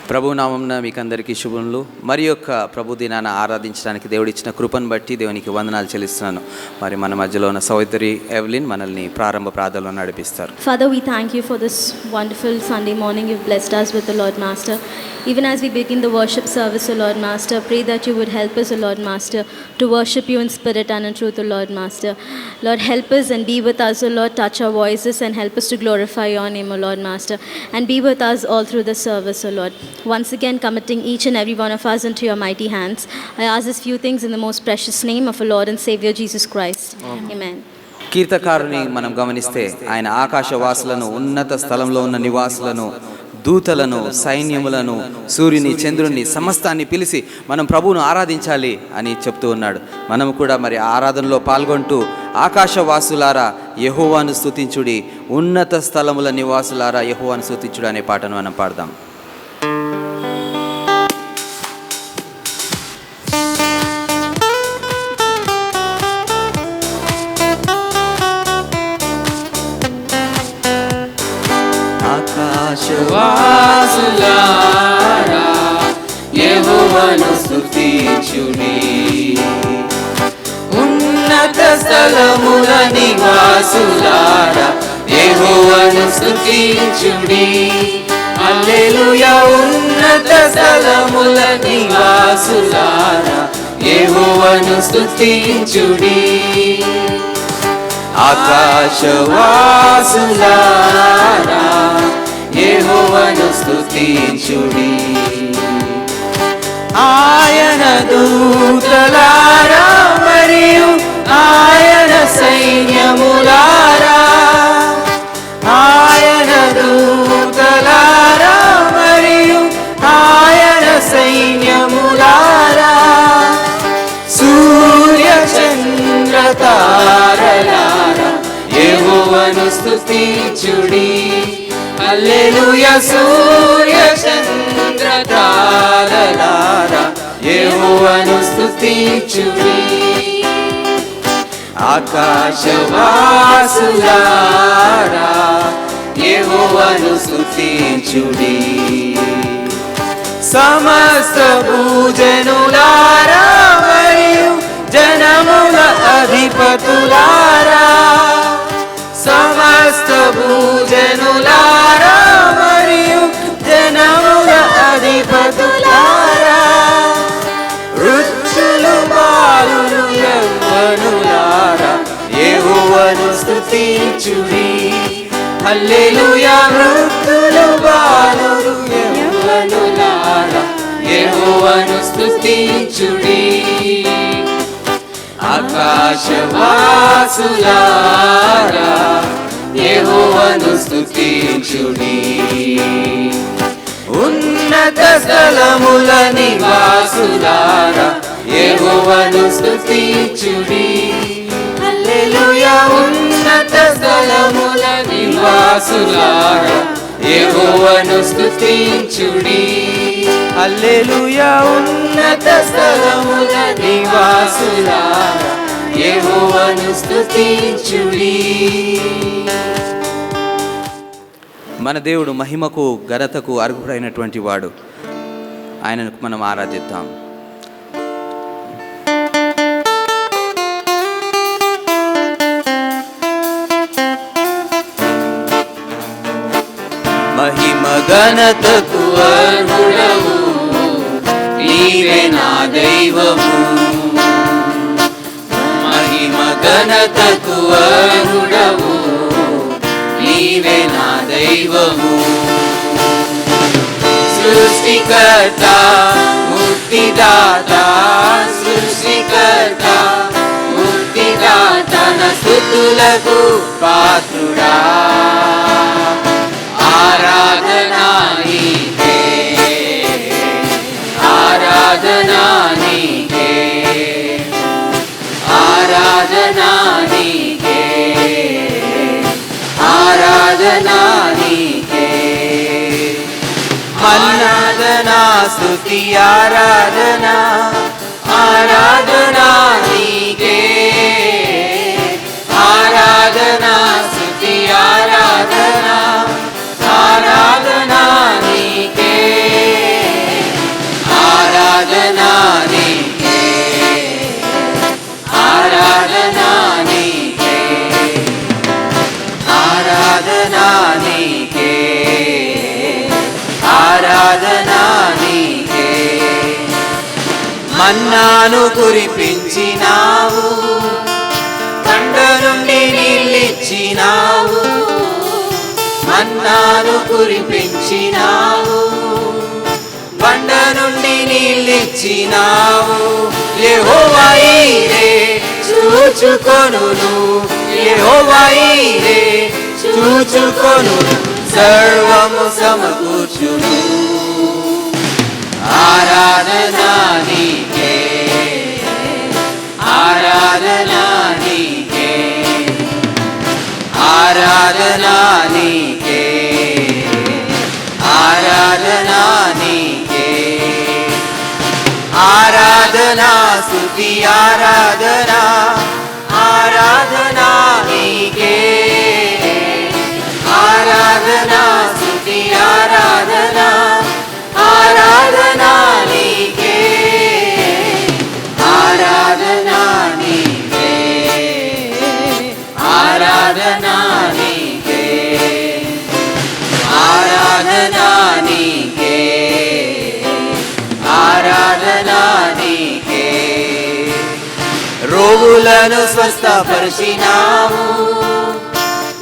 ప్రభు నామమున మీకందరికీ శుభములు. మరి యొక్క ప్రభు దినాన్ని ఆరాధించడానికి దేవుడిచ్చిన కృపను బట్టి దేవునికి వందనాలు చెల్లిస్తున్నాను. మరి మన మధ్యలో ఉన్న సహోదరి ఎవెలిన్ మనల్ని ప్రారంభ ప్రార్థనలో నడిపిస్తారు. Father, we thank you for this wonderful Sunday morning. You've blessed us with the Lord Master. Even as we begin the worship service, O Lord Master, pray that you would help us, O Lord Master, to worship you in spirit and in truth, O Lord Master. Lord, help us and be with us, O Lord. Touch our voices and help us to glorify your name, O Lord Master. And be with us all through the service, O Lord. Once again, committing each and every one of us into your mighty hands, I ask these few things in the most precious name of our Lord and Savior Jesus Christ. Amen. కీర్తకారుని మనం గమనిస్తే ఆయన ఆకాశవాసులను, ఉన్నత స్థలంలో ఉన్న నివాసులను, దూతలను, సైన్యములను, సూర్యుని, చంద్రుని, సమస్తాన్ని పిలిచి మనం ప్రభువును ఆరాధించాలి అని చెప్తూ ఉన్నాడు. మనము కూడా మరి ఆరాధనలో పాల్గొంటూ ఆకాశవాసులారా యెహోవాను స్తుతించుడి, ఉన్నత స్థలముల నివాసులారా యెహోవాను స్తుతించుడి అనే పాటను మనం పాడదాం. ఆకాశవాసులారా యెహోవాను స్తుతించుడి, ఉన్నత స్థలముల నివాసులారా యెహోవాను స్తుతించుడి. హల్లెలూయా. ఉన్నత స్థలముల నివాసులారా యెహోవాను స్తుతించుడి. ఆకాశవాసులారా యెహోవాను స్తుతించుడి. ఆయన దూతలారా మరియు ఆయన సైన్యములారా, ఆయన దూతలారా మరియు ఆయన సైన్యములారా, సూర్య చంద్ర తారలారా యెహోవాను స్తుతించుడి. హల్లెలూయా. సూర్య చంద్ర తారలారా యెహోవాను స్తుతించుడి. ఆకాశవాసులారా యెహోవాను స్తుతించుడి. సమస్త భూజనులారా మరియు జనముల అధిపతులారా, సమస్త భూజనులారా మరియు జనముల అధిపతులారా, వృద్ధులు, బాలురు, యవ్వనులారా యెహోవాను స్తుతించుడి. హల్లెలూయా. వృద్ధులు, బాలురు, యవ్వనులారా యెహోవాను స్తుతించుడి. ఆకాశవాసులారా యెహోవాను స్తుతించుడి. ఉన్నత స్థలముల నివాసులారా యెహోవాను స్తుతించుడి. హల్లెలూయా. ఉన్నత స్థలముల నివాసులారా యెహోవాను స్తుతించుడి. హల్లెలూయా. ఉన్నత స్థలముల నివాసులారా యెహోవాను స్తుతించుడి. మన దేవుడు మహిమకు, ఘనతకు అర్హుడైనటువంటి వాడు. ఆయనను మనం ఆరాధిద్దాం. మహిమ ఘనతకు అర్హుడవు, నీవే నా దైవము. మహిమ ఘనతకు అర్హుడవు, నీవే నా దైవము. సృష్టికర్త, ముక్తిదాత, సృష్టికర్త, ముక్తిదాత, నా స్తుతులకు పాత్రుడా. ఆరాధనా నీకే, ఆరాధనా నీకే, ఆరాధనా నీకే, ఆరాధనా నీకే. ఆరాధనా స్తుతి ఆరాధనా, ఆరాధనా నీకే, ఆరాధనా స్తుతి ఆరాధనా, ఆరాధనా నీకే. మన్నాను కురిపించినావు, కొండ నుండి నీళ్ళిచ్చినావు. మన్నాను కురిపించినావు, కొండ నుండి నీళ్ళిచ్చినావు. యెహోవా ఈరే చూచుకొనును, యెహోవా ఈరే చూచుకొనును, సర్వము సమకూర్చును. ఆరాధనా నీకే, ఆరాధనా నీకే, ఆరాధనా నీకే, ఆరాధనా నీకే. ఆరాధనా స్తుతి ఆరాధనా, ఆరాధనా నీకే. ఆరాధనా స్తుతి ఆరాధనా, ఆరాధనా నీకే. ఆరాధనా నీకే, ఆరాధనా నీకే, ఆరాధనా నీకే, ఆరాధనా నీకే. రోగులను స్వస్థపరిచినావు,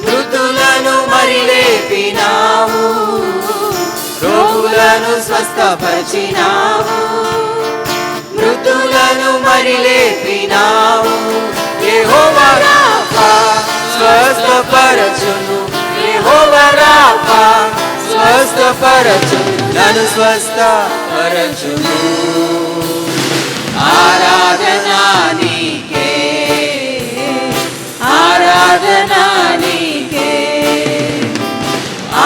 మృతులను మరి లేపినావు. రోగులను స్వస్థపరిచినావు, మృతులను మరి లేపినావు. యెహోవా రాఫా స్వస్థపరచును, యెహోవా రాఫా స్వస్థపరచును, నన్ను స్వస్థపరచును. ఆరాధనా నీకే, ఆరాధనా నీకే,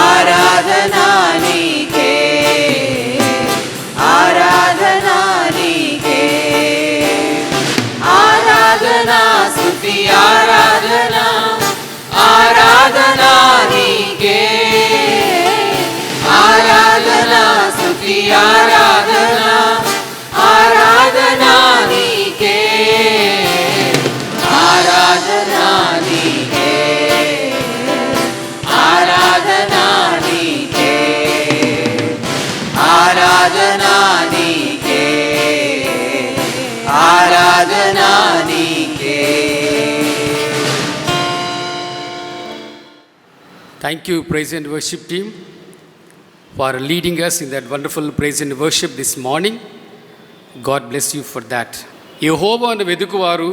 ఆరాధనా నీకే, ఆరాధనా నీకే. ఆరాధనా స్తుతి ఆరాధనా, ఆరాధనా నీకే. ఆరాధనా స్తుతి ఆరాధనా, ఆరాధనా నీకే. ఆరాధనా నీకే, ఆరాధనా నీకే, ఆరాధనా నీకే, ఆరాధనా నీకే. Thank you, praise and worship team, for leading us in that wonderful praise and worship this morning. God bless you for that. యెహోవాను వెదుకువారు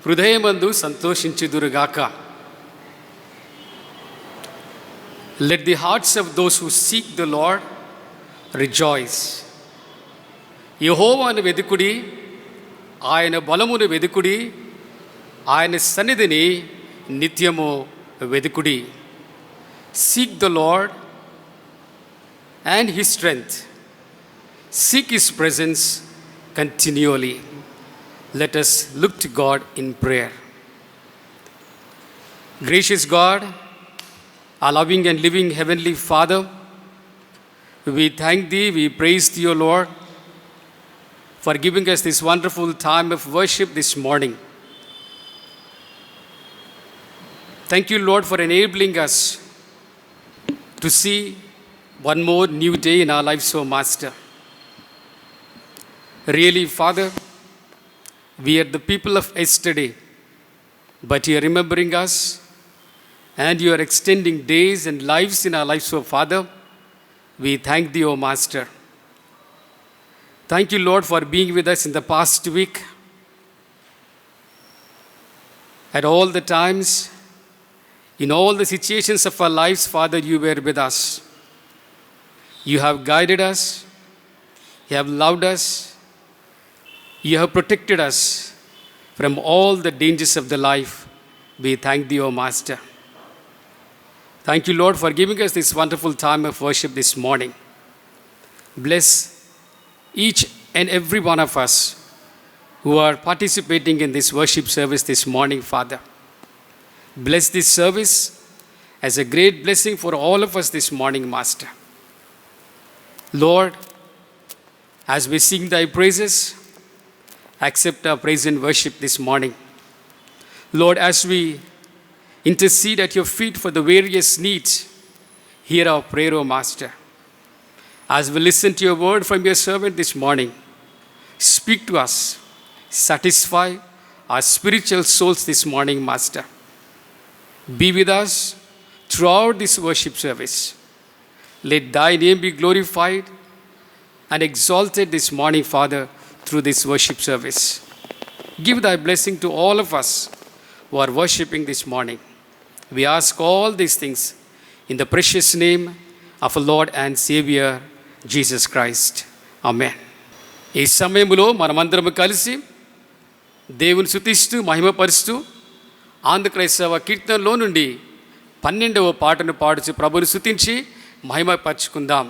హృదయమందు సంతోషించుదురుగాక. Let the hearts of those who seek the Lord rejoice. యెహోవాను వెదుకుడి, ఆయన బలమును వెదుకుడి, ఆయన సన్నిధిని నిత్యము వెదుకుడి. Seek the Lord and his strength. Seek his presence continually. Let us look to God in prayer. Gracious God, our loving and living Heavenly Father, we thank Thee, we praise Thee, O Lord, for giving us this wonderful time of worship this morning. Thank you, Lord, for enabling us to see one more new day in our lives, O Master. Really, Father, we are the people of yesterday, but you are remembering us and you are extending days and lives in our lives, O Father. We thank Thee, O Master. Thank you, Lord, for being with us in the past week. At all the times, in all the situations of our lives, Father, you were with us. You have guided us. You have loved us. You have protected us from all the dangers of the life. We thank Thee, O Master. Thank you, Lord, for giving us this wonderful time of worship this morning. Bless each and every one of us who are participating in this worship service this morning, Father. Bless this service as a great blessing for all of us this morning, Master. Lord, as we sing Thy praises, accept our praise and worship this morning. Lord, as we intercede at your feet for the various needs, hear our prayer, O Master. As we listen to your word from your servant this morning, Speak to us. Satisfy our spiritual souls this morning, Master. Be with us throughout this worship service. Let thy name be glorified and exalted this morning, Father, through this worship service. Give thy blessing to all of us who are worshiping this morning. We ask all these things in the precious name of our Lord and Savior, Jesus Christ. Amen. ఈ సమయంలో మనమందరం కలిసి దేవుని స్తుతిస్తూ మహిమపరుస్తూ ఆంధ్ర క్రైస్తవ కీర్తనలో నుండి 12వ పాటను పాడుచు ప్రభుని స్తుతించి మహిమపరచుకుందాం.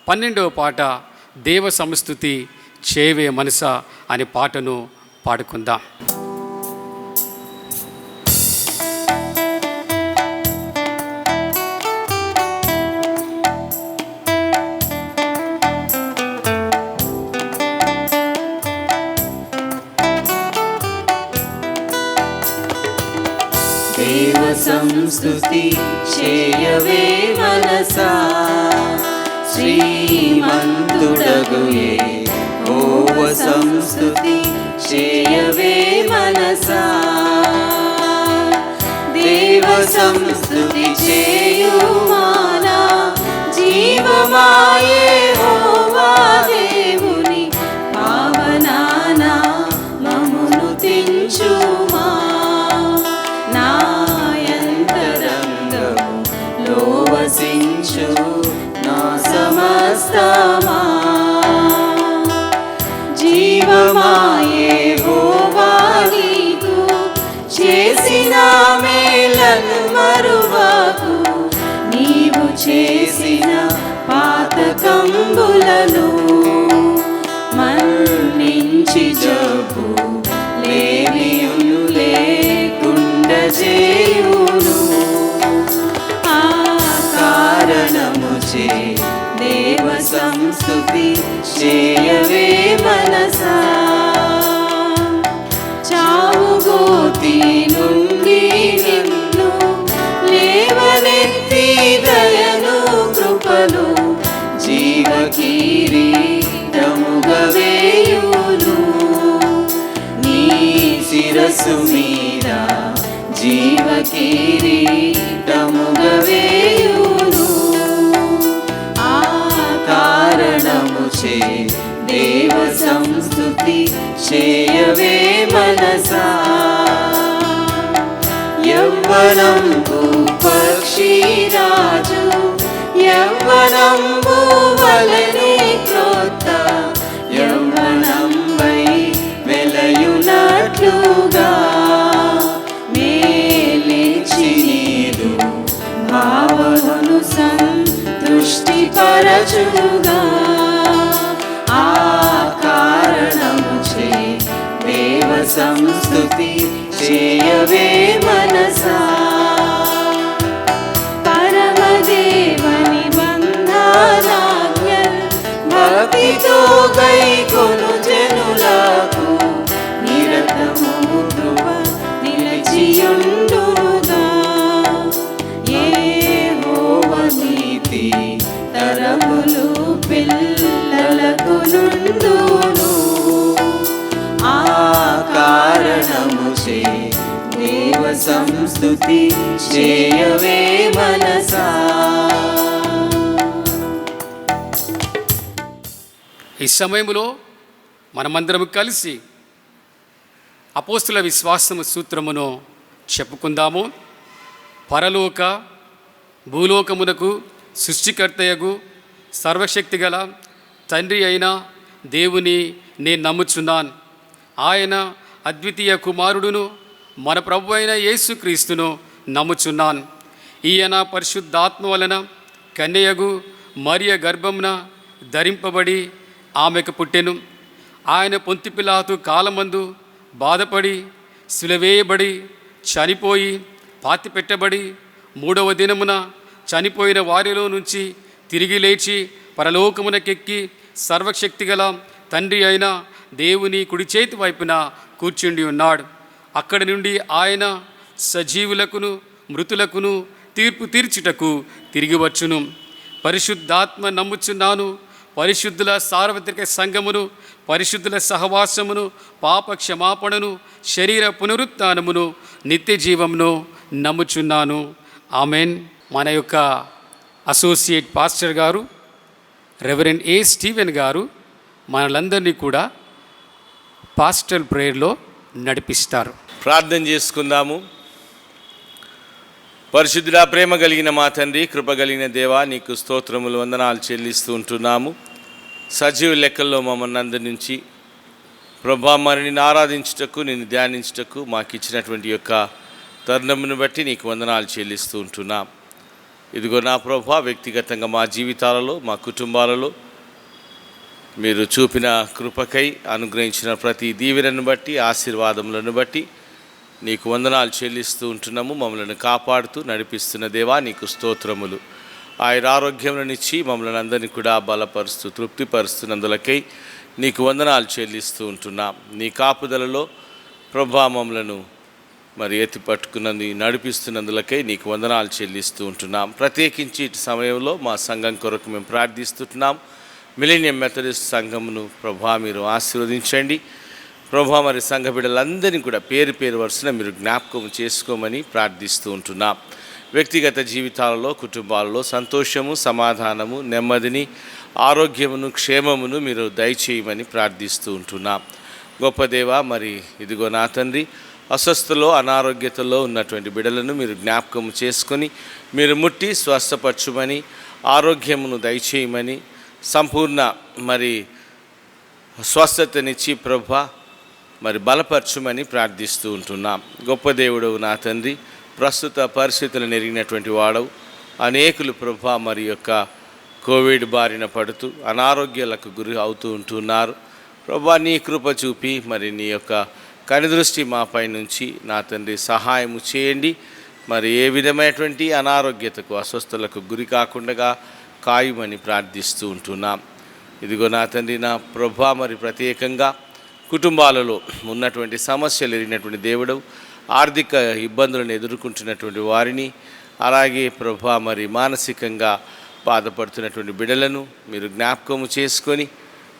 12వ పాట దేవ సంస్తుతి చేవే మనస అనే పాటను పాడుకుందాం. దేవ సంస్తుతి చేయవే మనసా, శ్రీమంతుడగు యెహోవ సంస్తుతి చేయవే మనసా. దేవ సంస్తుతి చేయుమానా జీవమా యెహోవా దేవుని పావనానా మమ్మును తించుమా. లోవసించు నా సమస్తమా, జీవమా యెహోవా నీకు చేసిన మేలను మరువకు. నీవు చేసిన పాతకంబులను మన్నించి జబ్బు లేమియును లేకుండా చేయును. కారణముచే దేవ సంస్తుతి చేయవే మనసా. చావు గోతి నుండి నిన్ను లేవనెత్తి దయను కృపను జీవ కిరీటముగా వేయును. నీ శిరస్సు మీద జీవ కిరీటముగా వేయును. ఆ కారణముచే దేవ సంస్తుతి చేయవే మనసా. యవ్వనంబు పక్షిరాజు యవ్వనంబు వలెనే క్రొత్త యవ్వనంబై వెలయునట్లుగా మేలిచి నీదు భావమును సంతృష్టిపరచుగా. ఆ కారణముచే దేవ సంస్తుతి చేయవే మనసా. పరమదేవని బంధనాజ్ఞల్ భక్తితో గైకొను జనులకు నిరతము కృప నిలచియుండుగా. యెహోవా నీతి తరములు పిల్లలకు నుండును. ఆ కారణముచే దేవ సంస్తుతి చేయవే మనసా. ఈ సమయంలో మనమందరం కలిసి అపోస్తుల విశ్వాసము సూత్రమును చెప్పుకుందాము. పరలోక భూలోకమునకు సృష్టికర్తయగు సర్వశక్తి గల తండ్రి అయిన దేవుని నేను నమ్ముచున్నాను. ఆయన అద్వితీయ కుమారుడును మన ప్రభు అయిన యేసుక్రీస్తును నమ్ముచున్నాను. ఈయన పరిశుద్ధాత్మ వలన కన్యయగు మరియ గర్భమున ధరింపబడి ఆమెకు పుట్టెను. ఆయన పొంతి పిలాతు కాలమందు బాధపడి సిలువేయబడి చనిపోయి పాతిపెట్టబడి 3వ దినమున చనిపోయిన వారిలో నుంచి తిరిగి లేచి పరలోకమునకెక్కి సర్వశక్తిగల తండ్రి అయిన దేవుని కుడి చేతి వైపున కూర్చుండి ఉన్నాడు. అక్కడి నుండి ఆయన సజీవులకును మృతులకును తీర్పు తీర్చుటకు తిరిగి వచ్చును. పరిశుద్ధాత్మ నమ్ముచున్నాను, పరిశుద్ధుల సార్వత్రిక సంఘమును, పరిశుద్ధుల సహవాసమును, పాప క్షమాపణను, శరీర పునరుత్థానమును, నిత్య జీవమును నమ్ముచున్నాను. ఆమెన్. మన యొక్క అసోసియేట్ పాస్టర్ గారు రెవరెండ్ ఏ. స్టీవెన్ గారు మనలందరినీ కూడా పాస్టల్ ప్రేయర్లో నడిపిస్తారు. ప్రార్థన చేసుకుందాము. పరిశుద్ధుడా, ప్రేమ కలిగిన మా తండ్రి, కృప కలిగిన దేవా, నీకు స్తోత్రములు, వందనాలు చెల్లిస్తూ ఉంటున్నాము. సజీవ లెక్కల్లో మమ్మల్ని అందరి నుంచి ప్రభా మరి నిన్ను ఆరాధించుటకు, నిన్ను ధ్యానించుటకు మాకు ఇచ్చినటువంటి యొక్క తరుణమును బట్టి నీకు వందనాలు చెల్లిస్తూ ఉంటున్నాం. ఇదిగో నా ప్రభా, వ్యక్తిగతంగా మా జీవితాలలో, మా కుటుంబాలలో మీరు చూపిన కృపకై అనుగ్రహించిన ప్రతి దీవెనను బట్టి, ఆశీర్వాదములను బట్టి నీకు వందనాలు చెల్లిస్తూ ఉంటున్నాము. మమ్మల్ని కాపాడుతూ నడిపిస్తున్న దేవా నీకు స్తోత్రములు. ఆయన ఆరోగ్యములనిచ్చి మమ్మల్ని అందరినీ కూడా బలపరుస్తూ తృప్తిపరుస్తున్నందులకై నీకు వందనాలు చెల్లిస్తూ ఉంటున్నాం. నీ కాపుదలలో ప్రభా మమ్మలను మరి ఎత్తి పట్టుకున్నది నడిపిస్తున్నందులకై నీకు వందనాలు చెల్లిస్తూ ఉంటున్నాం. ప్రత్యేకించి ఇటు సమయంలో మా సంఘం కొరకు మేము ప్రార్థిస్తున్నాం. మిలీనియం మెథడిస్ట్ సంఘమును ప్రభా మీరు ఆశీర్వదించండి. ప్రభా మరి సంఘ బిడ్డలందరినీ కూడా పేరు పేరు వరుసన మీరు జ్ఞాపకం చేసుకోమని ప్రార్థిస్తూ ఉంటున్నాం. వ్యక్తిగత జీవితాలలో, కుటుంబాలలో సంతోషము, సమాధానము, నెమ్మదిని, ఆరోగ్యమును, క్షేమమును మీరు దయచేయమని ప్రార్థిస్తూ ఉంటున్నాం. గొప్ప దేవా, మరి ఇదిగో నా తండ్రి, అస్వస్థలో అనారోగ్యతలో ఉన్నటువంటి బిడ్డలను మీరు జ్ఞాపకం చేసుకొని మీరు ముట్టి స్వస్థపరచుమని, ఆరోగ్యమును దయచేయమని, సంపూర్ణ మరి స్వస్థతనిచ్చి ప్రభా మరి బలపరచుమని ప్రార్థిస్తూ ఉంటున్నాం. గొప్ప దేవుడవు నా తండ్రి, ప్రస్తుత పరిస్థితులను ఎరిగినటువంటి వాడవు. అనేకులు ప్రభా మరి యొక్క కోవిడ్ బారిన పడుతూ అనారోగ్యాలకు గురి అవుతూ ఉంటున్నారు. ప్రభా నీ కృప చూపి మరి నీ యొక్క కనుదృష్టి మాపై నుంచి నా తండ్రి సహాయము చేయండి. మరి ఏ విధమైనటువంటి అనారోగ్యతకు, అస్వస్థలకు గురి కాకుండా కాయుమని ప్రార్థిస్తూ ఉంటున్నాం. ఇదిగో నా తండ్రి, నా ప్రభా మరి ప్రత్యేకంగా కుటుంబాలలో ఉన్నటువంటి సమస్యలు ఎరిగినటువంటి దేవుడు, ఆర్థిక ఇబ్బందులను ఎదుర్కొంటున్నటువంటి వారిని, అలాగే ప్రభా మరి మానసికంగా బాధపడుతున్నటువంటి బిడ్డలను మీరు జ్ఞాపకము చేసుకొని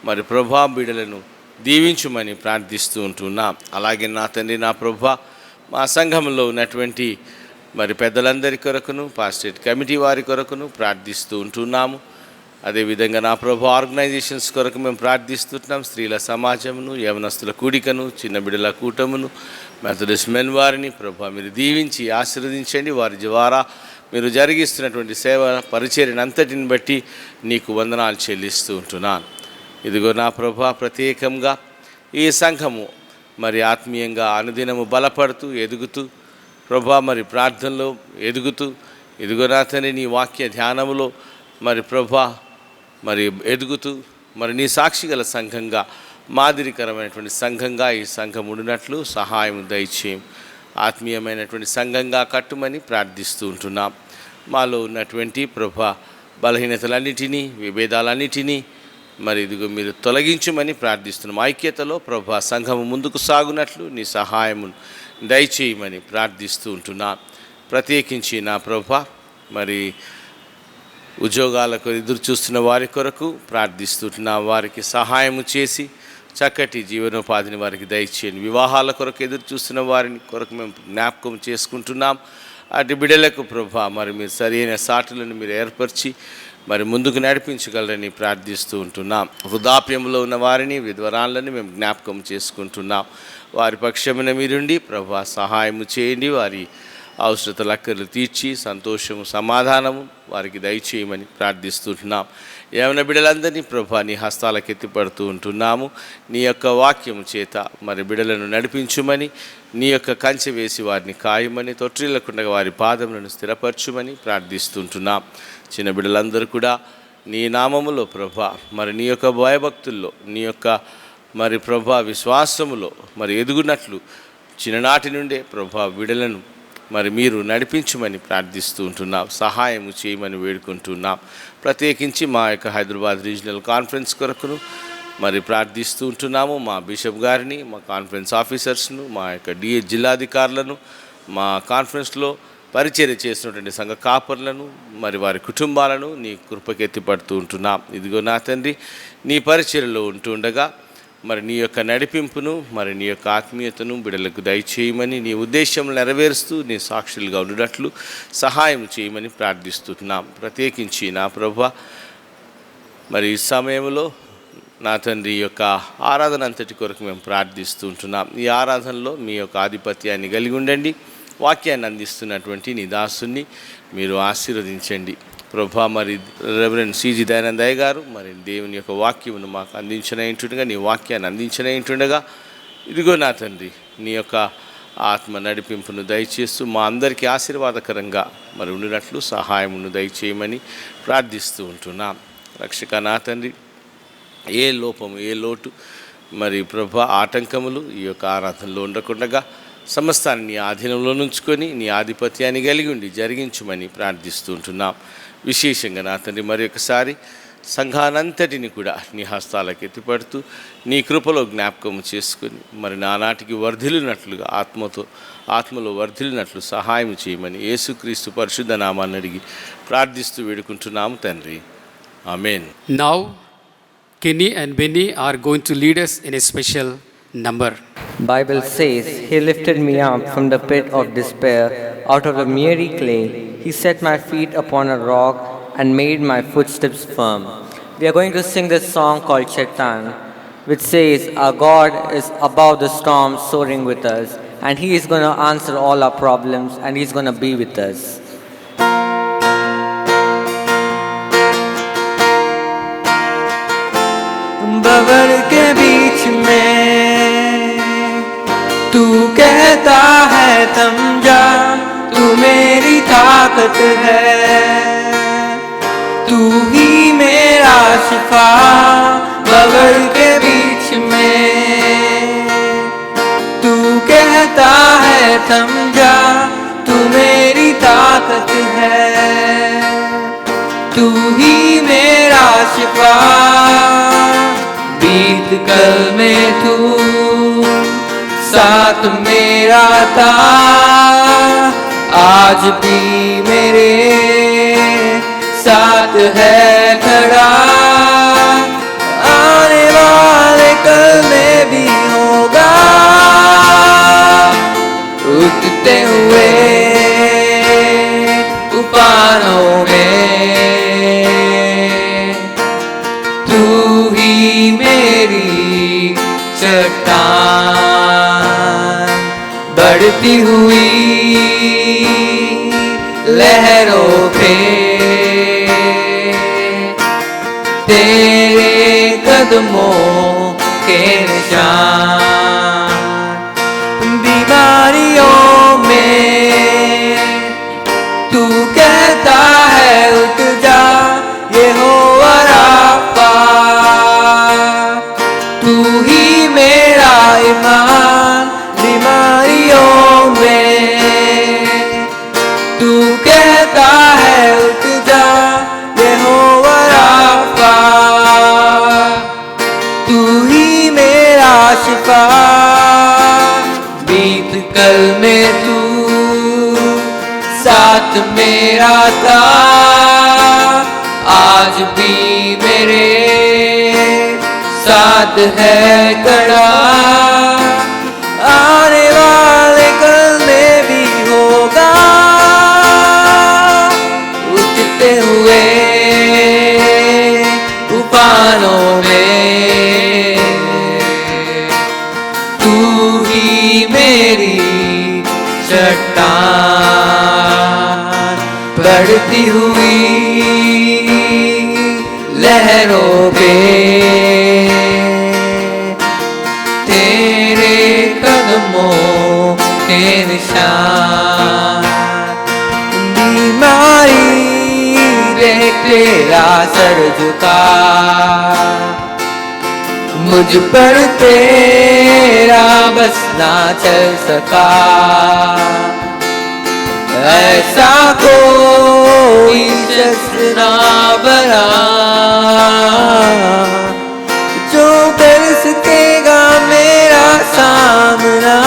మరి ప్రభా బిడ్డలను దీవించుమని ప్రార్థిస్తూ ఉంటున్నాం. అలాగే నా తండ్రి, నా ప్రభా మా సంఘంలో ఉన్నటువంటి మరి పెద్దలందరి కొరకును, పాస్టేట్ కమిటీ వారి కొరకును ప్రార్థిస్తూ ఉంటున్నాము. అదేవిధంగా నా ప్రభు ఆర్గనైజేషన్స్ కొరకు మేము ప్రార్థిస్తున్నాం. స్త్రీల సమాజమును, యవనస్తుల కూడికను, చిన్న బిడ్డల కూటమును, మెథడిస్ట్ మెన్ వారిని ప్రభు మీరు దీవించి ఆశీర్వదించండి. వారి ద్వారా మీరు జరిగిస్తున్నటువంటి సేవ పరిచర్యనంతటిని బట్టి నీకు వందనాలు చెల్లిస్తూ ఉంటున్నాను. ఇదిగో నా ప్రభు ప్రత్యేకంగా ఈ సంఘము మరి ఆత్మీయంగా అనుదినము బలపడుతూ ఎదుగుతూ ప్రభా మరి ప్రార్థనలో ఎదుగుతూ, ఇదిగో నా తండ్రి నీ వాక్య ధ్యానములో మరి ప్రభా మరి ఎదుగుతూ మరి నీ సాక్షి గల సంఘంగా, మాదిరికరమైనటువంటి సంఘంగా ఈ సంఘం ఉండినట్లు సహాయం దయచేయం. ఆత్మీయమైనటువంటి సంఘంగా కట్టుమని ప్రార్థిస్తూ ఉంటున్నాం. మాలో ఉన్నటువంటి ప్రభా బలహీనతలన్నిటినీ, విభేదాలన్నిటినీ మరి ఇదిగో మీరు తొలగించమని ప్రార్థిస్తున్నాం. ఐక్యతలో ప్రభా సంఘము ముందుకు సాగునట్లు నీ సహాయమును దయచేయమని ప్రార్థిస్తూ ఉంటున్నాం. ప్రత్యేకించి నా ప్రభా మరి ఉద్యోగాలకు ఎదురు చూస్తున్న వారి కొరకు ప్రార్థిస్తుంటున్నాం. వారికి సహాయము చేసి చక్కటి జీవనోపాధిని వారికి దయచేయండి. వివాహాల కొరకు ఎదురు చూస్తున్న వారిని కొరకు మేము జ్ఞాపకం చేసుకుంటున్నాం. అటు బిడ్డలకు ప్రభా మరి మీరు సరైన సాటులను మీరు ఏర్పరిచి మరి ముందుకు నడిపించగలరని ప్రార్థిస్తూ ఉంటున్నాం. వృద్ధాప్యంలో ఉన్న వారిని, విధవరాళ్ళని మేము జ్ఞాపకం చేసుకుంటున్నాం. వారి పక్షమున మీరుండి ప్రభా సహాయము చేయండి. వారి అవసరతల అక్కర్లు తీర్చి సంతోషము, సమాధానము వారికి దయచేయమని ప్రార్థిస్తుంటున్నాం. ఏమైనా బిడ్డలందరినీ ప్రభా నీ హస్తాలకు ఎత్తిపడుతూ ఉంటున్నాము. నీ యొక్క వాక్యము చేత మరి బిడ్డలను నడిపించుమని, నీ యొక్క కంచె వేసి వారిని కాయమని, తొట్టిల్లకుండా వారి పాదములను స్థిరపరచుమని ప్రార్థిస్తుంటున్నాం. చిన్న బిడ్డలందరూ కూడా నీ నామములో ప్రభా మరి నీ యొక్క భయభక్తుల్లో, నీ యొక్క మరి ప్రభా విశ్వాసములో మరి ఎదుగునట్లు చిన్ననాటి నుండే ప్రభా బిడ్డలను మరి మీరు నడిపించమని ప్రార్థిస్తూ ఉంటున్నాం. సహాయము చేయమని వేడుకుంటున్నాం. ప్రత్యేకించి మా యొక్క హైదరాబాద్ రీజనల్ కాన్ఫరెన్స్ కొరకును మరి ప్రార్థిస్తూ ఉంటున్నాము. మా బిషప్ గారిని, మా కాన్ఫరెన్స్ ఆఫీసర్స్ను, మా యొక్క జిల్లాధికారులను, మా కాన్ఫరెన్స్లో పరిచర్య చేసినటువంటి సంఘ కాపరులను మరి వారి కుటుంబాలను నీ కృపకి ఎత్తిపడుతూ ఉంటున్నాం. ఇదిగో నా తండ్రి, నీ పరిచర్యలో ఉంటూ ఉండగా మరి నీ యొక్క నడిపింపును మరి నీ యొక్క ఆత్మీయతను బిడ్డలకు దయచేయమని, నీ ఉద్దేశం నెరవేరుస్తూ నీ సాక్షులుగా ఉండేటట్లు సహాయం చేయమని ప్రార్థిస్తున్నాం. ప్రత్యేకించి నా ప్రభువా, మరి ఈ సమయంలో నా తండ్రి యొక్క ఆరాధన అంతటి కొరకు మేము ప్రార్థిస్తూ ఉంటున్నాం. ఈ ఆరాధనలో మీ యొక్క ఆధిపత్యాన్ని కలిగి ఉండండి. వాక్యాన్ని అందిస్తున్నటువంటి నీ దాసుని మీరు ఆశీర్వదించండి ప్రభా. మరి రెవరెండ్ సిజి దయానందయ్య గారు మరి దేవుని యొక్క వాక్యమును మాకు అందించనైంటుండగా, నీ వాక్యాన్ని అందించనైంటుండగా ఇదిగో నా తండ్రి, నీ యొక్క ఆత్మ నడిపింపును దయచేస్తూ మా అందరికీ ఆశీర్వాదకరంగా మరి ఉండినట్లు సహాయమును దయచేయమని ప్రార్థిస్తూ ఉంటున్నాం. రక్షక నా తండ్రి, ఏ లోపము ఏ లోటు మరి ప్రభా ఆటంకములు ఈ యొక్క ఆరాధనలో ఉండకుండగా సమస్తాన్ని నీ ఆధీనంలో నుంచుకొని నీ ఆధిపత్యాన్ని కలిగి ఉండి జరిగించమని ప్రార్థిస్తూ ఉంటున్నాం. విశేషంగా నా తండ్రి మరి ఒకసారి సంఘానంతటిని కూడా నీ హస్తాలకు ఎత్తిపడుతూ నీ కృపలో జ్ఞాపకం చేసుకొని మరి నానాటికి వర్ధిల్లినట్లుగా ఆత్మలో వర్ధిల్లినట్లు సహాయం చేయమని యేసుక్రీస్తు పరిశుద్ధ నామాన్ని అడిగి ప్రార్థిస్తూ వేడుకుంటున్నాము తండ్రి. ఆమేన్. Now, Kenny and Benny are going to lead us in a special number. Bible says, He lifted me up from the pit of despair, out of the miry clay. He set my feet upon a rock and made my footsteps firm. We are going to sing this song called Chetan, which says, our God is above the storm soaring with us, and He is going to answer all our problems, and He is going to be with us. Bubble के बीच में तू कहता है थम जा, तू मेरी ताकत है, तू ही मेरा शिफा। बबल के बीच में तू कहता है थम जा, तू मेरी ताकत है, तू ही मेरा शिफा। बीत कल में तू साथ मेरा था, आज भी मेरे साथ है खड़ा, आने वाले कल में भी होगा। उठते हुए तूफानों में तू ही मेरी चट्टान, बढ़ती हुई लहरों पे तेरे कदमों के निशान। बीमारियों में तू कहता है उठ जा, ये हो राफा, तू ही मेरा ईमान। बीमारियों में तू कहता है उठ जा, ये हो राफा, तू ही मेरा शिफा। बीत कल में तू साथ मेरा था, आज भी मेरे साथ है खड़ा, आने वाले कल में भी होगा। उठते हुए तूफानों में तू ही मेरी चट्टान, बढ़ती हुई लहरों पे तेरे कदमों के निशान। बीमारी देख तेरा सर झुका, मुझ पर तेरा बस ना चल सका। ऐसा कोई शख्स ना बना जो कर सकेगा मेरा सामना।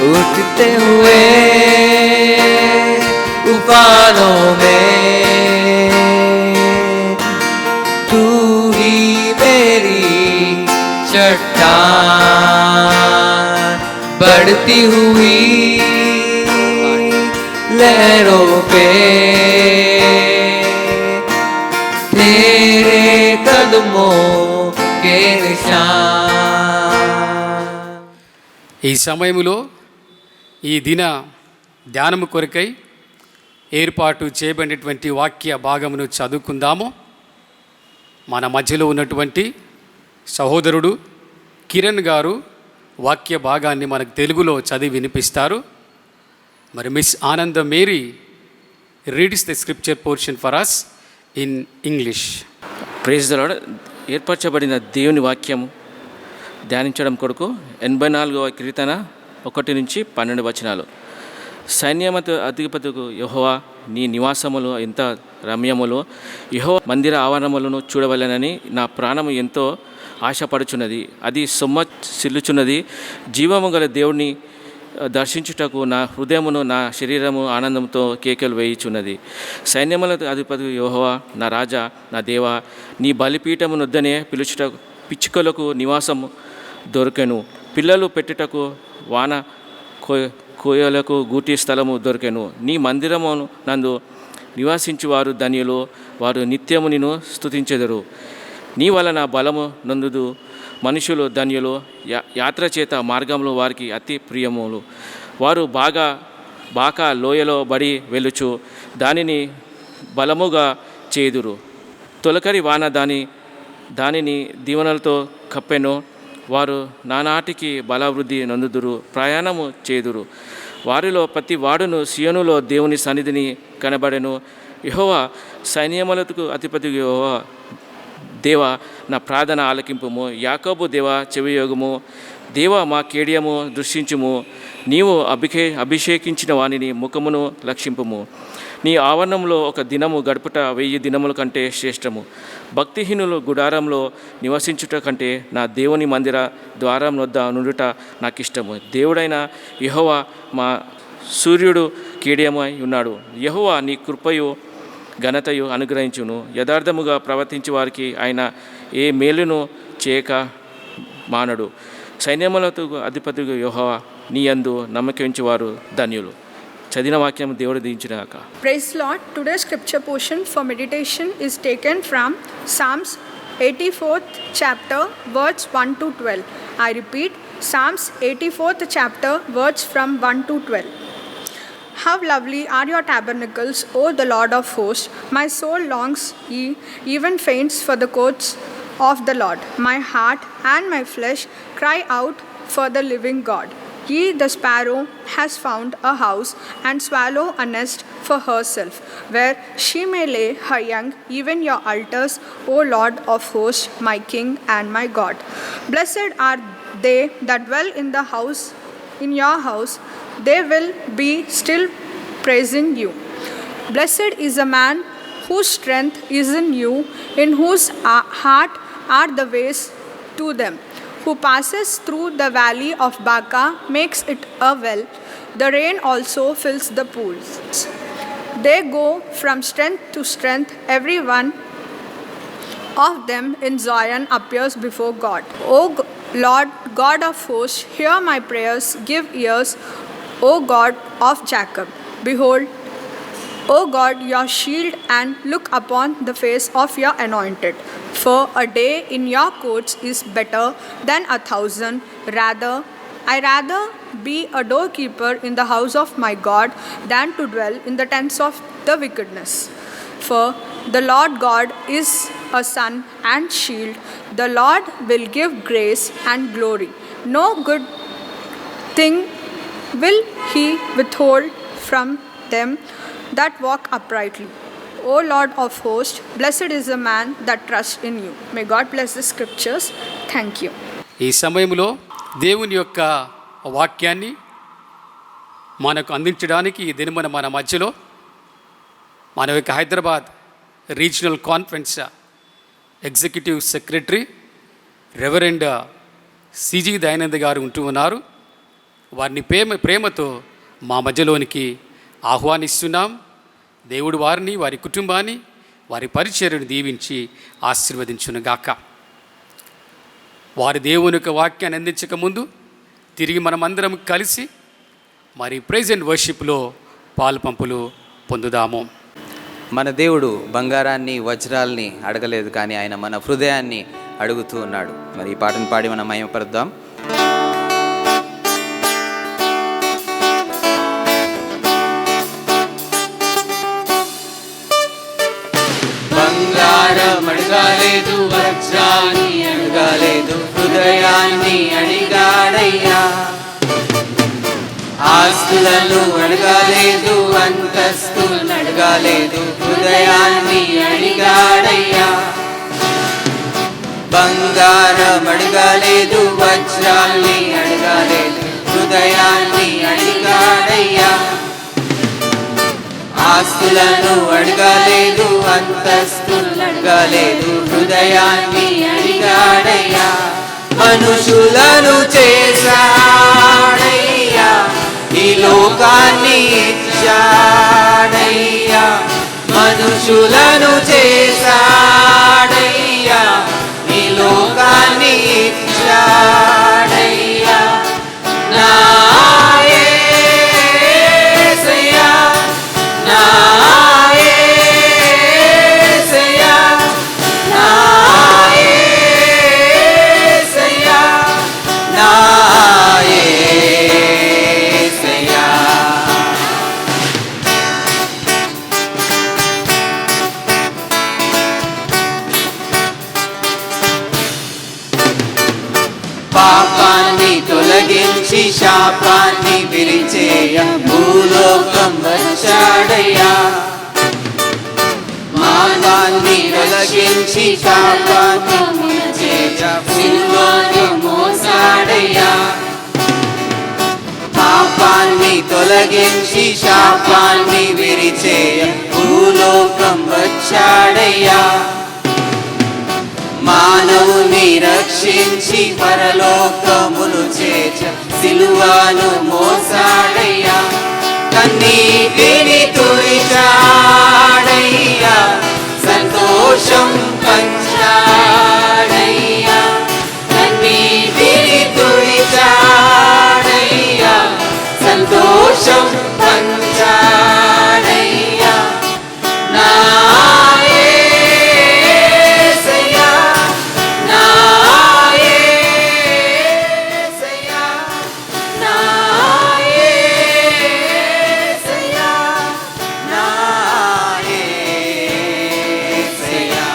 उठते हुए तूफानों में तू ही मेरी चट्टान, बढ़ती हुई लहरों पे तेरे कदमों के निशान। ఈ సమయంలో ఈ దిన ధ్యానము కొరకై ఏర్పాటు చేయబడినటువంటి వాక్య భాగమును చదువుకుందాము. మన మధ్యలో ఉన్నటువంటి సహోదరుడు కిరణ్ గారు వాక్య భాగాన్ని మనకు తెలుగులో చదివి వినిపిస్తారు. మరి Miss Ananda Mary reads the scripture portion for us in English. Praise the Lord. ఏర్పరచబడిన దేవుని వాక్యము ధ్యానించడం కొరకు 84వ కీర్తన 1-12 వచనాలు. సైన్యమత అధిపతికు యెహోవా నీ నివాసములు ఎంత రమ్యములు, యెహోవా మందిర ఆవరణములను చూడవలెనని నా ప్రాణము ఎంతో ఆశపడుచున్నది. అది సిల్లుచున్నది. జీవము గల దేవుని దర్శించుటకు నా హృదయమును నా శరీరము ఆనందంతో కేకలు వేయుచున్నది. సైన్యముల అధిపతి యెహోవా నా రాజా నా దేవా, నీ బలిపీఠమునొద్దనే పిలుచుటకు పిచ్చుకలకు నివాసము దొరికెను, పిల్లలు పెట్టుటకు వాన కోయలకు గూటి స్థలము దొరికెను. నీ మందిరము నందు నివాసించువారు ధన్యులు, వారు నిత్యము నిన్ను స్తుతించెదరు. నీ వలన బలము నందుదు మనుషులు ధన్యులు, యాత్ర చేత మార్గంలో వారికి అతి ప్రియములు. వారు బాకా లోయలో బడి వెళ్ళుచు దానిని బలముగా చేదురు. తొలకరి వాన దానిని దీవెనలతో కప్పెను. వారు నానాటికి బలవృద్ధి నందుదురు, ప్రయాణము చేదురు. వారిలో ప్రతి వాడును సియోనులో దేవుని సన్నిధిని కనబడెను. యెహోవా సైన్యములకు అధిపతి యెహోవా దేవా నా ప్రార్థన ఆలకింపుము. యాకోబు దేవా చెవియోగము. దేవా మా కేడియము దృష్టించుము. నీవు అభిషేకించిన వానిని ముఖమును లక్షింపుము. నీ ఆవరణంలో ఒక దినము గడుపుట 1000 దినముల కంటే శ్రేష్టము. భక్తిహీనులు గుడారంలో నివసించుట కంటే నా దేవుని మందిర ద్వారం వద్ద నుండుట నాకు ఇష్టము. దేవుడైన యెహోవా మా సూర్యుడు కేడియమై ఉన్నాడు. యెహోవా నీ కృపయు ఘనతయు అనుగ్రహించును. యథార్థముగా ప్రవర్తించే వారికి ఆయన ఏ మేలును చేయక మానడు. సైన్యములతో అధిపతి యెహోవా నీ యందు నమ్మకించేవారు ధన్యులు. చదివిన వాక్యం దేవుడు దీవించుగాక. Praise Lord. Today's scripture portion for meditation is taken from Psalms 84th chapter, words 1-12. I repeat, Psalms 84th chapter, words from 1-12. How lovely are your tabernacles, O the Lord of hosts! My soul longs, even faints for the courts of the Lord. My heart and my flesh cry out for the living God. The sparrow has found a house and swallow a nest for herself, where she may lay her young, even your altars, O Lord of hosts, my King and my God. Blessed are they that dwell in your house, they will be still praising you. Blessed is a man whose strength is in you, in whose heart are the ways to them. Who passes through the valley of Baca makes it a well. The rain also fills the pools. They go from strength to strength. Every one of them in Zion appears before God. O Lord, God of hosts, hear my prayers. Give ears, O God of Jacob. Behold, O God, your shield, and look upon the face of your anointed. For a day in your courts is better than 1,000. I rather be a doorkeeper in the house of my God than to dwell in the tents of the wickedness. For the Lord God is a sun and shield. The Lord will give grace and glory. No good thing will he withhold from them that walk uprightly. O Lord of hosts, blessed is the man that trusts in you. May God bless the scriptures. Thank you. ఈ సమయంలో దేవుని యొక్క వాక్యాన్ని మనకు అందించడానికి ఈ దినమున మన మధ్యలో మన యొక్క Hyderabad regional conference executive secretary reverend CG Dayanand గారు ఉంటూ ఉన్నారు. వారిని ప్రేమతో మా మధ్యలోనికి ఆహ్వానిస్తున్నాం. దేవుడు వారిని, వారి కుటుంబాన్ని, వారి పరిచర్యను దీవించి ఆశీర్వదించునుగాక. వారి దేవుని యొక్క వాక్యాన్ని అందించక ముందు తిరిగి మనమందరం కలిసి మరి ప్రెజెంట్ వర్షిప్లో పాలు పంపులు పొందుదాము. మన దేవుడు బంగారాన్ని వజ్రాల్ని అడగలేదు, కానీ ఆయన మన హృదయాన్ని అడుగుతూ ఉన్నాడు. మరి ఈ పాటను పాడి మనం మహిమపరుద్దాం. బంగారం అడగాలేదు, వజ్రాన్ని అడగాలేదు, హృదయాన్ని అడిగాడయ్యా. ఆస్తులను అడగాలేదు, అంతస్తులను అడగాలేదు, హృదయాన్ని అడిగాడయ్యా. బంగారం అడగాలేదు, వజ్రాల్ని అడగాలేదు, హృదయాన్ని అడిగాడయ్యా. ఆస్తులను అడగాలేదు, అంతస్తులను అడగాలేదు, హృదయాన్ని అడిగాడయ్యా. మనుషులను చేశాడయ్యా, ఈ లోకాన్ని ఇచ్చాడయ్యా. మనుషులను చేశాడయ్యా, ఈ లోకాన్ని ఇచ్చాడయ్యా. నా యేసయ్యా, నా యేసయ్యా, నా యేసయ్యా, నా యేసయ్యా. పాపాన్ని తొలగించి శాపాన్ని విరిచేయ భూలోకం వచ్చాడయ్యా. మానాన్ని తొలగించి శాపాన్ని విరిచేయ సిలువను మోసాడయ్యా. పాపాన్ని తొలగించి శాపాన్ని విరిచేయ భూలోకం వచ్చాడయ్యా. మానవుని రక్షించి పరలోకమును చేర్చ సిలువను మోసాడయ్యా. కన్నీటిని తుడిచాడయ్యా, సంతోషం పంచాడయ్యా. కన్నీటిని తుడిచాడయ్యా, సంతోషం పంచాడయ్యా. నా యేసయ్యా, నా యేసయ్యా, నా యేసయ్యా, నా యేసయ్యా.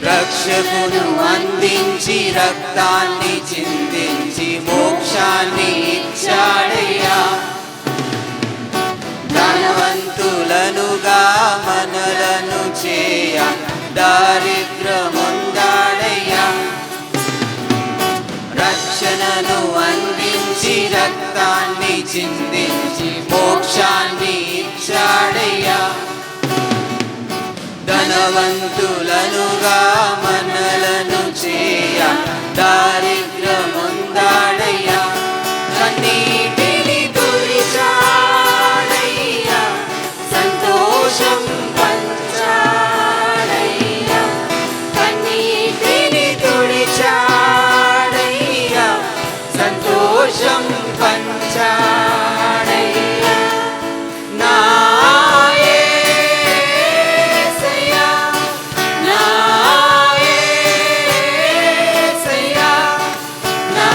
రక్షకును అందించి రక్తాన్ని చిందించి మోక్షాన్ని ఇచ్చాడయ్యా. ధనవంతులనుగా మనలను చేయ దారిద్ర్యముందాడయ్యా. రక్షణను అందించి రక్తాన్ని చిందించి మోక్షాన్ని ఇచ్చాడయ్యా. ధనవంతులనుగా మనలను చేయ దారిద్ర్యముందాడయ్యా. కన్నీటిని తుడిచాడయ్యా, సంతోషం పంచాడయ్యా. కన్నీటిని తుడిచాడయ్యా, సంతోషం పంచాడయ్యా. నా యేసయ్యా, నా యేసయ్యా, నా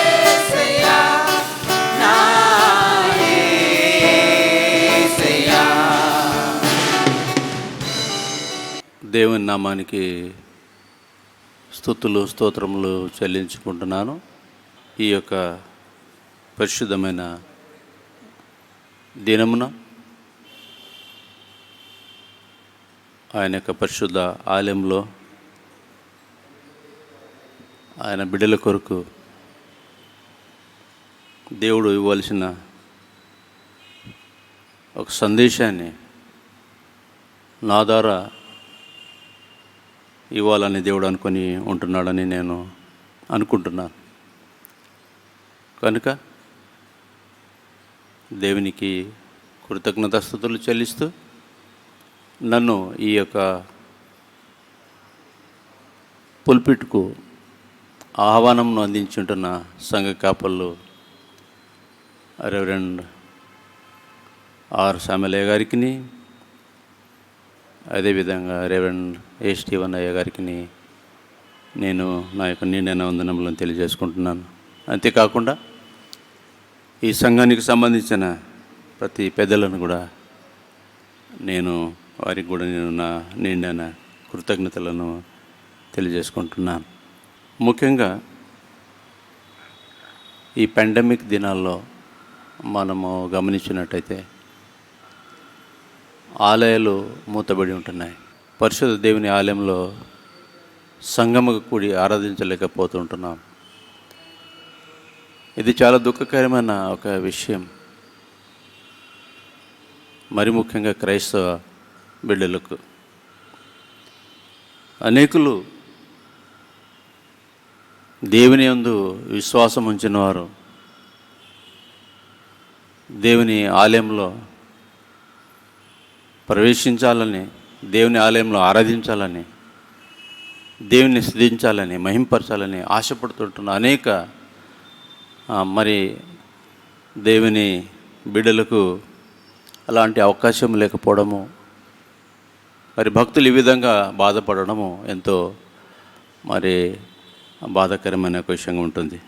యేసయ్యా, నా యేసయ్యా. దేవుని నామానికి స్తుతులు స్తోత్రములు చెల్లించుకుంటున్నాను. ఈ యొక్క పరిశుద్ధమైన దినమున ఆయన యొక్క పరిశుద్ధ ఆలయంలో ఆయన బిడ్డల కొరకు దేవుడు ఇవ్వాల్సిన ఒక సందేశాన్ని నా ద్వారా ఇవ్వాలని దేవుడు అనుకొని ఉంటున్నాడని నేను అనుకుంటున్నాను. కనుక దేవునికి కృతజ్ఞతాస్తుతులు చెల్లిస్తూ నన్ను ఈ యొక్క పుల్పిట్కు ఆహ్వానంను అందించుంటున్న సంఘ కాపళ్ళు రెవరెండ్ ఆర్ శామలయ్య గారికి, అదేవిధంగా రెవరెండ్ ఏ స్టీవన్ అయ్య గారికి నేను నా యొక్క నిండైన వందనములను తెలియజేసుకుంటున్నాను. అంతేకాకుండా ఈ సంఘానికి సంబంధించిన ప్రతి పెద్దలను కూడా వారికి కూడా నేను నా నిండైన కృతజ్ఞతలను తెలియజేసుకుంటున్నాను. ముఖ్యంగా ఈ పాండమిక్ దినాల్లో మనము గమనించినట్టయితే ఆలయాలు మూతబడి ఉంటున్నాయి. పరిశుద్ధ దేవుని ఆలయంలో సంఘముగా కూడి ఆరాధించలేకపోతుంటున్నాం. ఇది చాలా దుఃఖకరమైన ఒక విషయం. మరి ముఖ్యంగా క్రైస్తవ బిడ్డలకు అనేకులు దేవుని యందు విశ్వాసం ఉంచిన వారు దేవుని ఆలయంలో ప్రవేశించాలని, దేవుని ఆలయంలో ఆరాధించాలని, దేవుని స్తుతించాలని, మహింపరచాలని ఆశపడుతుంటున్న అనేక మరి దేవుని బిడ్డలకు అలాంటి అవకాశం లేకపోవడము, మరి భక్తులు ఈ విధంగా బాధపడడము ఎంతో మరి బాధాకరమైన ఒక విషయంగా ఉంటుంది.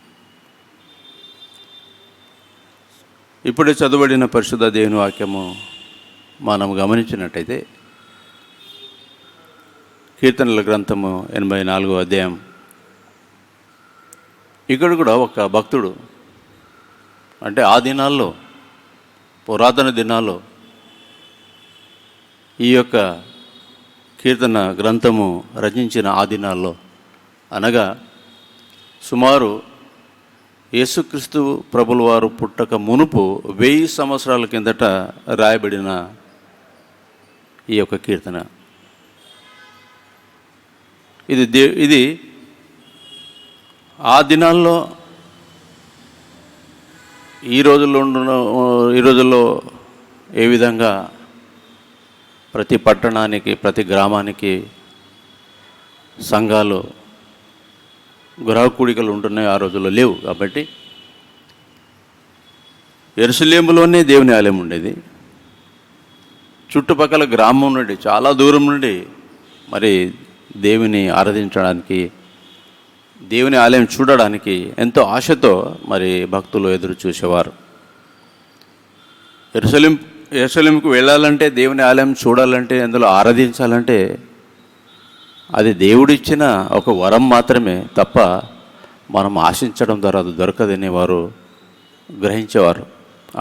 ఇప్పుడే చదవబడిన పరిశుద్ధ దేవుని వాక్యము మనం గమనించినట్టయితే కీర్తనల గ్రంథము 84వ అధ్యాయం, ఇక్కడ కూడా ఒక భక్తుడు, అంటే ఆ దినాల్లో, పురాతన దినాల్లో ఈ యొక్క కీర్తన గ్రంథము రచించిన ఆ దినాల్లో, అనగా సుమారు యేసుక్రీస్తు ప్రభుల వారు పుట్టక మునుపు 1000 సంవత్సరాల కిందట రాయబడిన ఈ యొక్క కీర్తన. ఇది ఆ దినాల్లో ఈ రోజుల్లో ఏ విధంగా ప్రతి పట్టణానికి, ప్రతి గ్రామానికి సంఘాలు, గృహ కూడికలు ఉంటున్నాయి, ఆ రోజుల్లో లేవు. కాబట్టి యెరూషలేములోనే దేవుని ఆలయం ఉండేది. చుట్టుపక్కల గ్రామం నుండి, చాలా దూరం నుండి మరి దేవుని ఆరాధించడానికి, దేవుని ఆలయం చూడడానికి ఎంతో ఆశతో మరి భక్తులు ఎదురు చూసేవారు. యెరూషలేముకు వెళ్ళాలంటే, దేవుని ఆలయం చూడాలంటే, అందులో ఆరాధించాలంటే అది దేవుడిచ్చిన ఒక వరం మాత్రమే తప్ప మనం ఆశించడం ద్వారా అది దొరకదని వారు గ్రహించేవారు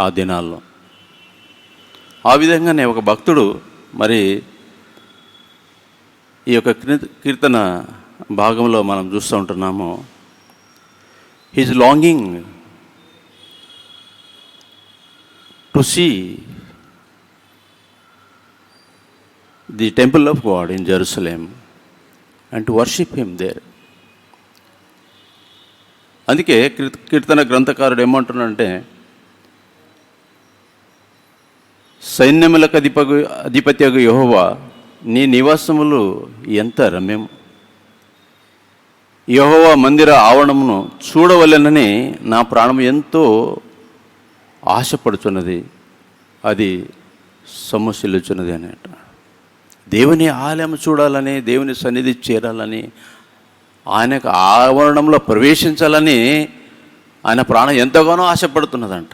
ఆ దినాల్లో. ఆ విధంగానే ఒక భక్తుడు మరి ఈ యొక్క కీర్తన భాగంలో మనం చూస్తూ ఉంటున్నాము. He's longing to see the temple of God in Jerusalem and to worship him there. అందుకే కీర్తన గ్రంథకారుడు ఏమంటున్నాడంటే, సైన్యములకు అధిపత్యగు యెహోవా నీ నివాసములు ఎంత రమ్యం, యెహోవా మందిర ఆవరణమును చూడవలెనని నా ప్రాణం ఎంతో ఆశపడుచున్నది, అది సొమ్మసిల్లుచున్నది అనేట. దేవుని ఆలయం చూడాలని, దేవుని సన్నిధి చేరాలని, ఆయన యొక్క ఆవరణంలో ప్రవేశించాలని ఆయన ప్రాణం ఎంతగానో ఆశపడుతున్నదంట.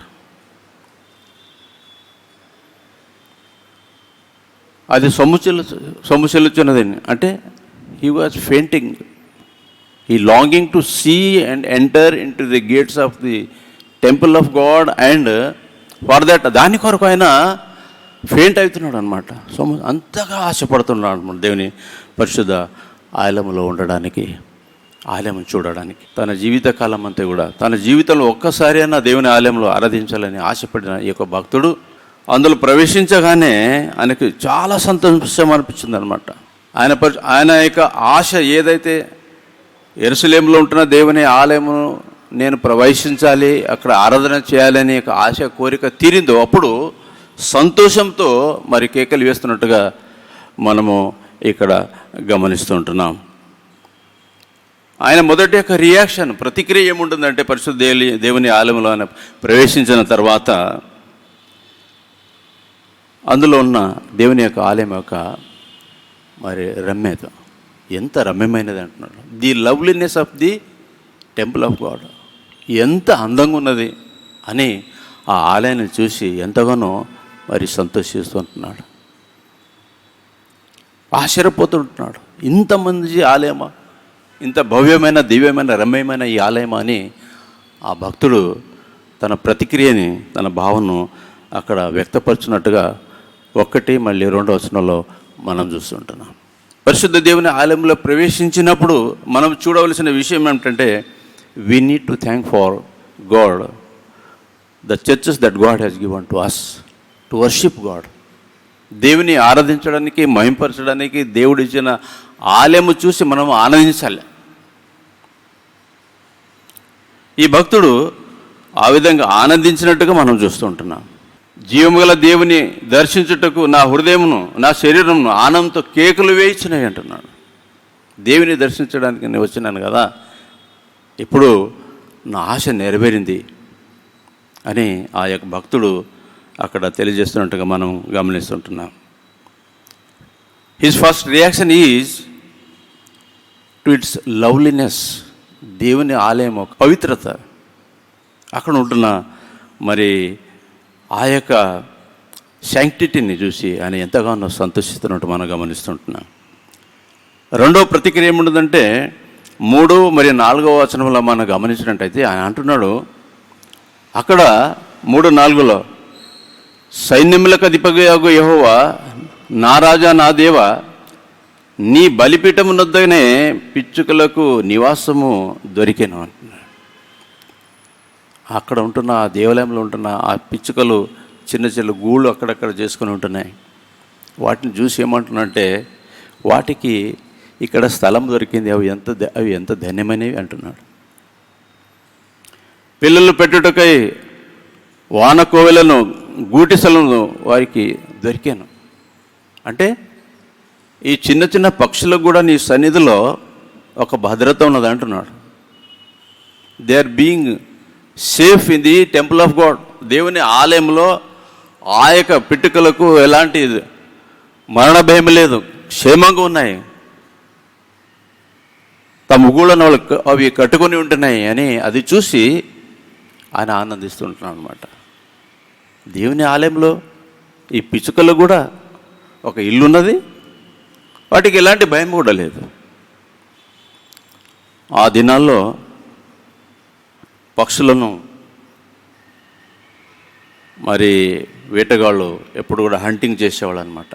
అది సొమ్ముచెల్లుచున్నది అంటే he was fainting, he longing to see and enter in to the gates of the temple of God, and for that దాని కొరకు ఆయన ఫెయింట్ అవుతున్నాడు అనమాట. సో అంతగా ఆశపడుతున్నాడు అనమాట దేవుని పరిశుద్ధ ఆలయంలో ఉండడానికి, ఆలయం చూడడానికి. తన జీవితకాలం అంతా కూడా, తన జీవితంలో ఒక్కసారి అయినా దేవుని ఆలయంలో ఆరాధించాలని ఆశపడిన ఈ యొక్క భక్తుడు అందులో ప్రవేశించగానే ఆయనకి చాలా సంతోషం అనిపించింది అనమాట. ఆయన యొక్క ఆశ ఏదైతే యెరూషలేములో ఉంటున్న దేవుని ఆలయమును నేను ప్రవేశించాలి, అక్కడ ఆరాధన చేయాలని ఒక ఆశ కోరిక తీరిందో అప్పుడు సంతోషంతో మరి కేకలు వేస్తున్నట్టుగా మనము ఇక్కడ గమనిస్తుంటున్నాం. ఆయన మొదటి యొక్క రియాక్షన్, ప్రతిక్రియ ఏముంటుందంటే పరిశుద్ధ దేవుని ఆలయంలో ఆయన ప్రవేశించిన తర్వాత అందులో ఉన్న దేవుని యొక్క ఆలయం యొక్క మరి రమ్యత ఎంత రమ్యమైనది అంటున్నాడు. The loveliness of the temple of God, ఎంత అందంగా ఉన్నది అని ఆ ఆలయాన్ని చూసి ఎంతగానో మరి సంతోషిస్తుంటున్నాడు, ఆశ్చర్యపోతుంటున్నాడు. ఇంతమంది ఆలయమా, ఇంత భవ్యమైన దివ్యమైన రమ్యమైన ఈ ఆలయమా అని ఆ భక్తుడు తన ప్రతిక్రియని, తన భావనను అక్కడ వ్యక్తపరుచున్నట్టుగా 1 మళ్ళీ 2వ వచనంలో మనం చూస్తుంటున్నాం. పరిశుద్ధ దేవుని ఆలయంలో ప్రవేశించినప్పుడు మనం చూడవలసిన విషయం ఏమిటంటే, we need to thank for God the churches that God has given to us to worship God. దేవుని ఆరాధించడానికి, మహింపరచడానికి దేవుడు ఇచ్చిన ఆలయము చూసి మనం ఆనందించాలి. ఈ భక్తుడు ఆ విధంగా ఆనందించినట్టుగా మనం చూస్తుంటున్నాం. జీవముగల దేవుని దర్శించుటకు నా హృదయమును, నా శరీరమును ఆనందంతో కేకలు వేయించినాయి అంటున్నాడు. దేవుని దర్శించడానికి నేను వచ్చినాను కదా, ఇప్పుడు నా ఆశ నెరవేరింది అని ఆ యొక్క భక్తుడు అక్కడ తెలియజేస్తున్నట్టుగా మనం గమనిస్తుంటున్నాం. His first reaction is to its loveliness. దేవుని ఆలయం ఒక పవిత్రత, అక్కడ ఉంటున్న మరి ఆ యొక్క శాంక్టిటీని చూసి ఆయన ఎంతగానో సంతోషిస్తున్నట్టు మనం గమనిస్తుంటున్నాం. రెండవ ప్రతిక్రియ ఏముంటుందంటే 3 మరియు 4వ వచనంలో మనం గమనించినట్టయితే ఆయన అంటున్నాడు, అక్కడ 3:4లో సైన్యములకు అధిపతియగు యెహోవా, నా రాజా, నా దేవ, నీ బలిపీఠమునొద్దనే పిచ్చుకలకు నివాసము దొరికెను అంటున్నాడు. అక్కడ ఉంటున్న ఆ దేవాలయంలో ఉంటున్న ఆ పిచ్చుకలు చిన్న చిన్న గూళ్ళు అక్కడక్కడ చేసుకుని ఉంటున్నాయి. వాటిని చూసి ఏమంటున్నంటే, వాటికి ఇక్కడ స్థలం దొరికింది, అవి ఎంత ధన్యమైనవి అంటున్నాడు. పిల్లలు పెట్టుటకై వానకోవెలను, గూటిసలను వారికి దొరికాను. అంటే ఈ చిన్న చిన్న పక్షులకు కూడా నీ సన్నిధిలో ఒక భద్రత ఉన్నది అంటున్నాడు. They are being safe in the temple of God. దేవుని ఆలయంలో ఆ యొక్క పిట్టుకలకు ఎలాంటి మరణ భయం లేదు, క్షేమంగా ఉన్నాయి, తమ గూళ్ళను అవి కట్టుకొని ఉంటున్నాయి అని అది చూసి ఆయన ఆనందిస్తుంటున్నాడు అనమాట. దేవుని ఆలయంలో ఈ పిచ్చుకలు కూడా ఒక ఇల్లు ఉన్నది, వాటికి ఎలాంటి భయం కూడా లేదు. ఆ దినాల్లో పక్షులను మరి వేటగాళ్ళు ఎప్పుడు కూడా హంటింగ్ చేసేవాళ్ళు అనమాట.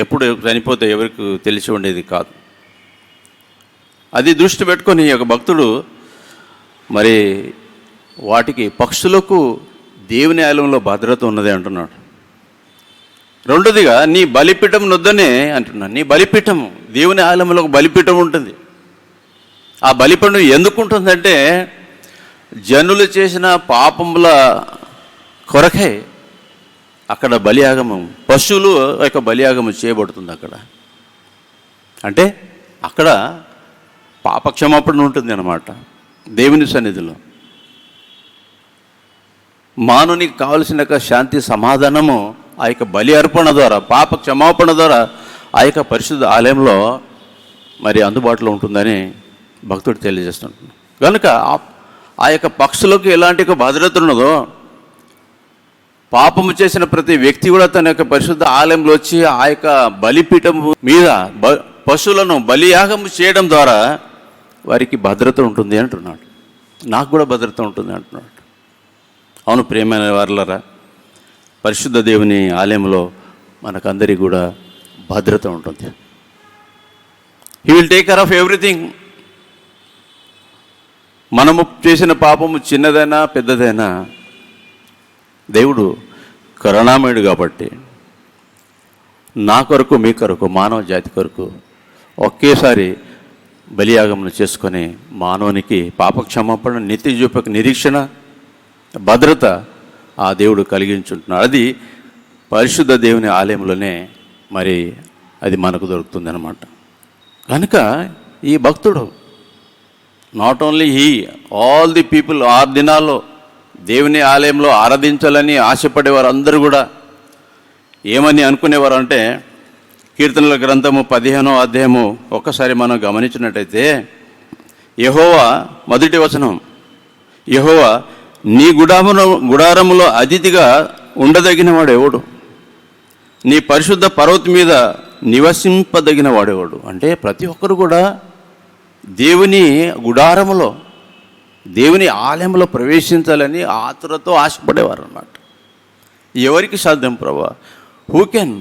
ఎప్పుడు చనిపోతే ఎవరికి తెలిసి ఉండేది కాదు. అది దృష్టి పెట్టుకొని ఒక భక్తుడు మరి వాటికి, పక్షులకు దేవుని ఆలయంలో భద్రత ఉన్నది అంటున్నాడు. రెండోదిగా నీ బలిపీఠం నొద్దనే అంటున్నాడు. నీ బలిపీఠం, దేవుని ఆలయంలో ఒక బలిపీఠం ఉంటుంది. ఆ బలిపీఠం ఎందుకు ఉంటుందంటే, జనులు చేసిన పాపముల కొరకై అక్కడ బలియాగమం, పశువులు యొక్క బలియాగమం చేయబడుతుంది అక్కడ. అంటే అక్కడ పాపక్షమాపణ ఉంటుంది అన్నమాట. దేవుని సన్నిధిలో మానవునికి కావలసిన శాంతి సమాధానము ఆ యొక్క బలి అర్పణ ద్వారా, పాప క్షమాపణ ద్వారా ఆ యొక్క పరిశుద్ధ ఆలయంలో మరి అందుబాటులో ఉంటుందని భక్తుడు తెలియజేస్తుంటున్నాడు. కనుక ఆ యొక్క పక్షులకు ఎలాంటి భద్రత ఉన్నదో, పాపము చేసిన ప్రతి వ్యక్తి కూడా తన యొక్క పరిశుద్ధ ఆలయంలో వచ్చి ఆ యొక్క బలిపీఠం మీద పశువులను బలియాగము చేయడం ద్వారా వారికి భద్రత ఉంటుంది అంటున్నాడు. నాకు కూడా భద్రత ఉంటుంది అంటున్నాడు. అవును ప్రియమైన వారలారా, పరిశుద్ధ దేవుని ఆలయంలో మనకందరికీ కూడా భద్రత ఉంటుంది. He will take care of everything. మనము చేసిన పాపము చిన్నదైనా పెద్దదైనా దేవుడు కరుణామయుడు కాబట్టి నా కొరకు మీ కొరకు మానవ జాతి కొరకు ఒకేసారి బలియాగమును చేసుకొని మానవునికి పాపక్షమాపణ, నిత్య జీవక నిరీక్షణ, భద్రత ఆ దేవుడు కలిగించుంటున్నాడు. అది పరిశుద్ధ దేవుని ఆలయంలోనే మరి అది మనకు దొరుకుతుంది అన్నమాట. కనుక ఈ భక్తుడు not only he, all the people ఆ దినాల్లో దేవుని ఆలయంలో ఆరాధించాలని ఆశపడేవారు అందరూ కూడా ఏమని అనుకునేవారు అంటే, కీర్తనల గ్రంథము 15వ అధ్యాయము ఒక్కసారి మనం గమనించినట్టయితే, యెహోవా మొదటి వచనం, యెహోవా నీ గుడారములో అతిథిగా ఉండదగిన వాడెవడు, నీ పరిశుద్ధ పర్వతం మీద నివసింపదగిన వాడేవాడు. అంటే ప్రతి ఒక్కరు కూడా దేవుని గుడారములో, దేవుని ఆలయంలో ప్రవేశించాలని ఆతురతో ఆశపడేవారు అన్నమాట. ఎవరికి సాధ్యం ప్రభువా? Who can?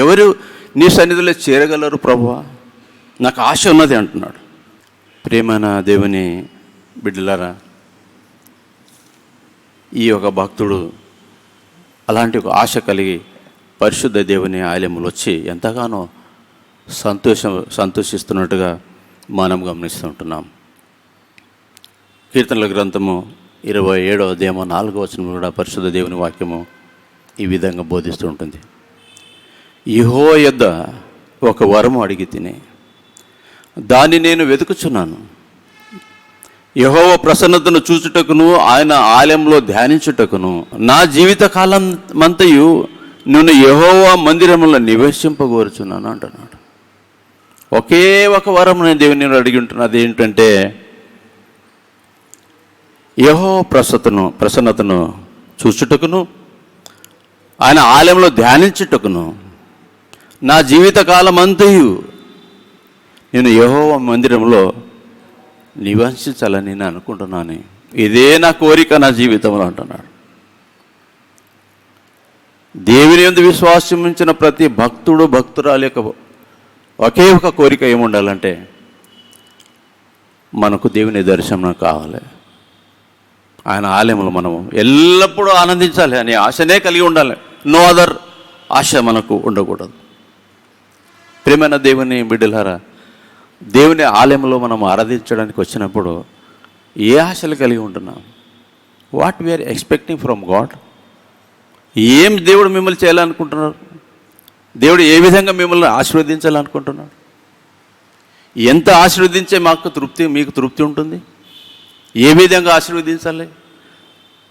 ఎవరు నీ సన్నిధిలో చేరగలరు ప్రభువా? నాకు ఆశ ఉన్నది అంటున్నాడు. ప్రియమైన దేవుని బిడ్డలారా, ఈ యొక్క భక్తుడు అలాంటి ఒక ఆశ కలిగి పరిశుద్ధ దేవుని ఆలయంలో వచ్చి ఎంతగానో సంతోషిస్తున్నట్టుగా మనం గమనిస్తుంటున్నాం. కీర్తనల గ్రంథము 27వ అధ్యాయము 4వ వచనం కూడా పరిశుద్ధ దేవుని వాక్యము ఈ విధంగా బోధిస్తూ ఉంటుంది. యెహోవా యొద్ద ఒక వరము అడిగి తిని దాన్ని నేను వెతుకుచున్నాను. యెహోవా ప్రసన్నతను చూచుటకును ఆయన ఆలయంలో ధ్యానించుటకును నా జీవిత కాలం మంతయు నేను యెహోవా మందిరంలో నివసింపగోరుచున్నాను అంటున్నాడు. ఒకే ఒక వరం నేను దేవుని అడిగి ఉంటున్నాను. అదేంటంటే యెహోవా ప్రసన్నతను చూచుటకును ఆయన ఆలయంలో ధ్యానించుటకును నా జీవిత కాలం అంతయు నేను యెహోవా మందిరంలో నివసించాలని నేను అనుకుంటున్నాను. ఇదే నా కోరిక నా జీవితంలో అంటున్నాడు. దేవుని యందు విశ్వాసం ఉంచిన ప్రతి భక్తుడు భక్తురాలు యొక్క ఒకే ఒక కోరిక ఏముండాలంటే, మనకు దేవుని దర్శనం కావాలి, ఆయన ఆలయంలో మనము ఎల్లప్పుడూ ఆనందించాలి అనే ఆశనే కలిగి ఉండాలి. నో అదర్ ఆశ మనకు ఉండకూడదు. ప్రియమైన దేవుని బిడ్డలారా, దేవుని ఆలయంలో మనం ఆరాధించడానికి వచ్చినప్పుడు ఏ ఆశలు కలిగి ఉంటున్నాం? What we are expecting from God? ఏం దేవుడు మిమ్మల్ని చేయాలనుకుంటున్నారు? దేవుడు ఏ విధంగా మిమ్మల్ని ఆశీర్వదించాలనుకుంటున్నాడు? ఎంత ఆశీర్వదించే మీకు తృప్తి ఉంటుంది? ఏ విధంగా ఆశీర్వదించాలి?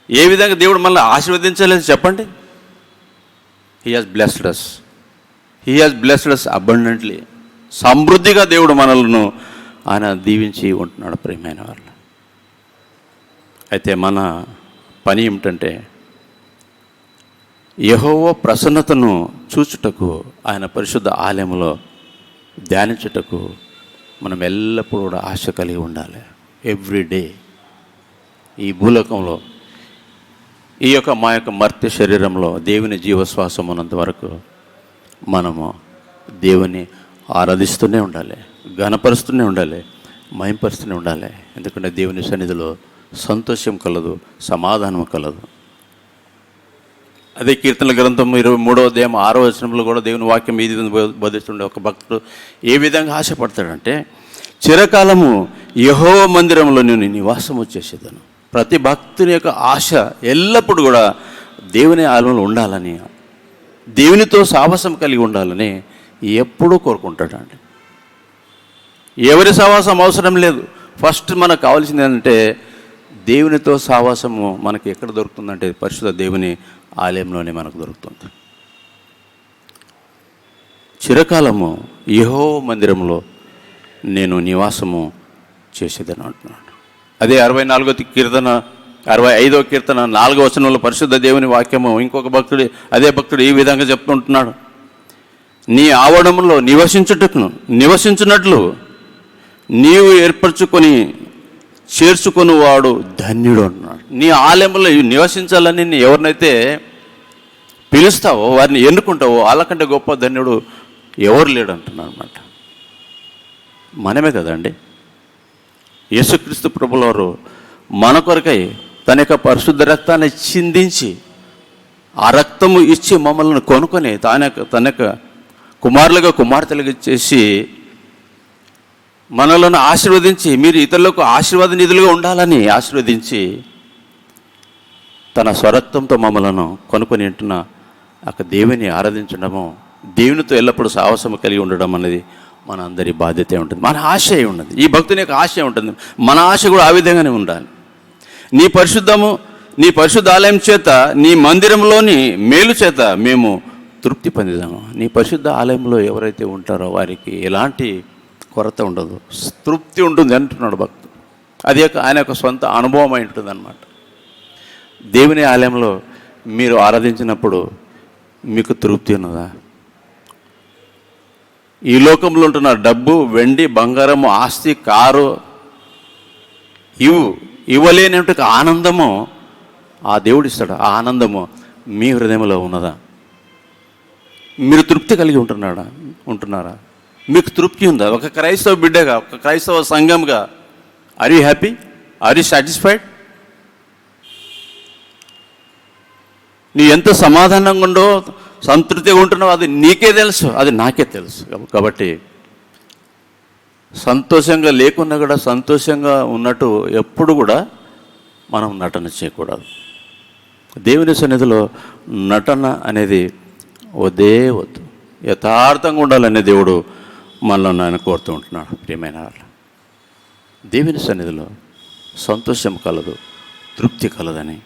ఏ విధంగా దేవుడు మనల్ని ఆశీర్వదించాలి చెప్పండి. He has blessed us. He has blessed us abundantly. సమృద్ధిగా దేవుడు మనలను ఆయన దీవించి ఉంటున్నాడు. ప్రియమైన వాళ్ళు, అయితే మన పని ఏమిటంటే, యెహోవా ప్రసన్నతను చూచుటకు ఆయన పరిశుద్ధ ఆలయంలో ధ్యానించుటకు మనం ఎల్లప్పుడూ కూడా ఆశ కలిగి ఉండాలి. ఎవ్రీడే ఈ భూలోకంలో మా యొక్క మర్త్య శరీరంలో దేవుని జీవశ్వాసం ఉన్నంత వరకు మనము దేవుని ఆరాధిస్తూనే ఉండాలి, ఘనపరుస్తూనే ఉండాలి, మహింపరుస్తూనే ఉండాలి. ఎందుకంటే దేవుని సన్నిధిలో సంతోషం కలదు, సమాధానం కలదు. అదే కీర్తనల గ్రంథం 23వ అధ్యాయం 6వ వచనంలో కూడా దేవుని వాక్యం ఇది బోధిస్తుండే ఒక భక్తుడు ఏ విధంగా ఆశపడతాడంటే, చిరకాలము యెహోవా మందిరంలో నేను నివాసము చేసేదను. ప్రతి భక్తుని యొక్క ఆశ ఎల్లప్పుడూ కూడా దేవుని ఆలయంలో ఉండాలని, దేవునితో సావాసం కలిగి ఉండాలని ఎప్పుడూ కోరుకుంటాడండి. ఎవరి సావాసం అవసరం లేదు. ఫస్ట్ మనకు కావాల్సింది ఏంటంటే, దేవునితో సావాసము మనకి ఎక్కడ దొరుకుతుందంటే పరిశుద్ధ దేవుని ఆలయంలోనే మనకు దొరుకుతుంది. చిరకాలము యెహోవా మందిరంలో నేను నివాసము చేసేదని అంటున్నాడు. అదే 65వ కీర్తన 4వ వచనంలో పరిశుద్ధ దేవుని వాక్యము ఇంకొక భక్తుడు, అదే భక్తుడు ఈ విధంగా చెప్తుంటున్నాడు. నీ ఆవరణంలో నివసించున్నట్లు నీవు చేర్చుకొని వాడు ధన్యుడు అంటున్నాడు. నీ ఆలయంలో నివసించాలని ఎవరినైతే పిలుస్తావో, వారిని ఎన్నుకుంటావో, వాళ్ళకంటే గొప్ప ధన్యుడు ఎవరు లేడు అంటున్నాడు అనమాట. మనమే కదండి. యేసుక్రీస్తు ప్రభువారు మన కొరకై తన యొక్క పరిశుద్ధ రక్తాన్ని చిందించి ఆ రక్తము ఇచ్చి మమ్మల్ని కొనుక్కొని తన యొక్క కుమారులుగా కుమార్తెలుగా చేసి మనలను ఆశీర్వదించి, మీరు ఇతరులకు ఆశీర్వాద నిధులుగా ఉండాలని ఆశీర్వదించి తన స్వరక్తంతో మమ్మలను కొనుక్కొని ఉంటున్న ఒక దేవుని ఆరాధించడము, దేవునితో ఎల్లప్పుడూ సాహసము కలిగి ఉండడం అనేది మన అందరి బాధ్యత ఉంటుంది. మన ఆశ ఉన్నది, ఈ భక్తుని యొక్క ఆశ ఉంటుంది. మన ఆశ కూడా ఆ విధంగానే ఉండాలి. నీ పరిశుద్ధ ఆలయం చేత, నీ మందిరంలోని మేలు చేత మేము తృప్తి పొందిదాము. నీ పరిశుద్ధ ఆలయంలో ఎవరైతే ఉంటారో వారికి ఎలాంటి కొరత ఉండదు, తృప్తి ఉంటుంది అంటున్నాడు భక్తుడు. అది ఆయన యొక్క సొంత అనుభవం అయి ఉంటుంది అన్నమాట. దేవుని ఆలయంలో మీరు ఆరాధించినప్పుడు మీకు తృప్తి ఉన్నదా? ఈ లోకంలో ఉంటున్న డబ్బు, వెండి, బంగారము, ఆస్తి, కారు ఇవ్వలేనటువంటి ఆనందము ఆ దేవుడు ఇస్తాడు. ఆ ఆనందము మీ హృదయంలో ఉన్నదా? మీరు తృప్తి కలిగి ఉంటున్నారా? మీకు తృప్తి ఉందా? ఒక క్రైస్తవ బిడ్డగా, ఒక క్రైస్తవ సంఘంగా are you happy? Are you satisfied? నీ ఎంత సమాధానంగా ఉండో, సంతృప్తిగా ఉంటున్నావు, అది నీకే తెలుసు, అది నాకే తెలుసు. కాబట్టి సంతోషంగా లేకున్నా కూడా సంతోషంగా ఉన్నట్టు ఎప్పుడు కూడా మనం నటన చేయకూడదు. దేవుని సన్నిధిలో నటన అనేది వద్దు. యథార్థంగా ఉండాలనే దేవుడు మనల్ని ఆయన కోరుతూ ఉంటున్నాడు. ప్రియమైన వాళ్ళు, దేవుని సన్నిధిలో సంతోషం కలదు, తృప్తి కలదని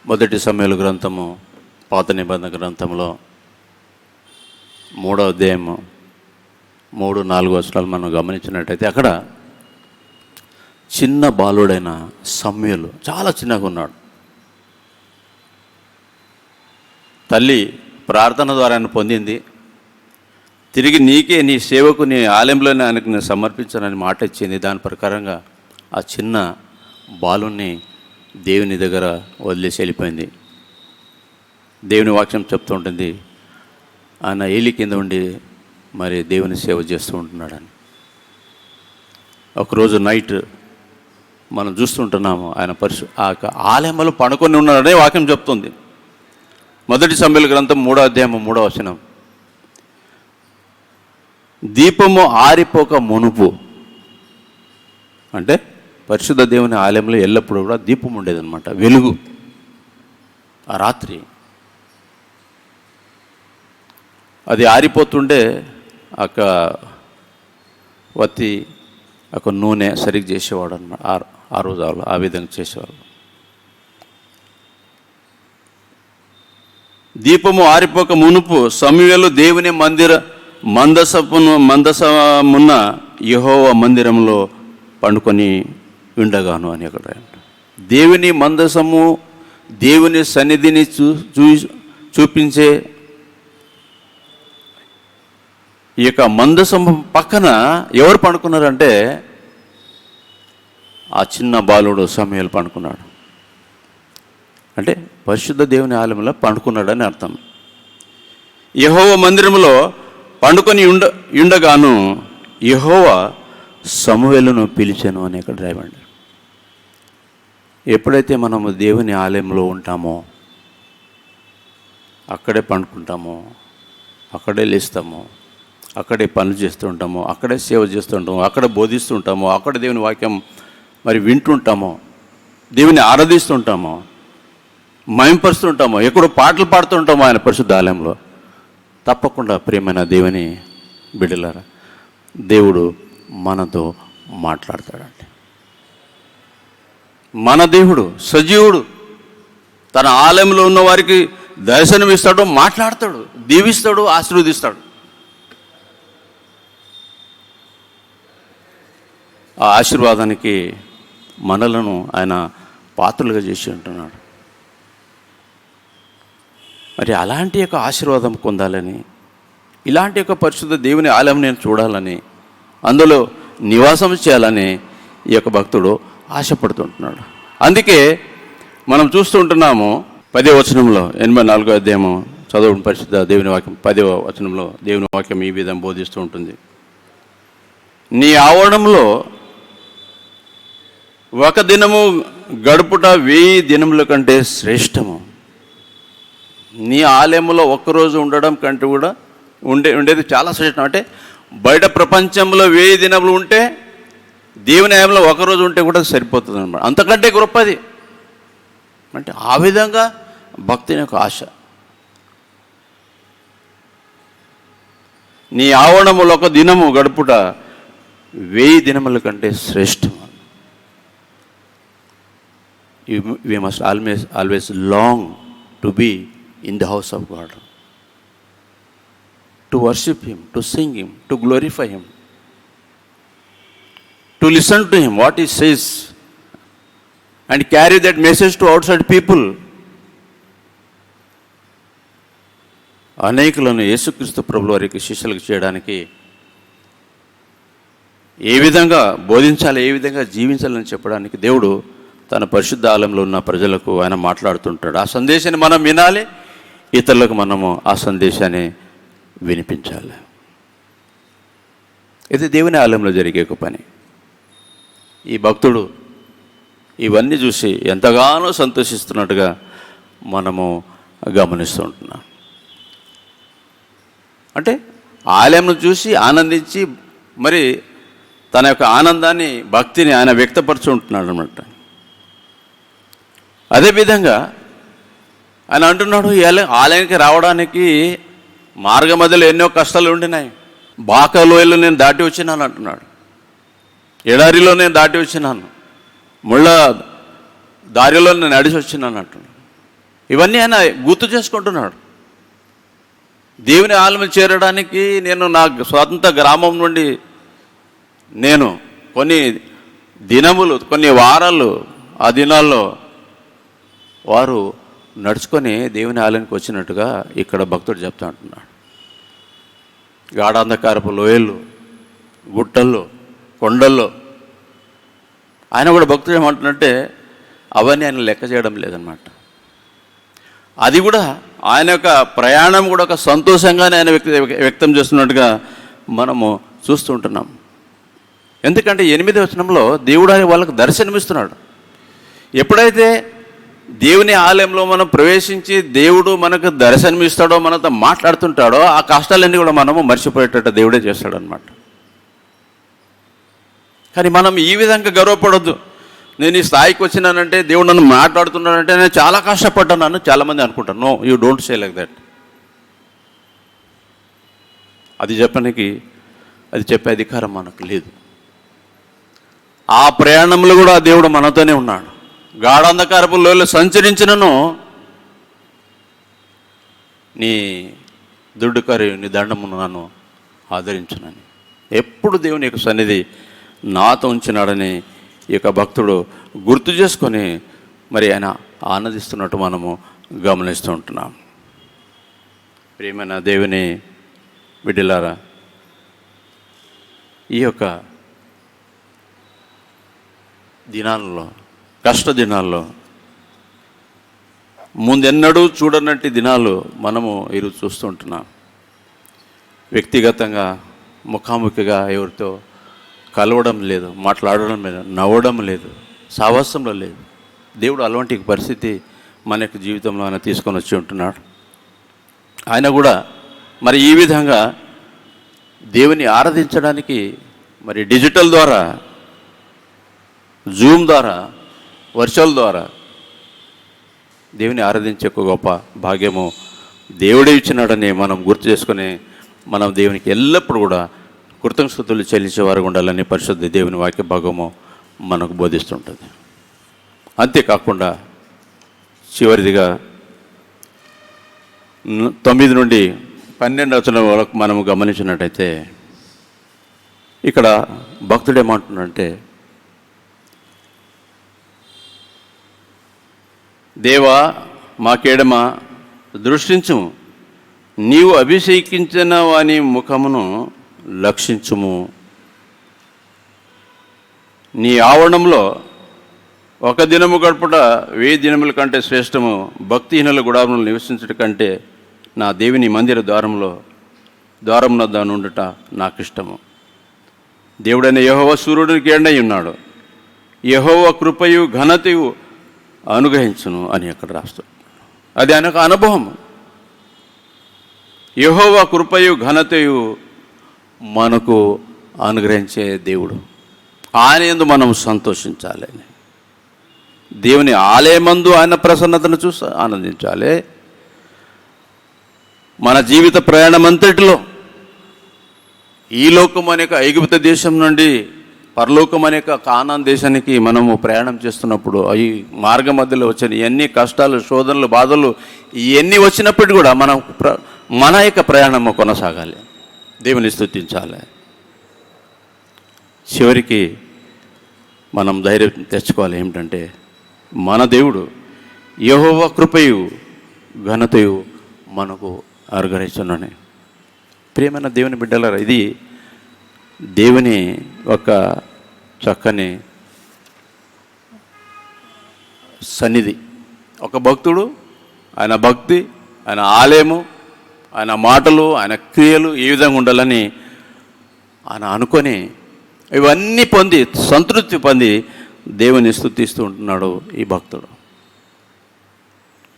మొదటి సమూయేలు గ్రంథము, పాత నిబంధన గ్రంథంలో 3వ అధ్యాయము 3-4 వచనాలు మనం గమనించినట్టయితే అక్కడ చిన్న బాలుడైన సమూయేలు చాలా చిన్నగా ఉన్నాడు. తల్లి ప్రార్థన ద్వారా ఆయన పొందింది. తిరిగి నీకే, నీ సేవకు, నీ ఆలయంలోనే ఆయనకు నేను సమర్పించానని మాట ఇచ్చింది. దాని ప్రకారంగా ఆ చిన్న బాలుని దేవుని దగ్గర వదిలేసి వెళ్ళిపోయింది. దేవుని వాక్యం చెప్తూ ఉంటుంది, ఆయన ఏలి కింద ఉండి మరి దేవుని సేవ చేస్తూ ఉంటున్నాడని. ఒకరోజు నైట్ మనం చూస్తుంటున్నాము ఆయన ఆ ఆలయంలో పడుకొని ఉన్నాడనే వాక్యం చెప్తుంది. మొదటి సమూయేలు గ్రంథం 3వ అధ్యాయం 3వ వచనం, దీపము ఆరిపోక మునుపు, అంటే పరిశుద్ధ దేవుని ఆలయంలో ఎల్లప్పుడూ కూడా దీపం ఉండేదన్నమాట, వెలుగు. ఆ రాత్రి అది ఆరిపోతుండే ఒక వత్తి, ఒక నూనె సరిగ్గా చేసేవాడు అన్నమాట. ఆ రోజు ఆ విధంగా చేసేవాడు. దీపము ఆరిపోక మునుపు సమూయేలు దేవుని మందసమున్న యెహోవా మందిరంలో పండుకొని ఉండగాను అని అక్కడ దేవుని మందసము, దేవుని సన్నిధిని చూపించే ఈ యొక్క మందసము పక్కన ఎవరు పండుకున్నారంటే ఆ చిన్న బాలుడు సమూయేలు పండుకున్నాడు. అంటే పరిశుద్ధ దేవుని ఆలయంలో పండుకున్నాడని అర్థం. యెహోవా మందిరంలో పండుకొని ఉండగాను యెహోవా సమూయేలును పిలిచెను అని ఇక్కడ రాయబడింది. ఎప్పుడైతే మనము దేవుని ఆలయంలో ఉంటామో అక్కడే పండుకుంటామో, అక్కడే లేస్తామో, అక్కడే పనులు చేస్తూ ఉంటామో, అక్కడే సేవ చేస్తూ ఉంటామో, అక్కడే బోధిస్తూ ఉంటామో, అక్కడే దేవుని వాక్యం మరి వింటుంటామో, దేవుని ఆరాధిస్తుంటామో, మహింపరుస్తుంటామో, ఎక్కడో పాటలు పాడుతుంటామో ఆయన పరిశుద్ధ ఆలయంలో, తప్పకుండా ప్రియమైన దేవుని బిడ్డలారా దేవుడు మనతో మాట్లాడతాడండి. మన దేవుడు సజీవుడు, తన ఆలయంలో ఉన్న వారికి దర్శనమిస్తాడు, మాట్లాడతాడు, దీవిస్తాడు, ఆశీర్వదిస్తాడు. ఆ ఆశీర్వాదానికి మనలను ఆయన పాత్రలుగా చేసి ఉంటున్నాడు. మరి అలాంటి యొక్క ఆశీర్వాదం పొందాలని, ఇలాంటి యొక్క పరిశుద్ధ దేవుని ఆలయం నేను చూడాలని, అందులో నివాసం చేయాలని ఈ యొక్క భక్తుడు ఆశపడుతుంటున్నాడు. అందుకే మనం చూస్తుంటున్నాము 10వ వచనంలో 84వ అధ్యాయము చదవడం పరిశుద్ధ దేవుని వాక్యం 10వ వచనంలో దేవుని వాక్యం ఈ విధంగా బోధిస్తూ ఉంటుంది. నీ ఆవరణంలో ఒక దినము గడుపుట 1000 దినముల కంటే శ్రేష్టము. నీ ఆలయంలో ఒక్కరోజు ఉండడం కంటే కూడా ఉండేది చాలా శ్రేష్టం. అంటే బయట ప్రపంచంలో 1000 దినములు ఉంటే దేవుని ఆలయంలో ఒకరోజు ఉంటే కూడా సరిపోతుంది అన్నమాట. అంతకంటే గొప్పది. అంటే ఆ విధంగా భక్తిని యొక్క ఆశ. నీ ఆవరణములో ఒక దినము గడుపుట 1000 దినముల కంటే శ్రేష్టం. We must always long to be in the house of God, to worship Him, to sing Him, to glorify Him, to listen to Him, what He says, and carry that message to outside people. అనేకులను యేసుక్రీస్తు ప్రభుల వారికి శిష్యులకు చేయడానికి ఏ విధంగా బోధించాలి, ఏ విధంగా జీవించాలని చెప్పడానికి దేవుడు తన పరిశుద్ధ ఆలయంలో ఉన్న ప్రజలకు ఆయన మాట్లాడుతుంటాడు. ఆ సందేశాన్ని మనం వినాలి, ఇతరులకు మనము ఆ సందేశాన్ని వినిపించాలి. ఇది దేవుని ఆలయంలో జరిగే ఒక పని. ఈ భక్తుడు ఇవన్నీ చూసి ఎంతగానో సంతోషిస్తున్నట్టుగా మనము గమనిస్తూ ఉంటున్నాం. అంటే ఆలయంను చూసి ఆనందించి మరి తన యొక్క ఆనందాన్ని, భక్తిని ఆయన వ్యక్తపరుచుంటున్నాడు అన్నమాట. అదేవిధంగా ఆయన అంటున్నాడు, ఆలయానికి రావడానికి మార్గ మధ్యలో ఎన్నో కష్టాలు ఉండినాయి. బాకా లోయలో నేను దాటి వచ్చినాను అంటున్నాడు. ఎడారిలో నేను దాటి వచ్చినాను, ముళ్ళ దారిలో నేను నడిచి వచ్చినాను అంటున్నాడు. ఇవన్నీ ఆయన గుర్తు చేసుకుంటున్నాడు. దేవుని ఆలయం చేరడానికి నేను నా స్వంత గ్రామం నుండి నేను కొన్ని దినములు, కొన్ని వారాలు, ఆ దినాల్లో వారు నడుచుకొని దేవుని ఆలయానికి వచ్చినట్టుగా ఇక్కడ భక్తుడు చెప్తా అంటున్నాడు. గాఢాంధకారపు లోయలు, గుట్టల్లో, కొండల్లో ఆయన కూడా భక్తుడు ఏమంటున్నట్టే అవన్నీ ఆయన లెక్క చేయడం లేదన్నమాట. అది కూడా ఆయన యొక్క ప్రయాణం కూడా ఒక సంతోషంగానే ఆయన వ్యక్తం చేస్తున్నట్టుగా మనము చూస్తూ ఉంటున్నాం. ఎందుకంటే 8వ వచనంలో దేవుడు వాళ్ళకు దర్శనమిస్తున్నాడు. ఎప్పుడైతే దేవుని ఆలయంలో మనం ప్రవేశించి దేవుడు మనకు దర్శనమిస్తాడో, మనతో మాట్లాడుతుంటాడో, ఆ కష్టాలన్నీ కూడా మనము మర్చిపోయేటట్టు దేవుడే చేస్తాడనమాట. కానీ మనం ఈ విధంగా గర్వపడొద్దు. నేను ఈ స్థాయికి వచ్చినానంటే, దేవుడు నన్ను మాట్లాడుతున్నానంటే నేను చాలా కష్టపడ్డాను చాలామంది అనుకుంటాను. No, you don't say like that. అది చెప్పే అధికారం మనకు లేదు. ఆ ప్రయాణంలో కూడా దేవుడు మనతోనే ఉన్నాడు. గాఢాంధకారపు లోయలో సంచరించినను నీ దుడ్డుకరి, నీ దండమును నన్ను ఆదరించునని ఎప్పుడు దేవుని యొక్క సన్నిధి నాతో ఉంచినాడని ఈ యొక్క భక్తుడు గుర్తు చేసుకొని మరి ఆయన ఆనందిస్తున్నట్టు మనము గమనిస్తూ ఉంటున్నాం. ప్రియమైన దేవుని బిడ్డలారా, ఈ యొక్క దినాల్లో, కష్ట దినాల్లో, ముందెన్నడూ చూడనట్టి దినాలు మనము ఈరోజు చూస్తూ ఉంటున్నాం. వ్యక్తిగతంగా ముఖాముఖిగా ఎవరితో కలవడం లేదు, మాట్లాడడం లేదు, నవ్వడం లేదు, సావాసంలో లేదు. దేవుడు అలాంటి పరిస్థితి మన యొక్క జీవితంలో ఆయన తీసుకొని వచ్చి ఉంటున్నాడు. ఆయన కూడా మరి ఈ విధంగా దేవుని ఆరాధించడానికి మరి డిజిటల్ ద్వారా, జూమ్ ద్వారా, వర్చువల్ ద్వారా దేవుని ఆరాధించే ఒక గొప్ప భాగ్యము దేవుడే ఇచ్చినాడని మనం గుర్తు చేసుకొని మనం దేవునికి ఎల్లప్పుడూ కూడా కృతజ్ఞతలు చెల్లించేవారు ఉండాలని పరిశుద్ధ దేవుని వాక్య భాగము మనకు బోధిస్తుంటుంది. అంతేకాకుండా చివరిదిగా 9 నుండి 12 వచనం వరకు మనము గమనించినట్టయితే ఇక్కడ భక్తుడు ఏమంటున్నాడంటే, దేవా మాకేడమా దృష్టించుము, నీవు అభిషేకించిన వాని ముఖమును లక్షించుము. నీ ఆవరణంలో ఒక దినము గడుపుట 1000 దినముల కంటే శ్రేష్టము. భక్తిహీనుల గుడారంలో నివసించట కంటే నా దేవుని మందిర ద్వారమున దానుండుట నాకు ఇష్టము. దేవుడైన యెహోవా సూర్యుడికి ఎండై ఉన్నాడు, యెహోవా కృపయు ఘనతయు అనుగ్రహించును అని అక్కడ రాస్తాడు. అది ఆయన ఒక అనుభవం. యెహోవా కృపయు ఘనతయు మనకు అనుగ్రహించే దేవుడు. ఆయన యందు మనం సంతోషించాలి. దేవుని ఆలయమందు ఆయన ప్రసన్నతను చూసి ఆనందించాలి. మన జీవిత ప్రయాణం అంతటిలో ఈ లోకం అనేక ఐగుప్త దేశం నుండి పరలోకం అనేక కానాన్ దేశానికి మనము ప్రయాణం చేస్తున్నప్పుడు ఈ మార్గ మధ్యలో వచ్చిన ఎన్ని కష్టాలు, శోధనలు, బాధలు ఇవన్నీ వచ్చినప్పటికీ కూడా మన యొక్క ప్రయాణము కొనసాగాలి. దేవుని స్తుతించాలి. చివరికి మనం ధైర్యం తెచ్చుకోవాలి. ఏమిటంటే మన దేవుడు యెహోవా కృపయు ఘనతయు మనకు అనుగ్రహించునని. ప్రియమైన దేవుని బిడ్డలారా, ఇది దేవుని ఒక చక్కని సన్నిధి. ఒక భక్తుడు ఆయన భక్తి, ఆయన ఆలయము, ఆయన మాటలు, ఆయన క్రియలు ఏ విధంగా ఉండాలని ఆయన అనుకొని ఇవన్నీ పొంది సంతృప్తి పొంది దేవుని స్తుతిస్తూ ఉంటున్నాడు ఈ భక్తుడు.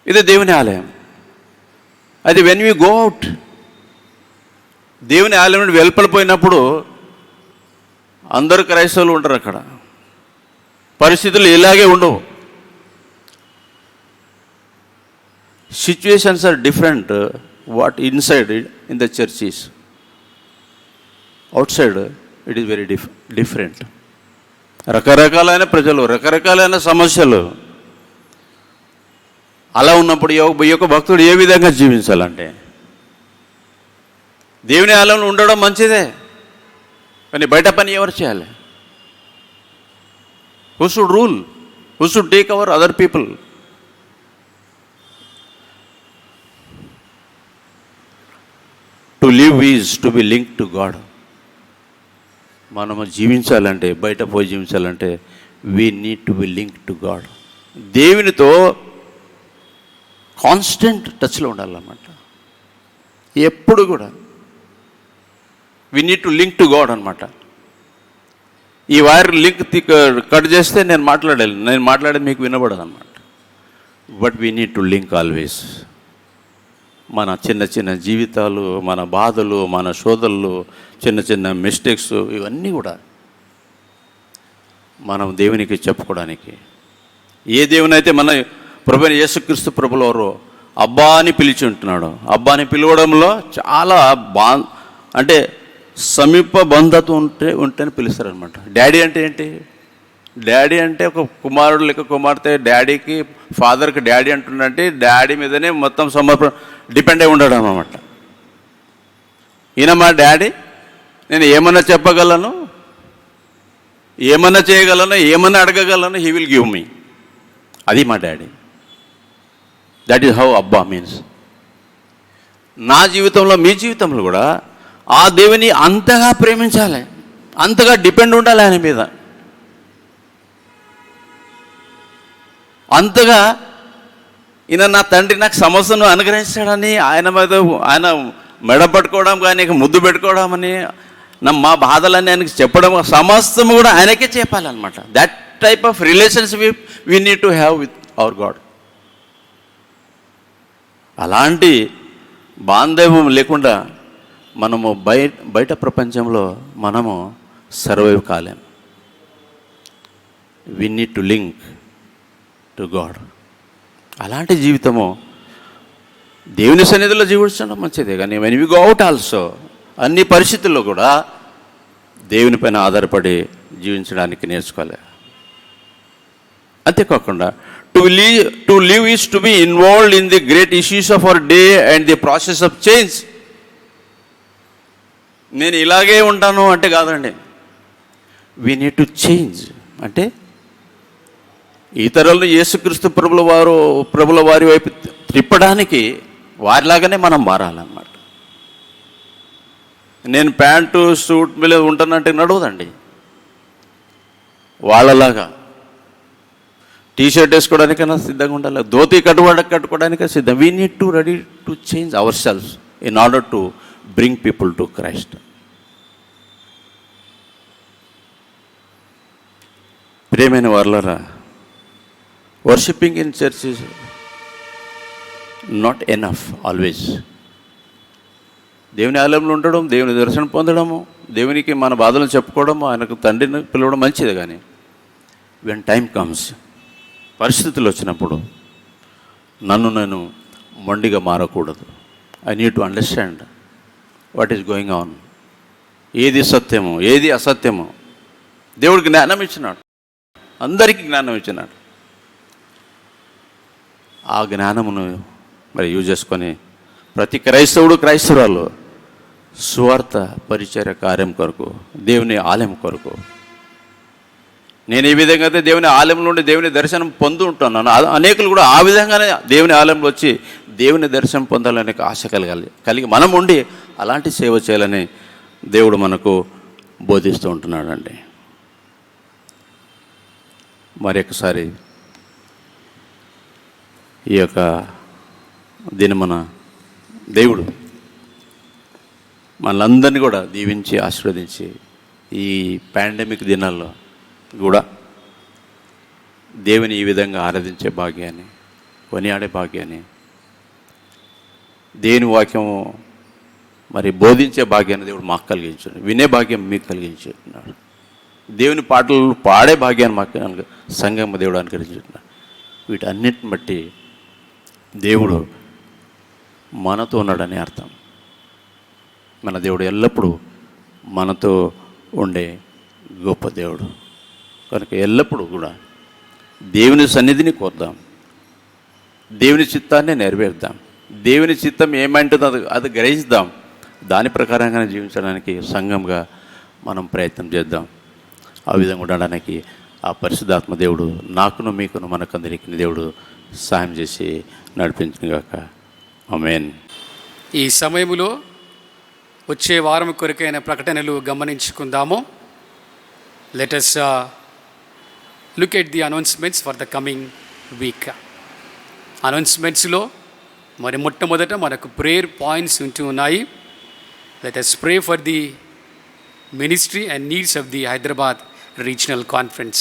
ఇది దేవుని ఆలయం. అది వెన్ వి గో అవుట్, దేవుని ఆలయం నుండి వెలుపడిపోయినప్పుడు అందరు క్రైస్తవులు ఉంటారు. అక్కడ పరిస్థితులు ఇలాగే ఉండవు. Situations are different. What inside in the church is, outside it is very different. రకరకాలైన ప్రజలు, రకరకాలైన సమస్యలు. అలా ఉన్నప్పుడు ఈ యొక్క భక్తుడు ఏ విధంగా జీవించాలంటే, దేవుని ఆలయంలో ఉండడం మంచిదే, కానీ బయట పని ఎవరు చేయాలి? Who should rule? Who should take our other people? To live is to be link to God. మనము జీవించాలంటే, బయట పోయి జీవించాలంటే we need to be link to God. దేవునితో కాన్స్టెంట్ టచ్లో ఉండాలన్నమాట. ఎప్పుడు కూడా we need to link to God అనమాట. ఈ వైర్ లింక్ కట్ చేస్తే నేను మాట్లాడేది మీకు వినబడదు అనమాట. But we need to link always. మన చిన్న చిన్న జీవితాలు, మన బాధలు, మన శోధనలు, చిన్న చిన్న మిస్టేక్స్, ఇవన్నీ కూడా మనం దేవునికి చెప్పుకోవడానికి, ఏ దేవునైతే మన ప్రభువైన యేసుక్రీస్తు ప్రభుల వారు అబ్బా అని పిలిచి ఉంటున్నాడు. అబ్బా అని పిలవడంలో చాలా అంటే సమీప బంధత్వం ఉంటేనే పిలుస్తారనమాట. డాడీ అంటే ఏంటి? డాడీ అంటే ఒక కుమారుడు లేక కుమార్తె డాడీకి, ఫాదర్కి డాడీ అంటుండంటే డాడీ మీదనే మొత్తం సమర్పణ డిపెండ్ అయి ఉండడం అన్నమాట. ఈయన మా డాడీ, నేను ఏమన్నా చెప్పగలను, ఏమన్నా చేయగలను, ఏమన్నా అడగగలను, హీ విల్ గివ్ మీ. అది మా డాడీ. దట్ ఈస్ హౌ అబ్బా మీన్స్. నా జీవితంలో, మీ జీవితంలో కూడా ఆ దేవుని అంతగా ప్రేమించాలి, అంతగా డిపెండ్ ఉండాలి ఆయన మీద, అంతగా ఈయన నా తండ్రి నాకు సమస్యను అనుగ్రహించాడని ఆయన మీద ఆయన మెడ పట్టుకోవడం, కానీ ముద్దు పెట్టుకోవడం అని, మా బాధలన్నీ ఆయనకి చెప్పడం, సమస్తం కూడా ఆయనకే చెప్పాలన్నమాట. That type of relationship we need to have with our God. అలాంటి బాంధవ్యం లేకుండా మనము బయట ప్రపంచంలో మనము సర్వైవ్ కాలేం. We need to link to God. అలాంటి జీవితము దేవుని సన్నిధిలో జీవించడం మంచిదే, కానీ when we go out also అన్ని పరిస్థితుల్లో కూడా దేవుని పైన ఆధారపడి జీవించడానికి నేర్చుకోవాలి. అంతేకాకుండా to live is to be involved in the great issues of our day and the process of change. నేను ఇలాగే ఉంటాను అంటే కాదండి. We need to change. అంటే ఇతరులను యేసుక్రీస్తు ప్రభుల వారి వైపు త్రిప్పడానికి వారిలాగానే మనం మారాలన్నమాట. నేను ప్యాంటు సూట్ మీద ఉంటానంటే నడవదండి. వాళ్ళలాగా టీషర్ట్ వేసుకోవడానికైనా సిద్ధంగా ఉండాలి, ధోతి కట్టుకోవడానికైనా సిద్ధం. We need to ready to change our selfs in order to bring people to Christ. ప్రియమైన వారలారా, worshipping in church is not enough always. దేవుని ఆలయంలో ఉండడం, దేవుని దర్శనం పొందడము, దేవునికి మన బాధలను చెప్పుకోవడము, ఆయనకు తండ్రిని పిలవడం మంచిది. కానీ వెన్ టైం కమ్స్, పరిస్థితులు వచ్చినప్పుడు నేను మొండిగా మారకూడదు. I need to understand what is going on. ఏది సత్యమో ఏది అసత్యమో దేవుడికి జ్ఞానం ఇచ్చినాడు, అందరికీ జ్ఞానం ఇచ్చినాడు. ఆ జ్ఞానమును మరి యూజ్ చేసుకొని ప్రతి క్రైస్తవురాలు సువార్త పరిచర్య కార్యం కొరకు, దేవుని ఆలయం కొరకు, నేను ఈ విధంగా అయితే దేవుని ఆలయం నుండి దేవుని దర్శనం పొందు ఉంటున్నాను, అనేకులు కూడా ఆ విధంగానే దేవుని ఆలయంలో వచ్చి దేవుని దర్శనం పొందాలనే ఆశ కలిగి మనం ఉండి అలాంటి సేవ చేయాలని దేవుడు మనకు బోధిస్తూ ఉంటున్నాడండి. మరి ఒకసారి ఈ యొక్క దినమున దేవుడు మనలందరినీ కూడా దీవించి ఆశీర్వదించి ఈ పాండమిక్ దినాల్లో కూడా దేవుని ఈ విధంగా ఆరాధించే భాగ్యాన్ని, కొనియాడే భాగ్యాన్ని, దేవుని వాక్యము మరి బోధించే భాగ్యాన్ని దేవుడు మాకు కలిగించాడు, వినే భాగ్యం మీకు కలిగించున్నాడు. దేవుని పాటలు పాడే భాగ్యాన్ని మాకు సంఘం దేవుడు అనుకరించున్నాడు. వీటన్నిటిని బట్టి దేవుడు మనతో ఉన్నాడని అర్థం. మన దేవుడు ఎల్లప్పుడూ మనతో ఉండే గొప్ప దేవుడు కనుక ఎల్లప్పుడూ కూడా దేవుని సన్నిధిని కోద్దాం, దేవుని చిత్తాన్ని నెరవేర్దాం, దేవుని చిత్తం ఏమంటుందో అది గ్రహిస్తాం, దాని ప్రకారంగానే జీవించడానికి సంఘంగా మనం ప్రయత్నం చేద్దాం. ఆ విధంగా ఉండడానికి ఆ పరిశుద్ధాత్మ దేవుడు నాకును మీకును మనకందరికి దేవుడు సాయం చేసి నడిపించుగాక. ఆమేన్. ఈ సమయంలో వచ్చే వారం కొరకైన ప్రకటనలు గమనించుకుందాము. Let us look at the announcements for the coming week. అనౌన్స్మెంట్స్లో మరి మొట్టమొదట మనకు ప్రేయర్ పాయింట్స్ ఉంటూ ఉన్నాయి. Let us pray for the ministry and needs of the Hyderabad regional conference.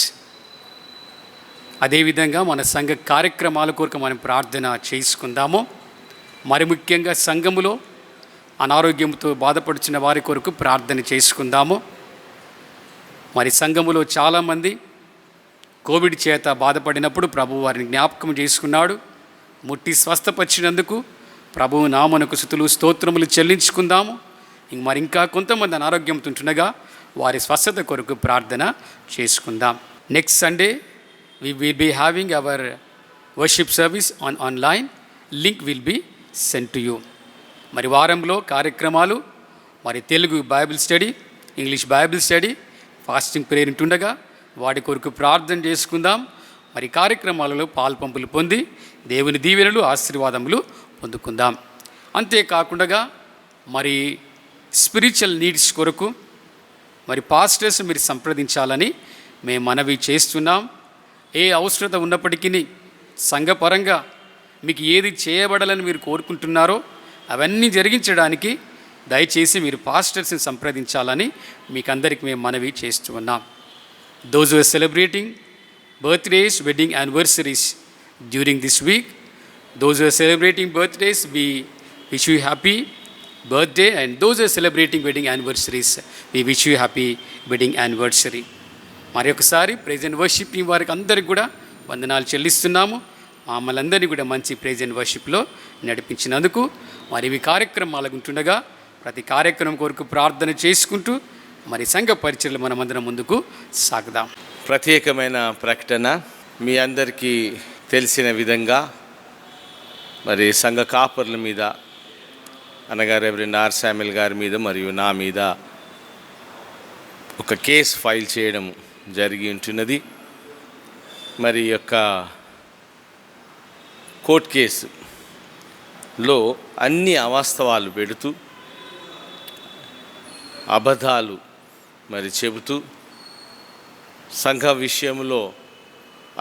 అదేవిధంగా మన సంఘ కార్యక్రమాల కొరకు మనం ప్రార్థన చేసుకుందాము. మరి ముఖ్యంగా సంఘములో అనారోగ్యంతో బాధపడుచున్న వారి కొరకు ప్రార్థన చేసుకుందాము. మరి సంఘములో చాలామంది కోవిడ్ చేత బాధపడినప్పుడు ప్రభువు వారిని జ్ఞాపకం చేసుకున్నాడు. ముట్టి స్వస్థపరిచినందుకు ప్రభువు నామమునకు స్తుతులు స్తోత్రములు చెల్లించుకుందాము. మరి ఇంకా కొంతమంది అనారోగ్యంతో ఉంటుండగా వారి స్వస్థత కొరకు ప్రార్థన చేసుకుందాం. Next Sunday we will be having our worship service online. Link will be sent to you. మరి వారంలో కార్యక్రమాలు మరి Telugu Bible study, English Bible study, fasting prayer ఉంటుండగా వాటి కొరకు ప్రార్థన చేసుకుందాం. మరి కార్యక్రమాలలో పాల్పంపులు పొంది దేవుని దీవెనలు ఆశీర్వాదములు పొందుకుందాం. అంతేకాకుండా మరి స్పిరిచువల్ నీడ్స్ కొరకు మరి పాస్టర్స్ మీరు సంప్రదించాలని మేము మనవి చేస్తున్నాం. ఏ అవసరత ఉన్నప్పటికీ సంఘపరంగా మీకు ఏది చేయబడాలని మీరు కోరుకుంటున్నారో అవన్నీ జరిగించడానికి దయచేసి మీరు పాస్టర్స్ని సంప్రదించాలని మీకు అందరికీ మేము మనవి చేస్తూ ఉన్నాం. Those are celebrating birthdays, wedding anniversaries during this week, those are celebrating birthdays, we wish you happy birthday, and those are celebrating wedding anniversaries, we wish you happy wedding anniversary. మరి ఒకసారి ప్రైజ్ అండ్ వర్షిప్ టీం వారికి అందరికి కూడా వందనాలు చెల్లిస్తున్నాము. మమ్మల్ని అందరినీ కూడా మంచి ప్రైజ్ అండ్ వర్షిప్లో నడిపించినందుకు. మరి ఇవి కార్యక్రమాలకు ఉంటుండగా ప్రతి కార్యక్రమం కొరకు ప్రార్థన చేసుకుంటూ మరి సంఘ పరిచర్యలు మనమందరం ముందుకు సాగుదాం. ప్రత్యేకమైన ప్రకటన. మీ అందరికీ తెలిసిన విధంగా మరి సంఘ కాపర్ల మీద అనగా రెవరెండ్ ఆర్ శామ్యుల్ గారి మీద మరియు నా మీద ఒక కేసు ఫైల్ చేయడం జరిగి ఉంటున్నది. మరి యొక్క కోర్ట్ కేసులో అన్ని అవాస్తవాలు పెడుతూ అబద్ధాలు మరి చెబుతూ సంఘ విషయంలో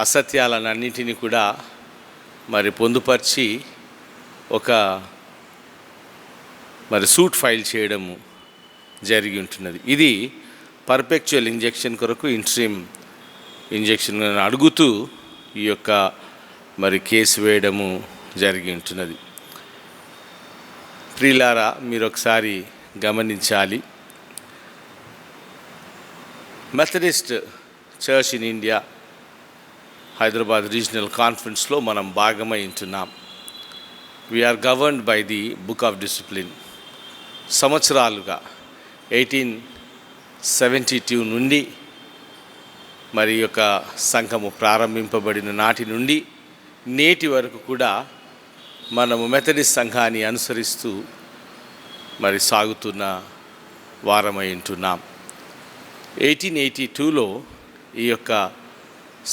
అసత్యాలన్నింటినీ కూడా మరి పొందుపరిచి ఒక మరి సూట్ ఫైల్ చేయడము జరిగి ఉంటున్నది. ఇది పర్పెక్చువల్ ఇంజెక్షన్ కొరకు ఇంట్రీమ్ ఇంజెక్షన్ అడుగుతూ ఈ యొక్క మరి కేసు వేయడము జరిగి ఉంటున్నది. ప్రియులారా, మీరు ఒకసారి గమనించాలి. Methodist church in India Hyderabad regional కాన్ఫరెన్స్లో మనం భాగమై ఉంటున్నాం. We are governed by the book of discipline. సంవత్సరాలుగా 1872 నుండి మరి యొక్క సంఘము ప్రారంభింపబడిన నాటి నుండి నేటి వరకు కూడా మనము మెథడిస్ట్ సంఘాన్ని అనుసరిస్తూ మరి సాగుతున్న వారమై ఉంటున్నాం. 1882లో ఈ యొక్క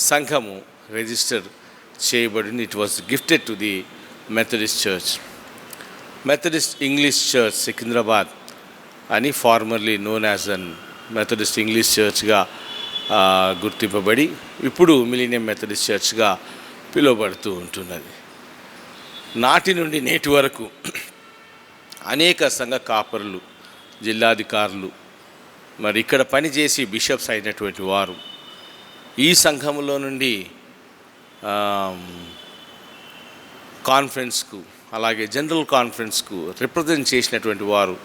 సంఘము రిజిస్టర్ చేయబడింది. It was gifted to the Methodist church. Methodist English church Secunderabad అని formerly known as an Methodist English చర్చ్గా గుర్తింపబడి ఇప్పుడు మిలీనియం మెథడిస్ట్ చర్చ్గా పిలువబడుతూ ఉంటున్నది. నాటి నుండి నేటి వరకు అనేక సంఘ కాపరులు, జిల్లాధికారులు, మరి ఇక్కడ పనిచేసి బిషప్స్ అయినటువంటి వారు ఈ సంఘములో నుండి కాన్ఫరెన్స్కు అలాగే జనరల్ కాన్ఫరెన్స్కు రిప్రజెంట్ చేసినటువంటి వారు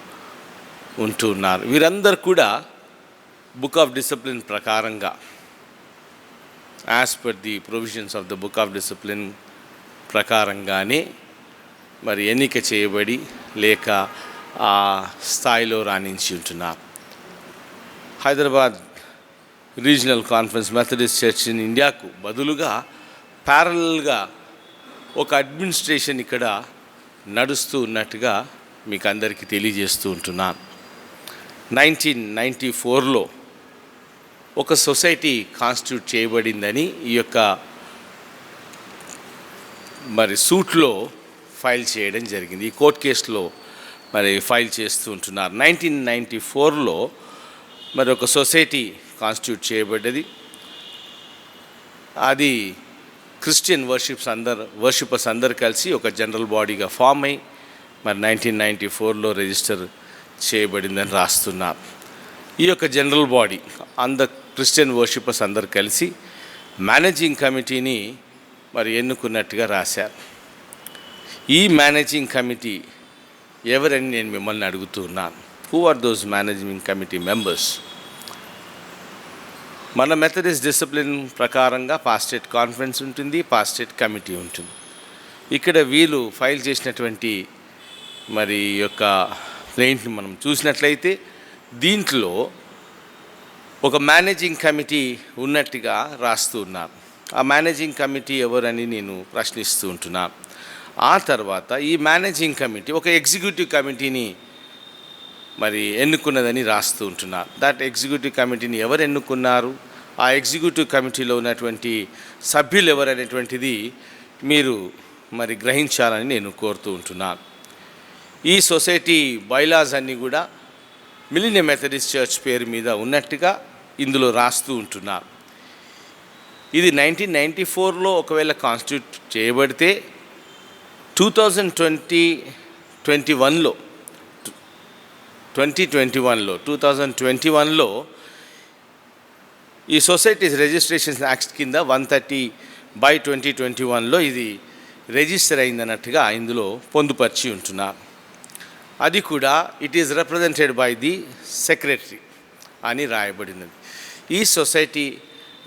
ఉంటూ ఉన్నారు. వీరందరూ కూడా బుక్ ఆఫ్ డిసిప్లిన్ ప్రకారంగా as per the provisions of the book of discipline ప్రకారంగానే మరి ఎన్నిక చేయబడి లేక ఆ స్థాయిలో రాణించి ఉంటున్నారు. Hyderabad regional conference Methodist church in ఇండియాకు బదులుగా ప్యారలల్గా ఒక అడ్మినిస్ట్రేషన్ ఇక్కడ నడుస్తూ ఉన్నట్టుగా మీకు అందరికీ తెలియజేస్తూ ఉంటున్నాను. 1994లో ఒక సొసైటీ కాన్స్టిట్యూట్ చేయబడిందని ఈ యొక్క మరి సూట్లో ఫైల్ చేయడం జరిగింది. ఈ కోర్ట్ కేసులో మరి ఫైల్ చేస్తూ ఉంటున్నారు. 1994లో మరి ఒక సొసైటీ కాన్స్టిట్యూట్ చేయబడ్డది. అది క్రిస్టియన్ వర్షిపర్స్ అందరు కలిసి ఒక జనరల్ బాడీగా ఫామ్ అయ్యి మరి 1994లో రిజిస్టర్ చేయబడిందని రాస్తున్నారు. ఈ యొక్క జనరల్ బాడీ క్రిస్టియన్ వర్షిపర్స్ అందరు కలిసి మేనేజింగ్ కమిటీని మరి ఎన్నుకున్నట్టుగా రాశారు. ఈ మేనేజింగ్ కమిటీ ఎవరని నేను మిమ్మల్ని అడుగుతున్నాను. Who are those managing committee members? మన మెథడిస్ట్ డిసిప్లిన్ ప్రకారంగా పాస్టేట్ కాన్ఫరెన్స్ ఉంటుంది, పాస్టేట్ కమిటీ ఉంటుంది. ఇక్కడ వీళ్ళు ఫైల్ చేసినటువంటి మరి యొక్క ప్లేయింట్ని మనం చూసినట్లయితే దీంట్లో ఒక మేనేజింగ్ కమిటీ ఉన్నట్టుగా రాస్తూ ఉన్నారు. ఆ మేనేజింగ్ కమిటీ ఎవరని నేను ప్రశ్నిస్తూ ఉంటున్నాను. ఆ తర్వాత ఈ మేనేజింగ్ కమిటీ ఒక ఎగ్జిక్యూటివ్ కమిటీని మరి ఎన్నుకున్నదని రాస్తూ ఉంటున్నారు. దట్ ఎగ్జిక్యూటివ్ కమిటీని ఎవరు ఎన్నుకున్నారు, ఆ ఎగ్జిక్యూటివ్ కమిటీలో ఉన్నటువంటి సభ్యులు ఎవరనేటువంటిది మీరు మరి గ్రహించాలని నేను కోరుతూ ఉంటున్నాను. ఈ సొసైటీ బైలాస్ అన్నీ కూడా మిలీనియం మెథడిస్ట్ చర్చ్ పేరు మీద ఉన్నట్టుగా ఇందులో రాస్తూ ఉంటున్నారు. ఇది 1994లో ఒకవేళ కాన్స్టిట్యూట్ చేయబడితే 2021లో ఈ సొసైటీస్ రిజిస్ట్రేషన్ యాక్ట్ కింద 130/2021లో ఇది రిజిస్టర్ అయిందన్నట్టుగా ఇందులో పొందుపరిచి ఉంటున్నారు. అది కూడా it is represented by the secretary అని రాయబడినది. ఈ సొసైటీ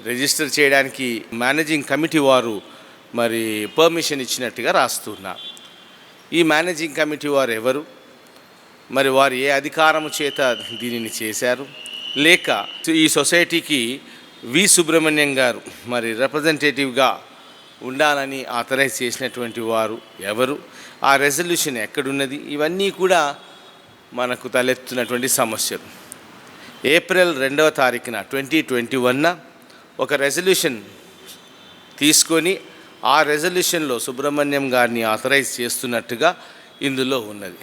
రిజిస్టర్ చేయడానికి మేనేజింగ్ కమిటీ వారు మరి పర్మిషన్ ఇచ్చినట్టుగా రాస్తున్నారు. ఈ మేనేజింగ్ కమిటీ వారు ఎవరు, మరి వారు ఏ అధికారము చేత దీనిని చేశారు, లేక ఈ సొసైటీకి వి సుబ్రహ్మణ్యం గారు మరి రిప్రజెంటేటివ్గా ఉండాలని ఆథరైజ్ చేసినటువంటి వారు ఎవరు, ఆ రెజల్యూషన్ ఎక్కడున్నది, ఇవన్నీ కూడా మనకు తలెత్తున్నటువంటి సమస్యలు. ఏప్రిల్ 2వ తారీఖున 2021 ఒక రెజల్యూషన్ తీసుకొని ఆ రెజల్యూషన్లో సుబ్రహ్మణ్యం గారిని ఆథరైజ్ చేస్తున్నట్టుగా ఇందులో ఉన్నది.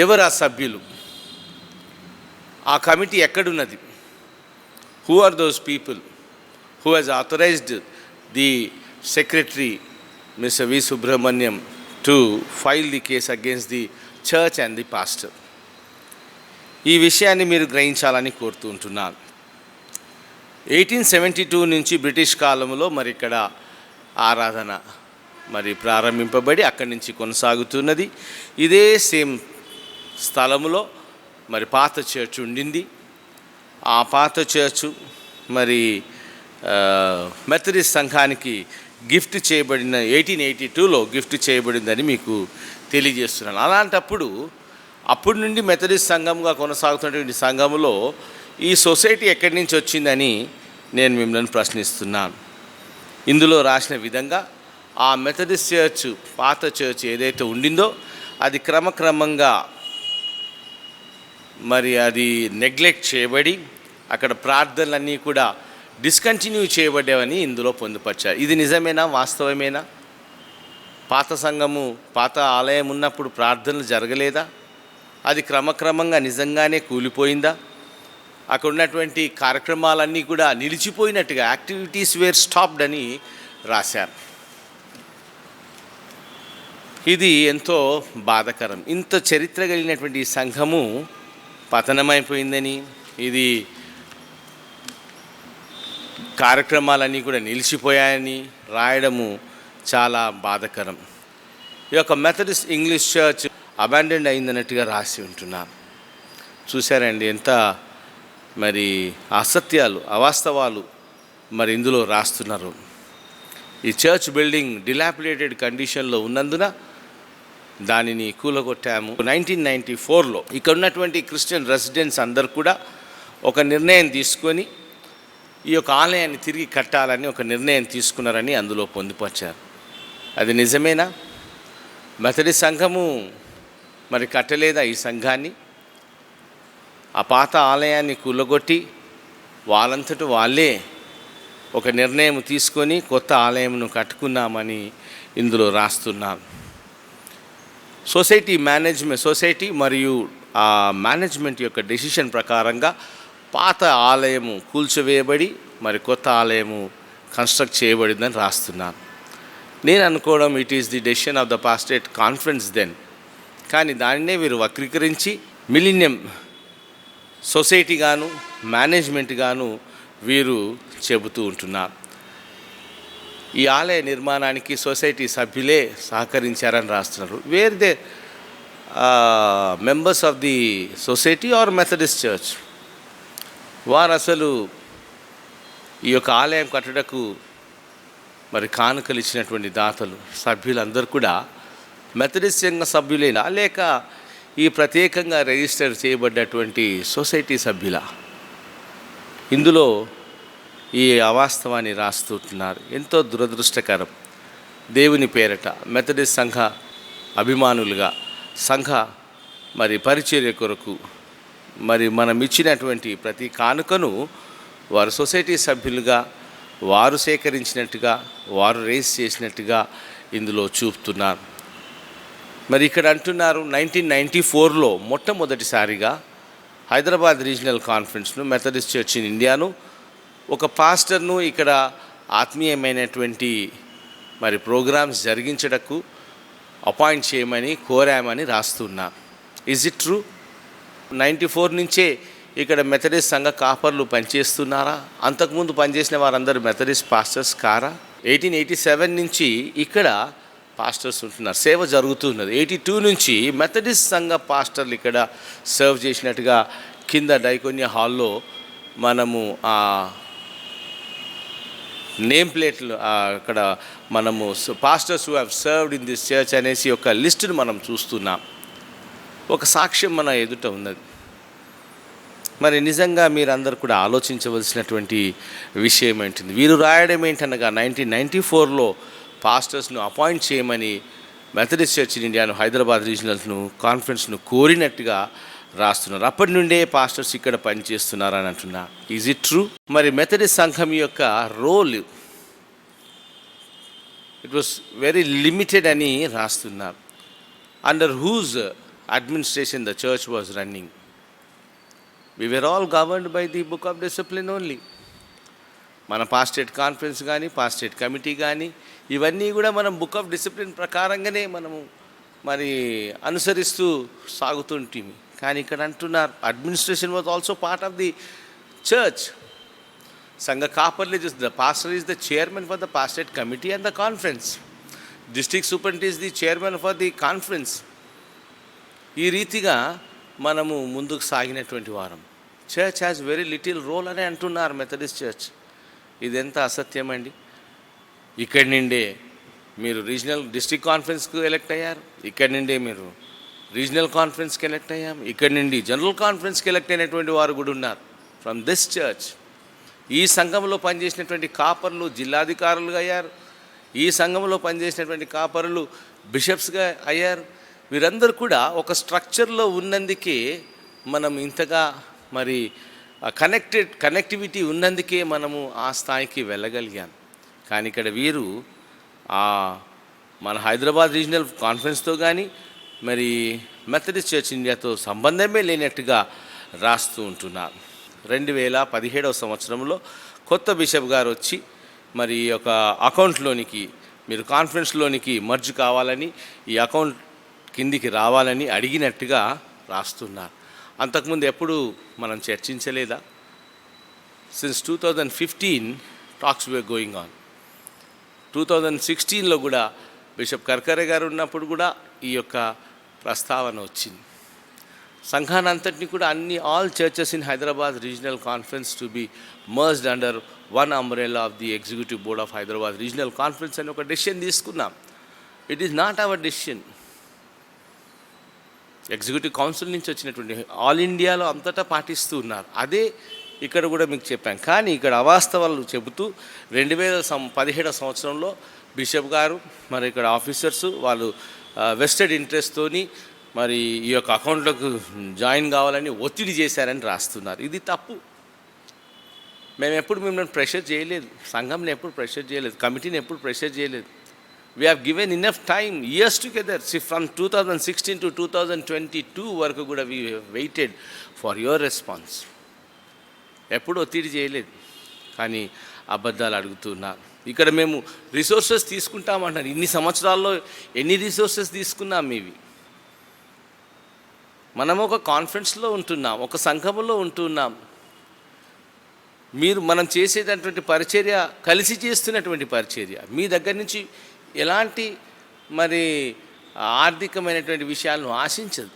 ఎవరు ఆ సభ్యులు, ఆ కమిటీ ఎక్కడున్నది, who are those people who has authorised the secretary mister V Subrahmanyam to file the case against the church and the pastor. ఈ విషయాన్ని మీరు గ్రహించాలని కోరుతూ ఉంటున్నాను. 1872 నుంచి బ్రిటిష్ కాలంలో మరి ఇక్కడ ఆరాధన మరి ప్రారంభింపబడి అక్కడి నుంచి కొనసాగుతున్నది. ఇదే సేమ్ స్థలంలో మరి పాత చర్చ్ ఉండింది. ఆ పాత చర్చు మరి మెథడిస్ట్ సంఘానికి గిఫ్ట్ చేయబడిన 1882లో గిఫ్ట్ చేయబడిందని మీకు తెలియజేస్తున్నాను. అలాంటప్పుడు అప్పటి నుండి మెథడిస్ట్ సంఘంగా కొనసాగుతున్నటువంటి సంఘంలో ఈ సొసైటీ ఎక్కడి నుంచి వచ్చిందని నేను మిమ్మల్ని ప్రశ్నిస్తున్నాను. ఇందులో రాసిన విధంగా ఆ మెథడిస్ట్ చర్చ్ పాత చర్చ్ ఏదైతే ఉండిందో అది క్రమక్రమంగా మరి అది నెగ్లెక్ట్ చేయబడి అక్కడ ప్రార్థనలన్నీ కూడా డిస్కంటిన్యూ చేయబడ్డావని ఇందులో పొందుపరిచారు. ఇది నిజమేనా, వాస్తవమేనా? పాత సంఘము పాత ఆలయం ఉన్నప్పుడు ప్రార్థనలు జరగలేదా? అది క్రమక్రమంగా నిజంగానే కూలిపోయిందా? అక్కడ ఉన్నటువంటి కార్యక్రమాలన్నీ కూడా నిలిచిపోయినట్టుగా యాక్టివిటీస్ వేర్ స్టాప్డ్ అని రాశారు. ఇది ఎంతో బాధాకరం. ఇంత చరిత్ర కలిగినటువంటి ఈ సంఘము పతనమైపోయిందని, ఇది కార్యక్రమాలన్నీ కూడా నిలిచిపోయాయని రాయడము చాలా బాధాకరం. ఈ యొక్క మెథడిస్ట్ ఇంగ్లీష్ చర్చ్ అబాండెండ్ అయిందన్నట్టుగా రాసి ఉంటున్నారు. చూశారండి ఎంత మరి అసత్యాలు, అవాస్తవాలు మరి ఇందులో రాస్తున్నారు. ఈ చర్చ్ బిల్డింగ్ డిలాపిడేటెడ్ కండిషన్లో ఉన్నందున దానిని కూలగొట్టాము. 1994లో ఇక్కడ ఉన్నటువంటి క్రిస్టియన్ రెసిడెంట్స్ అందరు కూడా ఒక నిర్ణయం తీసుకొని ఈ యొక్క ఆలయాన్ని తిరిగి కట్టాలని ఒక నిర్ణయం తీసుకున్నారని అందులో పొందుపరిచారు. అది నిజమేనా? మెథడిస్ట్ సంఘము మరి కట్టలేదా ఈ సంఘాన్ని? ఆ పాత ఆలయాన్ని కూలగొట్టి వాళ్ళంతట వాళ్ళే ఒక నిర్ణయం తీసుకొని కొత్త ఆలయంను కట్టుకున్నామని ఇందులో రాస్తున్నారు. సొసైటీ మరియు ఆ మేనేజ్మెంట్ యొక్క డెసిషన్ ప్రకారంగా పాత ఆలయము కూల్చివేయబడి మరి కొత్త ఆలయము కన్స్ట్రక్ట్ చేయబడిందని రాస్తున్నాను. నేను అనుకోవడం it is the decision of the pastorate conference then. కానీ దానినే వీరు వక్రీకరించి మిలీనియం సొసైటీ గాను మేనేజ్మెంట్ గాను వీరు చెబుతూ ఉంటున్నారు. ఈ ఆలయ నిర్మాణానికి సొసైటీ సభ్యులే సహకరించారని రాస్తున్నారు. Were they members of the society or Methodist church? వారు అసలు ఈ యొక్క ఆలయం కట్టుటకు మరి కానుకలు ఇచ్చినటువంటి దాతలు సభ్యులందరూ కూడా మెథడిస్ట్ సంఘ సభ్యులేనా, లేక ఈ ప్రత్యేకంగా రిజిస్టర్ చేయబడ్డటువంటి సొసైటీ సభ్యుల? ఇందులో ఈ అవాస్తవాన్ని రాస్తుంటున్నారు. ఎంతో దురదృష్టకరం. దేవుని పేరట మెథడిస్ట్ సంఘ అభిమానులుగా సంఘ మరి పరిచర్య కొరకు మరి మనం ఇచ్చినటువంటి ప్రతి కానుకను వారు సొసైటీ సభ్యులుగా వారు సేకరించినట్టుగా వారు రేస్ చేసినట్టుగా ఇందులో చూపుతున్నారు. మరి ఇక్కడ అంటున్నారు 1994లో మొట్టమొదటిసారిగా హైదరాబాద్ రీజనల్ కాన్ఫరెన్స్ను మెథడిస్ట్ చర్చ్ ఇన్ ఇండియాను ఒక పాస్టర్ను ఇక్కడ ఆత్మీయమైనటువంటి మరి ప్రోగ్రామ్స్ జరిగించడకు అపాయింట్ చేయమని కోరామని రాస్తున్నారు. Is it true? 94 నుంచే ఇక్కడ మెథడిస్ట్ సంఘ కాపర్లు పనిచేస్తున్నారా? అంతకుముందు పనిచేసిన వారందరూ మెథడిస్ట్ పాస్టర్స్ కారా? 1887 నుంచి ఇక్కడ పాస్టర్స్ ఉంటున్నారు, సేవ జరుగుతున్నది. 82 నుంచి మెథడిస్ట్ సంఘ పాస్టర్లు ఇక్కడ సర్వ్ చేసినట్టుగా కింద డైకోనియా హాల్లో మనము ఆ నేమ్ ప్లేట్లు అక్కడ మనము pastors who have served in this church అనేసి ఒక లిస్టును మనం చూస్తున్నాం. ఒక సాక్ష్యం మన ఎదుట ఉన్నది. మరి నిజంగా మీరందరూ కూడా ఆలోచించవలసినటువంటి విషయం ఏంటిది? వీరు రాయడం ఏంటనగా 1994లో పాస్టర్స్ను అపాయింట్ చేయమని మెథడిస్ట్ చర్చ్ ఇన్ ఇండియాను హైదరాబాద్ రీజనల్ను కాన్ఫరెన్స్ను కోరినట్టుగా రాస్తున్నారు. అప్పటి నుండే పాస్టర్స్ ఇక్కడ పనిచేస్తున్నారని అంటున్నారు. Is it true? మరి మెథడిస్ట్ సంఘం యొక్క role it was very limited అని రాస్తున్నారు. Under whose administration the church was running. We were all governed by the book of discipline only. మన పాస్టేట్ కాన్ఫరెన్స్ కానీ పాస్టేట్ కమిటీ కానీ ఇవన్నీ కూడా మనం బుక్ ఆఫ్ డిసిప్లిన్ ప్రకారంగానే మనము మరి అనుసరిస్తూ సాగుతుంటుంది. కానీ ఇక్కడ అంటున్నారు administration was also part of the church. సంఘ కాపర్లే చూస్తుంది. The pastor is the chairman for the pastorate committee and the conference. District superintendent is the chairman for the conference. ఈ రీతిగా మనము ముందుకు సాగినటువంటి వారం. Church has very little role అని అంటున్నారు మెథడిస్ట్ చర్చ్. ఇదెంత అసత్యం అండి. ఇక్కడి నుండే మీరు రీజనల్ డిస్ట్రిక్ట్ కాన్ఫరెన్స్కు ఎలక్ట్ అయ్యారు, ఇక్కడి నుండే మీరు రీజనల్ కాన్ఫరెన్స్కి ఎలక్ట్ అయ్యాం, ఇక్కడి నుండి జనరల్ కాన్ఫరెన్స్కి ఎలక్ట్ అయినటువంటి వారు కూడా ఉన్నారు ఫ్రమ్ దిస్ చర్చ్. ఈ సంఘంలో పనిచేసినటువంటి కాపర్లు జిల్లాధికారులుగా అయ్యారు, ఈ సంఘంలో పనిచేసినటువంటి కాపరులు బిషప్స్గా అయ్యారు. వీరందరూ కూడా ఒక స్ట్రక్చర్లో ఉన్నందుకే మనం ఇంతగా మరి కనెక్టివిటీ ఉన్నందుకే మనము ఆ స్థాయికి వెళ్ళగలిగాం. కానీ ఇక్కడ వీరు మన హైదరాబాద్ రీజనల్ కాన్ఫరెన్స్తో కానీ మరి మెథడిస్ట్ చర్చ్ ఇండియాతో సంబంధమే లేనట్టుగా రాస్తూ ఉంటున్నారు. 2017 సంవత్సరంలో కొత్త బిషప్ గారు వచ్చి మరి ఈ యొక్క అకౌంట్లోనికి మీరు కాన్ఫరెన్స్లోనికి మర్జ్ కావాలని, ఈ అకౌంట్ కిందికి రావాలని అడిగినట్టుగా రాస్తున్నారు. అంతకుముందు ఎప్పుడు మనం చర్చించలేదా? Since 2015 talks were going on. 2016లో కూడా బిషప్ కర్కరే గారు ఉన్నప్పుడు కూడా ఈ యొక్క ప్రస్తావన వచ్చింది. సంఘాన్ని అంతటిని కూడా all churches in Hyderabad regional conference to be merged under one umbrella of the executive board of Hyderabad regional conference అని ఒక డెసిషన్ తీసుకున్నాం. It is not our decision. Executive council నుంచి వచ్చినటువంటి ఆల్ ఇండియాలో అంతటా పాటిస్తూ ఉన్నారు. అదే ఇక్కడ కూడా మీకు చెప్పాం. కానీ ఇక్కడ అవాస్తవాలు చెబుతూ 2017 సంవత్సరంలో బిషప్ గారు మరి ఇక్కడ ఆఫీసర్స్ వాళ్ళు వెస్టెడ్ ఇంట్రెస్ట్తోని మరి ఈ యొక్క అకౌంట్లకు జాయిన్ కావాలని ఒత్తిడి చేశారని రాస్తున్నారు. ఇది తప్పు. మేము ఎప్పుడు మిమ్మల్ని ప్రెషర్ చేయలేదు, సంఘంని ఎప్పుడు ప్రెషర్ చేయలేదు, కమిటీని ఎప్పుడు ప్రెషర్ చేయలేదు. We have given enough time, years together. See, from 2016 to 2022 వరకు కూడా we waited for your response. ఎప్పుడు ఒత్తిడి చేయలేదు, కానీ అబద్ధాలు అడుగుతున్నారు. ఇక్కడ మేము రిసోర్సెస్ తీసుకుంటామంటున్నారు. ఇన్ని సంవత్సరాల్లో ఎన్ని రిసోర్సెస్ తీసుకున్నాం ఇవి? మనం ఒక కాన్ఫరెన్స్లో ఉంటున్నాం, ఒక సంఘంలో ఉంటున్నాం. మనం చేసేటటువంటి పరిచర్య కలిసి చేస్తున్నటువంటి పరిచర్య. మీ దగ్గర నుంచి ఎలాంటి మరి ఆర్థికమైనటువంటి విషయాలను ఆశించదు.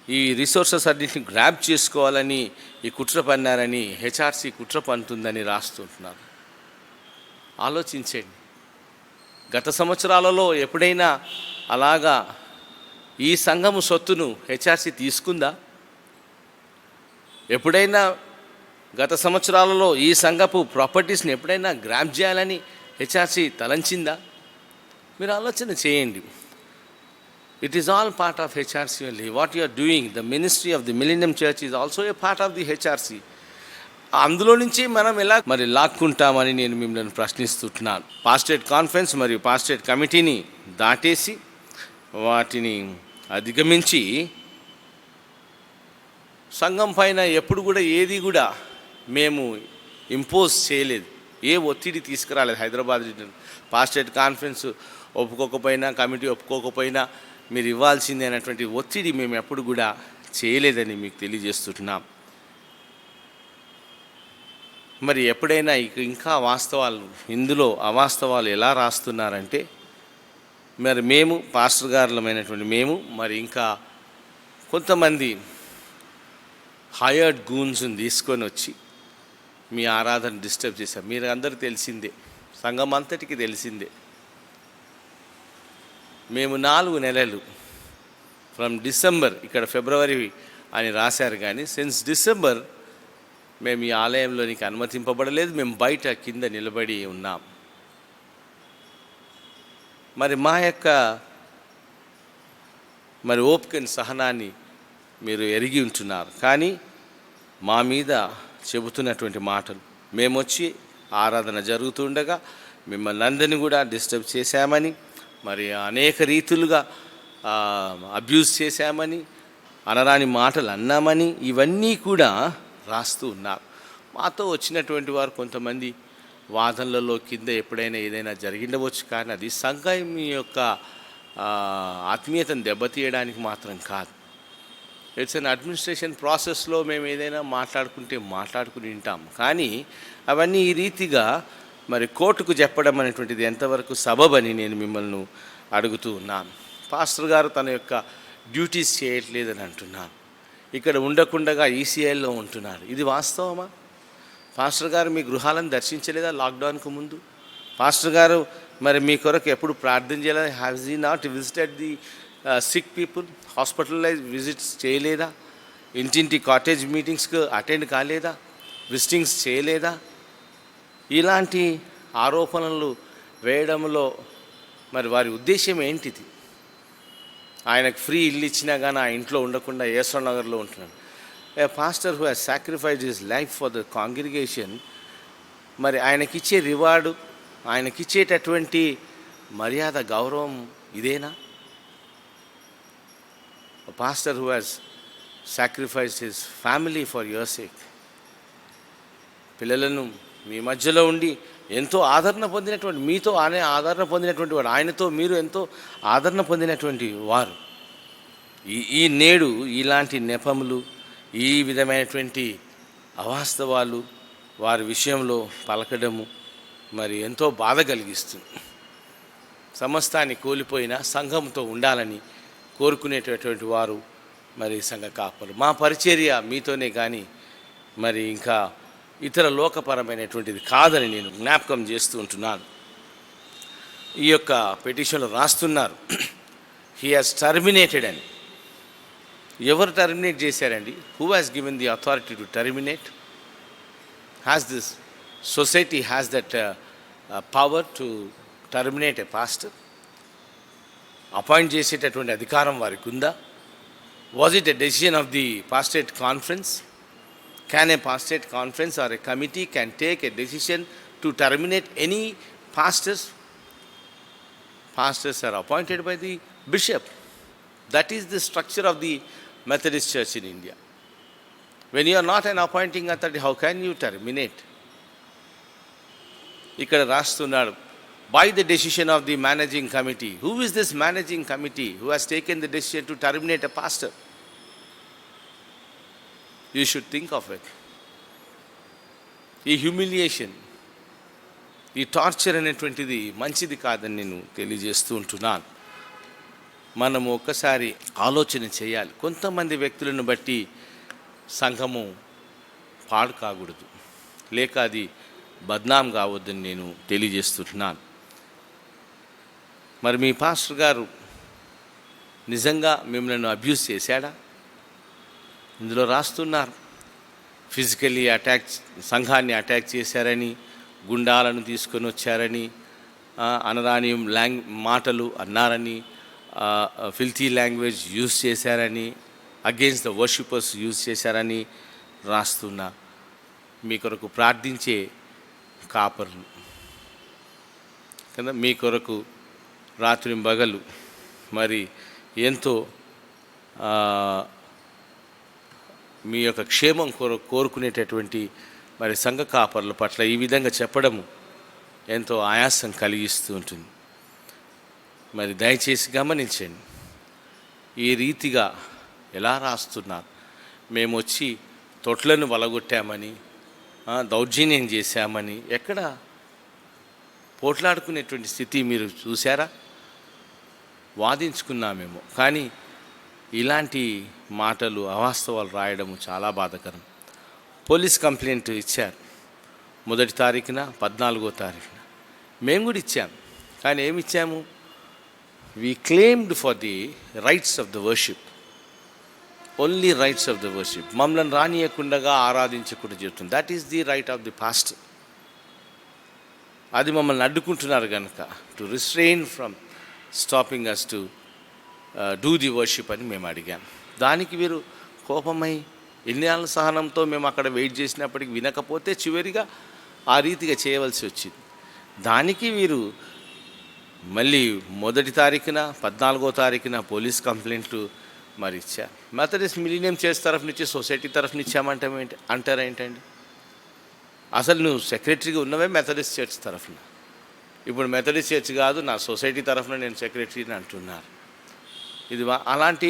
ఈ రిసోర్సెస్ అన్నింటిని గ్రాబ్ చేసుకోవాలని ఈ కుట్ర పన్నారని హెచ్ఆర్సీ కుట్ర పన్నుతుందని రాస్తుంటున్నారు. ఆలోచించండి. గత సంవత్సరాలలో ఎప్పుడైనా అలాగా ఈ సంఘము సొత్తును హెచ్ఆర్సీ తీసుకుందా? ఎప్పుడైనా గత సంవత్సరాలలో ఈ సంఘపు ప్రాపర్టీస్ని ఎప్పుడైనా గ్రాబ్ చేయాలని హెచ్ఆర్సీ తలంచిందా? మీరు ఆలోచన చేయండి. It is all part of HRC only. What you are doing, the ministry of the millennium church is also a part of the HRC. అందులో నుంచి మనం ఎలా మరి లాక్కుంటామని నేను మిమ్మల్ని ప్రశ్నిస్తున్నాను. పాస్టరేట్ కాన్ఫరెన్స్ మరియు పాస్టరేట్ కమిటీని దాటేసి వాటిని అధిగమించి సంఘం పైన ఎప్పుడు కూడా ఏది కూడా మేము ఇంపోజ్ చేయలేదు, ఏ ఒత్తిడి తీసుకురాలేదు. హైదరాబాద్ పాస్టరేట్ కాన్ఫరెన్స్ ఒప్పుకోకపోయినా, కమిటీ ఒప్పుకోకపోయినా మీరు ఇవ్వాల్సిందే అనేటువంటి ఒత్తిడి మేము ఎప్పుడు కూడా చేయలేదని మీకు తెలియజేస్తున్నాం. మరి ఎప్పుడైనా ఇంకా వాస్తవాలు, ఇందులో అవాస్తవాలు ఎలా రాస్తున్నారంటే, మరి మేము పాస్టర్ గారులమైనటువంటి మేము మరి ఇంకా కొంతమంది హయర్డ్ గూన్స్ని తీసుకొని వచ్చి మీ ఆరాధన డిస్టర్బ్ చేశారు. మీరు అందరూ తెలిసిందే, సంఘం అంతటికి తెలిసిందే. మేము 4 నెలలు ఫ్రమ్ డిసెంబర్, ఇక్కడ ఫిబ్రవరి అని రాశారు కానీ సిన్స్ డిసెంబర్ మేము ఈ ఆలయంలోనికి అనుమతింపబడలేదు. మేము బయట కింద నిలబడి ఉన్నాం. మరి మా యొక్క మరి ఓపికని, సహనాన్ని మీరు ఎరిగి ఉంటున్నారు. కానీ మా మీద చెబుతున్నటువంటి మాటలు, మేము వచ్చి ఆరాధన జరుగుతుండగా మిమ్మల్ని అందరినీ కూడా డిస్టర్బ్ చేశామని, మరి అనేక రీతులుగా అబ్యూజ్ చేశామని, అనరాని మాటలు అన్నామని ఇవన్నీ కూడా రాస్తూ ఉన్నారు. మాతో వచ్చినటువంటి వారు కొంతమంది వాదనలలో కింద ఎప్పుడైనా ఏదైనా జరిగిండవచ్చు, కానీ అది సంఘం యొక్క ఆత్మీయతను దెబ్బతీయడానికి మాత్రం కాదు. ఇట్స్ అన్ అడ్మినిస్ట్రేషన్ ప్రాసెస్లో మేము ఏదైనా మాట్లాడుకుంటే మాట్లాడుకుని వింటాం. కానీ అవన్నీ ఈ రీతిగా మరి కోర్టుకు చెప్పడం అనేటువంటిది ఎంతవరకు సబబని నేను మిమ్మల్ని అడుగుతూ ఉన్నాను. పాస్టర్ గారు తన యొక్క డ్యూటీస్ చేయట్లేదని అంటున్నాను. ఇక్కడ ఉండకుండగా ఈసీఐలో ఉంటున్నారు. ఇది వాస్తవమా? పాస్టర్ గారు మీ గృహాలను దర్శించలేదా లాక్డౌన్కు ముందు? పాస్టర్ గారు మరి మీ కొరకు ఎప్పుడు ప్రార్థన చేయలేదా? Has he not visited the sick people? Hospitalise visits చేయలేదా? ఇంటింటి కాటేజ్ మీటింగ్స్కి అటెండ్ కాలేదా? విజిటింగ్స్ చేయలేదా? ఇలాంటి ఆరోపణలు వేయడంలో మరి వారి ఉద్దేశం ఏంటిది? ఆయనకు ఫ్రీ ఇల్లు ఇచ్చినా కానీ ఆ ఇంట్లో ఉండకుండా యేసో నగర్లో ఉంటున్నాడు. A pastor who has sacrificed his life for the congregation, మరి ఆయనకిచ్చే రివార్డు, ఆయనకిచ్చేటటువంటి మర్యాద, గౌరవం ఇదేనా? Pastor who has sacrificed his family for your sake, పిల్లలను మీ మధ్యలో ఉండి ఎంతో ఆదరణ పొందినటువంటి, మీతో ఆయన ఆదరణ పొందినటువంటి వాడు, ఆయనతో మీరు ఎంతో ఆదరణ పొందినటువంటి వారు. ఈ నేడు ఇలాంటి నెపములు, ఈ విధమైనటువంటి అవాస్తవాలు వారి విషయంలో పలకడము మరి ఎంతో బాధ కలిగిస్తుంది. సమస్తాన్ని కోల్పోయిన సంఘంతో ఉండాలని కోరుకునేటటువంటి వారు మరి సంఘ కాపరు. మా పరిచర్య మీతోనే కానీ మరి ఇంకా ఇతర లోకపరమైనటువంటిది కాదని నేను జ్ఞాపకం చేస్తూ ఉంటున్నాను. ఈ యొక్క పిటిషన్లో రాస్తున్నారు, హీ హాజ్ టర్మినేటెడ్ అని. ఎవరు టర్మినేట్ చేశారండి? Who has given the authority to terminate? Has this society has that power to terminate a pastor? Appoint చేసేటటువంటి అధికారం వారికి ఉందా? Was it a decision of the pastorate conference? Can a pastorate conference or a committee can take a decision to terminate any pastors? Pastors are appointed by the bishop. That is the structure of the Methodist Church in India. When you are not an appointing authority, how can you terminate? ఇక్కడ రాస్తున్నాడు, by the decision of the managing committee. Who is this managing committee who has taken the decision to terminate a pastor? You should think of it. ఈ humiliation, ఈ torture అనేటువంటిది మంచిది కాదని నేను తెలియజేస్తూ ఉంటున్నాను. మనము ఒక్కసారి ఆలోచన చేయాలి. కొంతమంది వ్యక్తులను బట్టి సంఘము పాడు కాకూడదు, లేక అది బద్నాం కావద్దని నేను తెలియజేస్తున్నాను. మరి మీ పాస్టర్ గారు నిజంగా మిమ్మల్ని అబ్యూస్ చేశాడా? ఇందులో రాస్తున్నారు, ఫిజికల్లీ సంఘాన్ని అటాక్ చేశారని, గుండాలను తీసుకొని వచ్చారని, అనరాని మాటలు అన్నారని, ఫిల్తీ లాంగ్వేజ్ యూజ్ చేశారని, అగెయిన్స్ట్ ద వర్షిపర్స్ యూజ్ చేశారని రాస్తున్నా. మీ కొరకు ప్రార్థించే కాపర్లు కదా, మీ కొరకు రాత్రింబగలు మరి ఎంతో మీ యొక్క క్షేమం కోరుకునేటటువంటి మరి సంఘ కాపర్ల పట్ల ఈ విధంగా చెప్పడము ఎంతో ఆయాసం కలిగిస్తూ ఉంటుంది. మరి దయచేసి గమనించండి, ఈ రీతిగా ఎలా రాస్తున్నారు. మేము వచ్చి తొట్లను వలగొట్టామని, దౌర్జన్యం చేశామని, ఎక్కడ పోట్లాడుకునేటువంటి స్థితి మీరు చూసారా? వాదించుకున్నామేమో, కానీ ఇలాంటి మాటలు, అవాస్తవాలు రాయడము చాలా బాధాకరం. పోలీస్ కంప్లైంట్ ఇచ్చారు 1వ తారీఖున, 14వ తారీఖున. మేము కూడా ఇచ్చాము, కానీ ఏమి ఇచ్చాము? We claimed for the rights of the worship, only rights of the worship. మమ్మల్ని రానియకుండగా ఆరాధించకుండా చెప్తుంది. That is the right of the pastor. అది మమ్మల్ని అడ్డుకుంటున్నారు కనుక to restrain from stopping us to do the worship అని మేము అడిగాం. దానికి వీరు కోపమై ఎన్నేళ్ళ సహనంతో మేము అక్కడ వెయిట్ చేసినప్పటికీ వినకపోతే చివరిగా ఆ రీతిగా చేయవలసి వచ్చింది. దానికి వీరు మళ్ళీ 1వ తారీఖున, 14వ తారీఖున పోలీస్ కంప్లైంట్ మరి ఇచ్చారు. మెథడిస్ట్ మిలీనియం చర్చ్ తరఫు నుంచి, సొసైటీ తరఫు నుంచి అంటారా ఏంటండి? అసలు నువ్వు సెక్రటరీగా ఉన్నవే మెథడిస్ట్ చర్చ్ తరఫున. ఇప్పుడు మెథడిస్ట్ చర్చ్ కాదు, నా సొసైటీ తరఫున నేను సెక్రటరీని అంటున్నారు. ఇది అలాంటి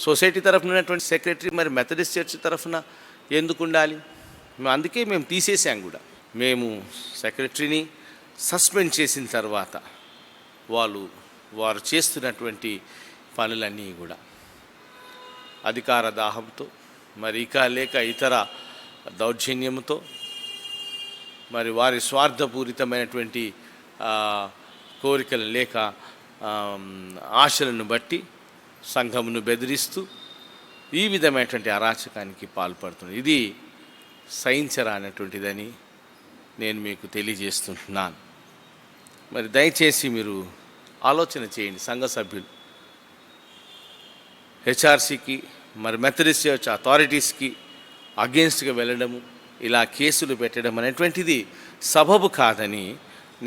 సొసైటీ తరఫున ఉన్నటువంటి సెక్రటరీ మరి మెథడిస్ట్ చర్చ్ తరఫున ఎందుకు ఉండాలి? అందుకే మేము తీసేసాం కూడా. మేము సెక్రటరీని సస్పెండ్ చేసిన తర్వాత వారు చేస్తున్నటువంటి పనులన్నీ కూడా అధికార దాహంతో మరి లేక ఇతర దౌర్జన్యంతో మరి వారి స్వార్థపూరితమైనటువంటి కోరికలు లేక ఆశలను బట్టి సంఘమును బెదిరిస్తూ ఈ విధమైనటువంటి అరాచకానికి పాల్పడుతుంది. ఇది సహించరానటువంటిదని నేను మీకు తెలియజేస్తున్నాను. మరి దయచేసి మీరు ఆలోచన చేయండి. సంఘ సభ్యులు హెచ్ఆర్సీకి మరి మెథడిస్ట్ చర్చ్ అథారిటీస్కి అగేన్స్ట్గా వెళ్ళడము, ఇలా కేసులు పెట్టడం అనేటువంటిది సబబు కాదని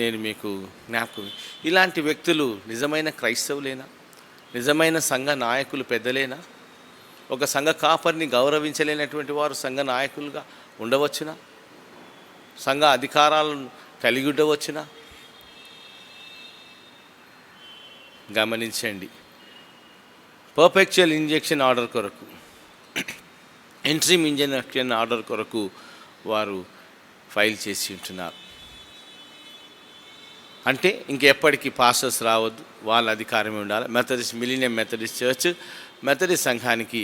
నేను మీకు జ్ఞాపకం. ఇలాంటి వ్యక్తులు నిజమైన క్రైస్తవులేనా? నిజమైన సంఘ నాయకులు పెద్దలేనా? ఒక సంఘ కాపరిని గౌరవించలేనటువంటి వారు సంఘ నాయకులుగా ఉండవచ్చునా? సంఘ అధికారాలను కలిగి ఉండవచ్చునా? గమనించండి. పర్పెక్చువల్ ఇంజెక్షన్ ఆర్డర్ కొరకు, ఇంట్రీమ్ ఇంజెక్షన్ ఆర్డర్ కొరకు వారు ఫైల్ చేసి ఉంటున్నారు. అంటే ఇంకెప్పటికీ పాస్టర్స్ రావద్దు, వాళ్ళ అధికారమే ఉండాలి. Methodist millennium Methodist church Methodist సంఘానికి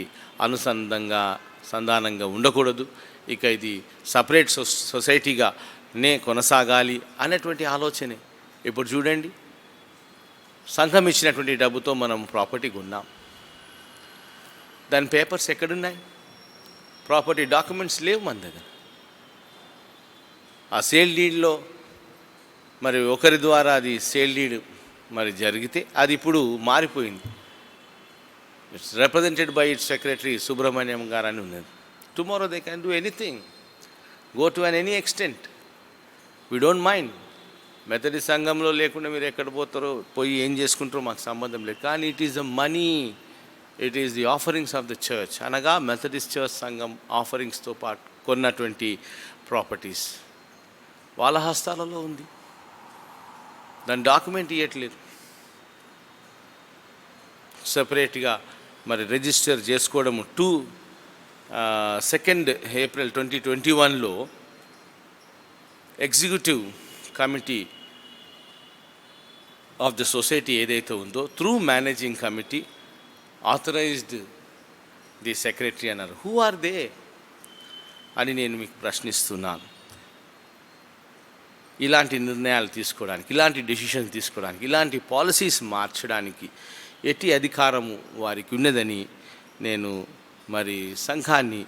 సంధానంగా ఉండకూడదు. ఇక ఇది సపరేట్ సొసైటీగానే కొనసాగాలి అనేటువంటి ఆలోచనే. ఇప్పుడు చూడండి, సంఘం ఇచ్చినటువంటి డబ్బుతో మనం ప్రాపర్టీ కొన్నాం. దాని పేపర్స్ ఎక్కడున్నాయి? ప్రాపర్టీ డాక్యుమెంట్స్ లేవు మన దగ్గర. ఆ సేల్ డీడ్లో మరి ఒకరి ద్వారా అది సేల్ డీడ్ మరి జరిగితే అది ఇప్పుడు మారిపోయింది. It's represented by it's secretary Subrahmanyam గారు అని ఉన్నది. Tomorrow they can do anything, go to an any extent. We don't mind. Methodist సంఘంలో లేకుండా మీరు ఎక్కడ పోతారో పోయి ఏం చేసుకుంటారో మాకు సంబంధం లేదు. కానీ it is the money, it is the offerings of the church. అనగా మెథడిస్ట్ చర్చ్ సంఘం ఆఫరింగ్స్తో పాటు కొన్నటువంటి ప్రాపర్టీస్ వాళ్ళ హస్తాలలో ఉంది. దాని డాక్యుమెంట్ ఇవ్వట్లేదు. సపరేట్గా మరి రిజిస్టర్ చేసుకోవడము 2 ఏప్రిల్ 2021లో executive committee of the society ఏదైతే ఉందో through managing committee authorised the secretary అన్నారు. హూ ఆర్ దే అని నేను మీకు ప్రశ్నిస్తున్నాను. ఇలాంటి నిర్ణయాలు తీసుకోవడానికి, ఇలాంటి డెసిషన్స్ తీసుకోవడానికి, ఇలాంటి పాలసీస్ మార్చడానికి ఎట్టి అధికారము వారికి ఉన్నదని నేను మరి సంఘాన్ని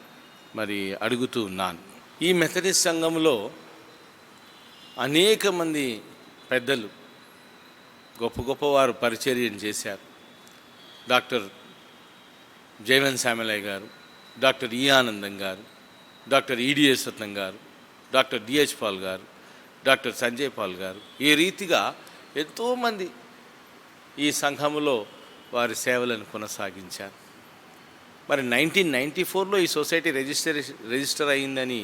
మరి అడుగుతూ ఉన్నాను. ఈ మెథడిస్ట్ సంఘంలో అనేక మంది పెద్దలు గొప్పవారు పరిచర్యను చేశారు. డాక్టర్ జయవన్ శామలయ్య గారు, డాక్టర్ ఈ ఆనందం గారు, డాక్టర్ ఈడిఎస్ రత్నం గారు, డాక్టర్ డిహెచ్ పాల్ గారు, డాక్టర్ సంజయ్ పాల్ గారు, ఈ రీతిగా ఎంతోమంది ఈ సంఘములో వారి సేవలను కొనసాగించారు. మరి 1994లో ఈ సొసైటీ రిజిస్టర్ అయ్యిందని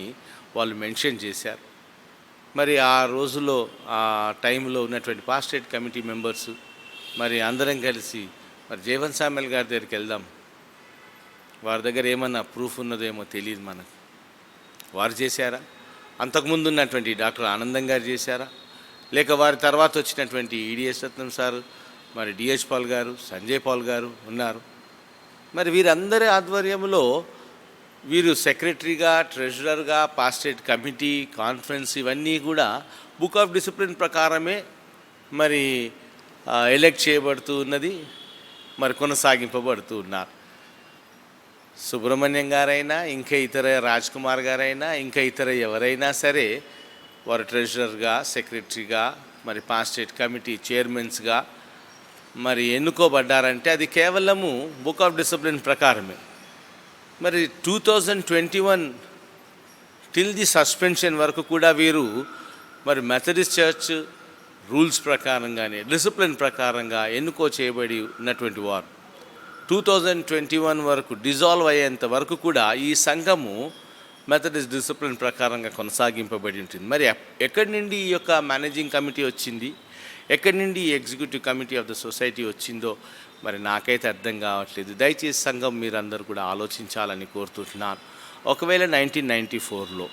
వాళ్ళు మెన్షన్ చేశారు. మరి ఆ రోజుల్లో ఆ టైంలో ఉన్నటువంటి పాస్టేట్ కమిటీ మెంబర్స్ మరి అందరం కలిసి మరి జయవన్ శామ్యుల్ గారి దగ్గరికి వెళ్దాం, వారి దగ్గర ఏమన్నా ప్రూఫ్ ఉన్నదేమో తెలియదు మనకు. వారు చేశారా? అంతకుముందు ఉన్నటువంటి డాక్టర్ ఆనందం గారు చేశారా? లేక వారి తర్వాత వచ్చినటువంటి ఈడిఎస్ రత్నం సారు, మరి డిహెచ్ పాల్ గారు, సంజయ్ పాల్ గారు ఉన్నారు. మరి వీరందరి ఆధ్వర్యంలో వీరు సెక్రటరీగా, ట్రెజరర్గా, పాస్టేట్ కమిటీ, కాన్ఫరెన్స్ ఇవన్నీ కూడా బుక్ ఆఫ్ డిసిప్లిన్ ప్రకారమే మరి ఎలెక్ట్ చేయబడుతూ ఉన్నది, మరి కొనసాగింపబడుతూ ఉన్నారు. సుబ్రహ్మణ్యం గారైనా, ఇంకా ఇతర రాజ్ కుమార్ గారైనా, ఇంకా ఇతర ఎవరైనా సరే వారు ట్రెజరర్గా, సెక్రటరీగా, మరి పాస్టేట్ కమిటీ చైర్మన్స్గా మరి ఎన్నుకోబడ్డారంటే అది కేవలము బుక్ ఆఫ్ డిసిప్లిన్ ప్రకారమే. మరి 2021 టిల్ ది సస్పెన్షన్ వరకు కూడా వీరు మరి మెథడిస్ట్ చర్చ్ రూల్స్ ప్రకారంగానే, డిసిప్లిన్ ప్రకారంగా చేయబడి ఉన్నటువంటి వారు. 2021 వరకు డిజాల్వ్ అయ్యేంత వరకు కూడా ఈ సంఘము మెథడిస్ట్ డిసిప్లిన్ ప్రకారంగా కొనసాగింపబడి ఉంటుంది. మరి ఎక్కడి నుండి ఈ యొక్క మేనేజింగ్ కమిటీ వచ్చింది, ఎక్కడి నుండి ఈ executive committee of the society వచ్చిందో మరి నాకైతే అర్థం కావట్లేదు. దయచేసి సంఘం మీరందరూ కూడా ఆలోచించాలని కోరుతుంటున్నాను. ఒకవేళ 1994లో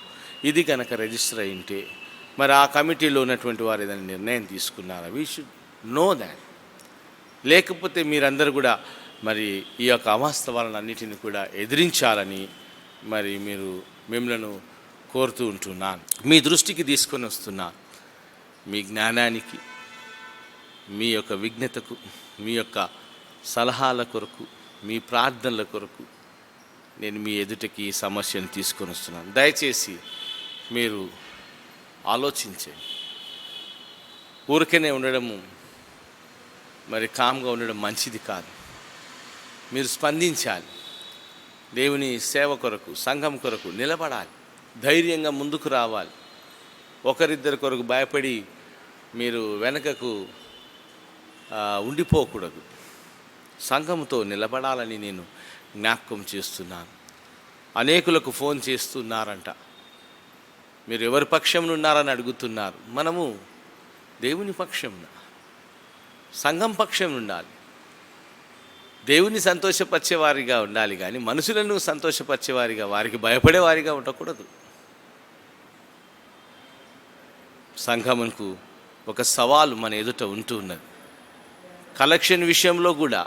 ఇది కనుక రిజిస్టర్ అయింటే మరి ఆ కమిటీలో ఉన్నటువంటి వారు ఏదైనా నిర్ణయం తీసుకున్నారా? We should know that. లేకపోతే మీరందరూ కూడా మరి ఈ యొక్క అవాస్తవాలను అన్నిటిని కూడా ఎదిరించాలని మరి మిమ్మల్ని కోరుతూ ఉంటున్నాను. మీ దృష్టికి తీసుకొని వస్తున్నాను. మీ జ్ఞానానికి, మీ యొక్క విజ్ఞతకు, మీ యొక్క సలహాల కొరకు, మీ ప్రార్థనల కొరకు నేను మీ ఎదుటికి ఈ సమస్యను తీసుకొని వస్తున్నాను. దయచేసి మీరు ఆలోచించండి. ఊరికనే ఉండడము మరి కామ్గా ఉండడం మంచిది కాదు. మీరు స్పందించాలి. దేవుని సేవ కొరకు, సంఘం కొరకు నిలబడాలి. ధైర్యంగా ముందుకు రావాలి. ఒకరిద్దరి కొరకు భయపడి మీరు వెనకకు ఉండిపోకూడదు. సంఘంతో నిలబడాలని నేను జ్ఞాపకం చేస్తున్నాను. అనేకులకు ఫోన్ చేస్తున్నారంట. మీరు ఎవరి పక్షంలో ఉన్నారని అడుగుతున్నారు. మనము దేవుని పక్షంన, సంఘం పక్షం ఉండాలి. దేవుని సంతోషపరిచేవారిగా ఉండాలి కానీ మనుషులను సంతోషపరిచేవారిగా, వారికి భయపడేవారిగా ఉండకూడదు. సంఘమునకు ఒక సవాలు మన ఎదుట ఉంటూ ఉన్నది. కలెక్షన్ విషయంలో కూడా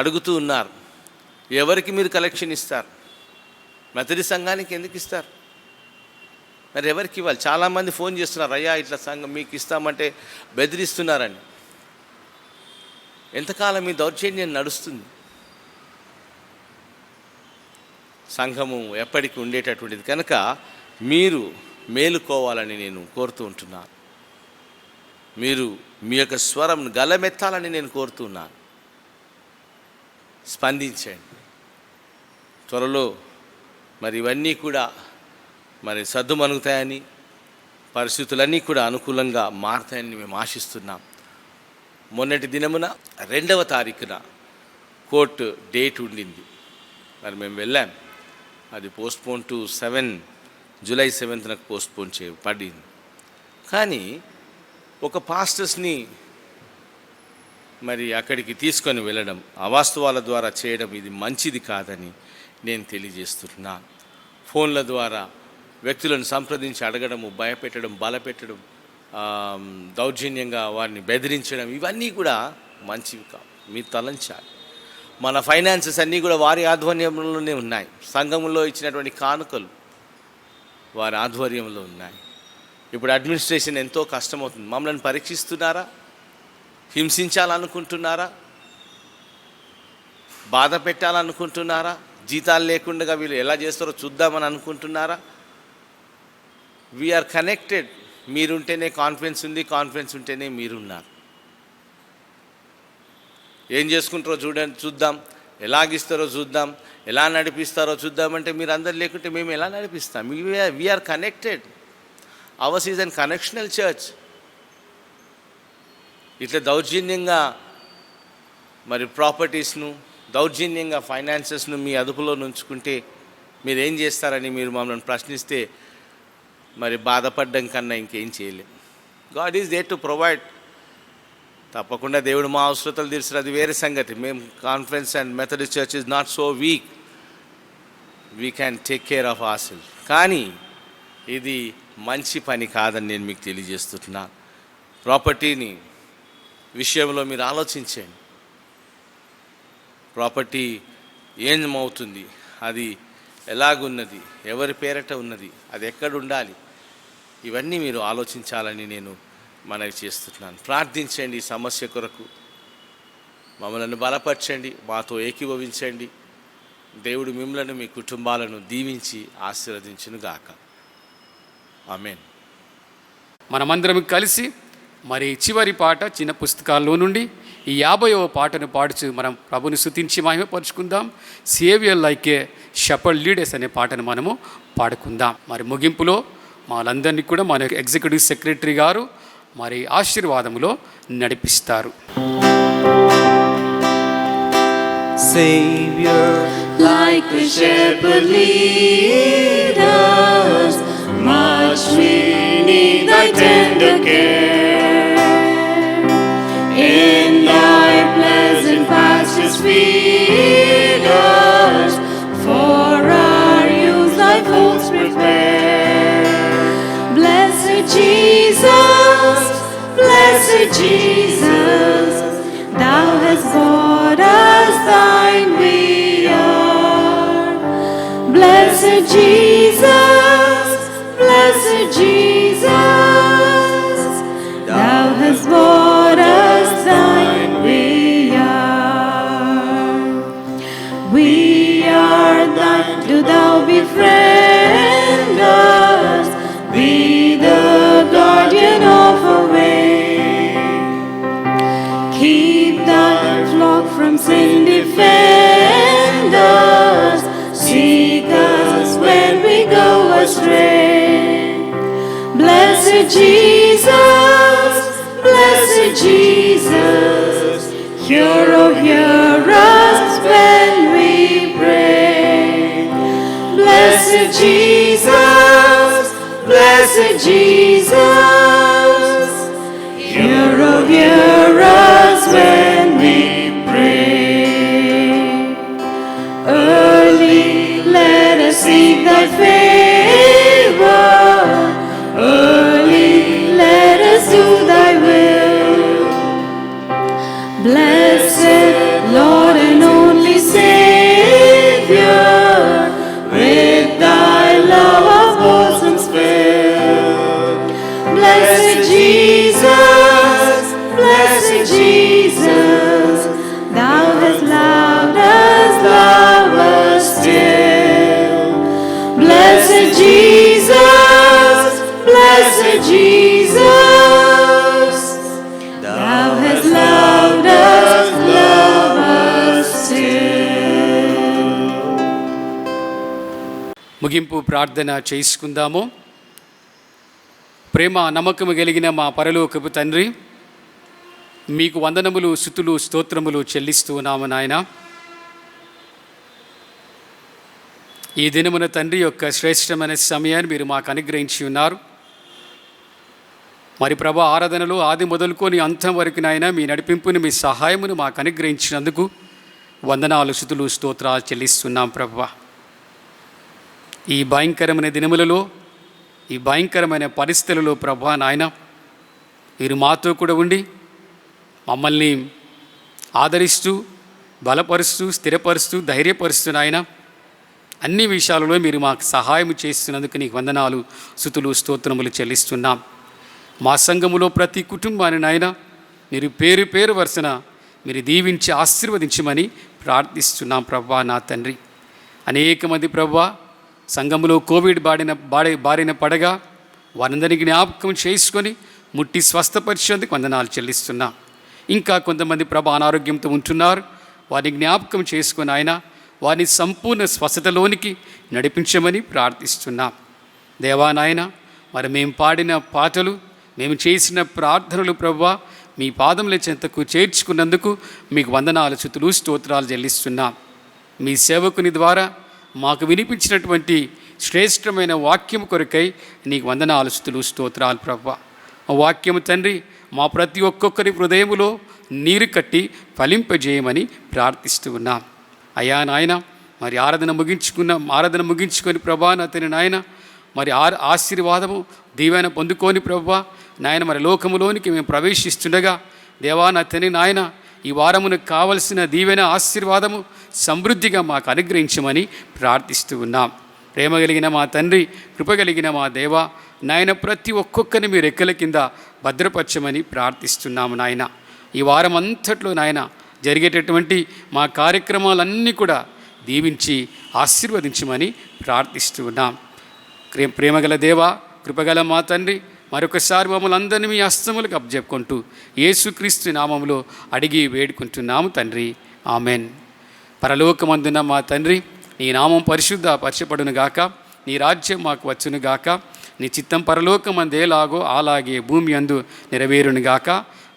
అడుగుతూ ఉన్నారు. ఎవరికి మీరు కలెక్షన్ ఇస్తారు? మెథడిస్ట్ సంఘానికి ఎందుకు ఇస్తారు? మరి ఎవరికి ఇవ్వాలి? చాలామంది ఫోన్ చేస్తున్నారు, అయ్యా ఇట్లా సంఘం మీకు ఇస్తామంటే బెదిరిస్తున్నారని. ఎంతకాలం మీ దౌర్జన్యం నడుస్తుంది? సంఘము ఎప్పటికీ ఉండేటటువంటిది కనుక మీరు మేలుకోవాలని నేను కోరుతూ ఉంటున్నాను. మీరు మీ యొక్క స్వరం గలమెత్తాలని నేను కోరుతున్నాను. స్పందించండి. త్వరలో మరి ఇవన్నీ కూడా మరి సద్దుమణుగుతాయని, పరిస్థితులన్నీ కూడా అనుకూలంగా మారుతాయని మేము ఆశిస్తున్నాం. మొన్నటి దినమున 2వ తారీఖున కోర్టు డేట్ ఉండింది. మరి మేము వెళ్ళాం. అది పోస్ట్పోన్ టు జూలై 7న పోస్ట్పోన్ చేయబడింది. కానీ ఒక పాస్టర్స్ని మరి అక్కడికి తీసుకొని వెళ్ళడం, అవాస్తవాల ద్వారా చేయడం ఇది మంచిది కాదని నేను తెలియజేస్తున్నాను. ఫోన్ల ద్వారా వ్యక్తులను సంప్రదించి అడగడము, భయపెట్టడం, బలపెట్టడం, దౌర్జన్యంగా వారిని బెదిరించడం ఇవన్నీ కూడా మంచివి కావు. మీరు తలంచాలి. మన ఫైనాన్సెస్ అన్నీ కూడా వారి ఆధ్వర్యంలోనే ఉన్నాయి. సంఘంలో ఇచ్చినటువంటి కానుకలు వారి ఆధ్వర్యంలో ఉన్నాయి. ఇప్పుడు అడ్మినిస్ట్రేషన్ ఎంతో కష్టమవుతుంది. మమ్మల్ని పరీక్షిస్తున్నారా? హింసించాలనుకుంటున్నారా? బాధ పెట్టాలనుకుంటున్నారా? జీతాలు లేకుండా వీళ్ళు ఎలా చేస్తారో చూద్దామని అనుకుంటున్నారా? We are connected. మీరుంటేనే కాన్ఫిడెన్స్ ఉంది, కాన్ఫిడెన్స్ ఉంటేనే మీరున్నారు. ఏం చేసుకుంటారో చూద్దాం, ఎలాగిస్తారో చూద్దాం, ఎలా నడిపిస్తారో చూద్దామంటే మీరు అందరు లేకుంటే మేము ఎలా నడిపిస్తాం? We are connected. Ours is an connectional church. ఇట్లా దౌర్జన్యంగా మరి ప్రాపర్టీస్ను, దౌర్జన్యంగా ఫైనాన్సెస్ను మీ అదుపులో ఉంచుకుంటే మీరు ఏం చేస్తారని మీరు మమ్మల్ని ప్రశ్నిస్తే మరి బాధపడడం కన్నా ఇంకేం చేయలేం. God is there to provide. తప్పకుండా దేవుడు మా అవసరతలు తీర్చారు, అది వేరే సంగతి. మేము conference and Methodist church is not so weak. We can take care of our self. కానీ ఇది మంచి పని కాదని నేను మీకు తెలియజేస్తున్నాను. ప్రాపర్టీని విషయంలో మీరు ఆలోచించండి. ప్రాపర్టీ ఏమవుతుంది, అది ఎలాగున్నది, ఎవరి పేరట ఉన్నది, అది ఎక్కడ ఉండాలి, ఇవన్నీ మీరు ఆలోచించాలని నేను మనవి చేస్తున్నాను. ప్రార్థించండి. ఈ సమస్య కొరకు మమ్మల్ని బలపరచండి, మాతో ఏకీభవించండి. దేవుడు మిమ్మలను, మీ కుటుంబాలను దీవించి ఆశీర్వదించునుగాక. ఆమేన్. మనమందరం కలిసి మరి చివరి పాట చిన్న పుస్తకాల్లో నుండి ఈ 50వ పాటను పాడుచు మనం ప్రభుని స్తుతించి మహిమపరుచుకుందాం. Saviour like a shepherd lead us అనే పాటను మనము పాడుకుందాం. మరి ముగింపులో వాళ్ళందరినీ కూడా మన ఎగ్జిక్యూటివ్ సెక్రటరీ గారు మరి ఆశీర్వాదములో నడిపిస్తారు. Savior, like the shepherd lead us, much we need thy tender care. In thy place feed us, for our use thy folds prepare. Blessed Jesus, thou hast bought us thine we are. Blessed Jesus, thou hast bought us thine we are. We are thine, do thou befriend us, be the guardian of our way. Keep thy flock from sin, defend us, seek us when we go astray. Blessed Jesus, hear, oh hear us when we pray. Blessed Jesus, hear, oh hear us when we pray. Early let us seek thy favor, early let us do thy will. Blessed Lord and only Savior, with thy love our bosoms fill. Blessed Jesus, thou hast loved us, love us still. Blessed Jesus, thou hast loved us, love us still. ముగింపు ప్రార్థన చేసుకుందాము. ప్రేమ నమ్మకము కలిగిన మా పరలోకపు తండ్రి, మీకు వందనములు, స్తుతులు, స్తోత్రములు చెల్లిస్తూ ఉన్నాము నాయన. ఈ దినమున తండ్రి యొక్క శ్రేష్టమైన సమయాన్ని మీరు మాకు అనుగ్రహించి ఉన్నారు. మరి ప్రభా, ఆరాధనలో ఆది మొదలుకొని అంతం వరకు నాయన మీ నడిపింపుని, మీ సహాయమును మాకు అనుగ్రహించినందుకు వందనాలు, స్తుతులు, స్తోత్రాలు చెల్లిస్తున్నాం ప్రభా. ఈ భయంకరమైన దినములలో, ఈ భయంకరమైన పరిస్థితులలో ప్రభా నాయన, మీరు మాతో కూడా ఉండి మమ్మల్ని ఆదరిస్తూ, బలపరుస్తూ, స్థిరపరుస్తూ, ధైర్యపరుస్తూ నాయన, అన్ని విషయాలలో మీరు మాకు సహాయం చేస్తున్నందుకు నీకు వందనాలు, స్తుతులు, స్తోత్రములు చెల్లిస్తున్నాం. మా సంఘములో ప్రతి కుటుంబాన్ని నాయన మీరు పేరు పేరు వరుసన మీరు దీవించి ఆశీర్వదించమని ప్రార్థిస్తున్నాం ప్రభా నా తండ్రి. అనేక మంది ప్రభా సంఘములో కోవిడ్ బారిన పడగా వారందరినీ జ్ఞాపకం చేసుకొని ముట్టి స్వస్థపరిచేందుకు వందనాలు చెల్లిస్తున్నాం. ఇంకా కొంతమంది ప్రభా అనారోగ్యంతో ఉంటున్నారు, వారిని జ్ఞాపకం చేసుకొని ఆయన వారిని సంపూర్ణ స్వస్థతలోనికి నడిపించమని ప్రార్థిస్తున్నాం. దేవా నాయన, మరి మేము పాడిన పాటలు, మేము చేసిన ప్రార్థనలు ప్రభువా మీ పాదముల చెంతకు చేర్చుకున్నందుకు మీకు వందనాలు, స్తుతులు, స్తోత్రాలు చెల్లిస్తున్నాం. మీ సేవకుని ద్వారా మాకు వినిపించినటువంటి శ్రేష్టమైన వాక్యం కొరకై నీకు వందనాలు, స్తుతులు, స్తోత్రాలు ప్రభువా. ఆ వాక్యము తండ్రి మా ప్రతి ఒక్కొక్కరి హృదయములో నీరు కట్టి ఫలింపజేయమని ప్రార్థిస్తూ ఉన్నాం. అయ్యా నాయన, మరి ఆరాధన ముగించుకొని ప్రభా నా తండ్రి నాయన, మరి ఆశీర్వాదము దీవెన పొందుకొని ప్రభువా నాయన, మరి లోకములోనికి మేము ప్రవేశిస్తుండగా దేవా నా తండ్రి నాయన, ఈ వారమునకు కావలసిన దీవెన ఆశీర్వాదము సమృద్ధిగా మాకు అనుగ్రహించమని ప్రార్థిస్తూ ఉన్నాం. ప్రేమ కలిగిన మా తండ్రి, కృప కలిగిన మా దేవా నాయన, ప్రతి ఒక్కొక్కరిని మీరు రెక్కల కింద భద్రపరచమని ప్రార్థిస్తున్నాము నాయన. ఈ వారం అంతట్లో నాయన జరిగేటటువంటి మా కార్యక్రమాలన్నీ కూడా దీవించి ఆశీర్వదించమని ప్రార్థిస్తూ ఉన్నాం. ప్రేమగల దేవా, కృపగల మా తండ్రి, మరొకసారి మమ్మల్ని అందరినీ మీ హస్తములకు అప్పజెప్పుకుంటూ యేసుక్రీస్తు నామములో అడిగి వేడుకుంటున్నాము తండ్రి, ఆమెన్. పరలోకమందున మా తండ్రి, నీ నామం పరిశుద్ధపరచబడును గాక, నీ రాజ్యం మాకు వచ్చును గాక, నీ చిత్తం పరలోకమందేలాగో అలాగే భూమి అందు నెరవేరును గాక.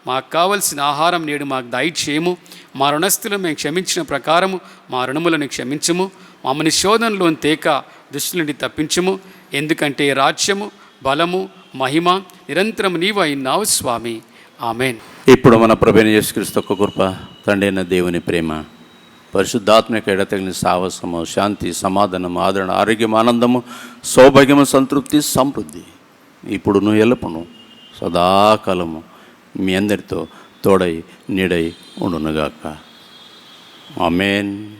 మాకు కావలసిన ఆహారం నేడు మాకు దయచేయము, మా రుణస్థులను మేము క్షమించిన ప్రకారము మా రుణములను క్షమించుము, మమ్మల్ని శోధనలోని తేక దుష్టుల నుండి తప్పించుము, ఎందుకంటే రాజ్యము, బలము, మహిమ నిరంతరం నీవై ఉన్నావు స్వామి, ఆమెన్. ఇప్పుడు మన ప్రభువైన యేసుక్రీస్తు యొక్క కృప, తండ్రి అయిన దేవుని ప్రేమ, పరిశుద్ధాత్మ యొక్క ఎడతగిన సాహసము, శాంతి, సమాధానం, ఆదరణ, ఆరోగ్యం, ఆనందము, సౌభాగ్యము, సంతృప్తి, సమృద్ధి ఇప్పుడును ఎల్లప్పుడూ సదాకాలము మీ అందరితో తోడై నీడై ఉండునుగాక. ఆమేన్.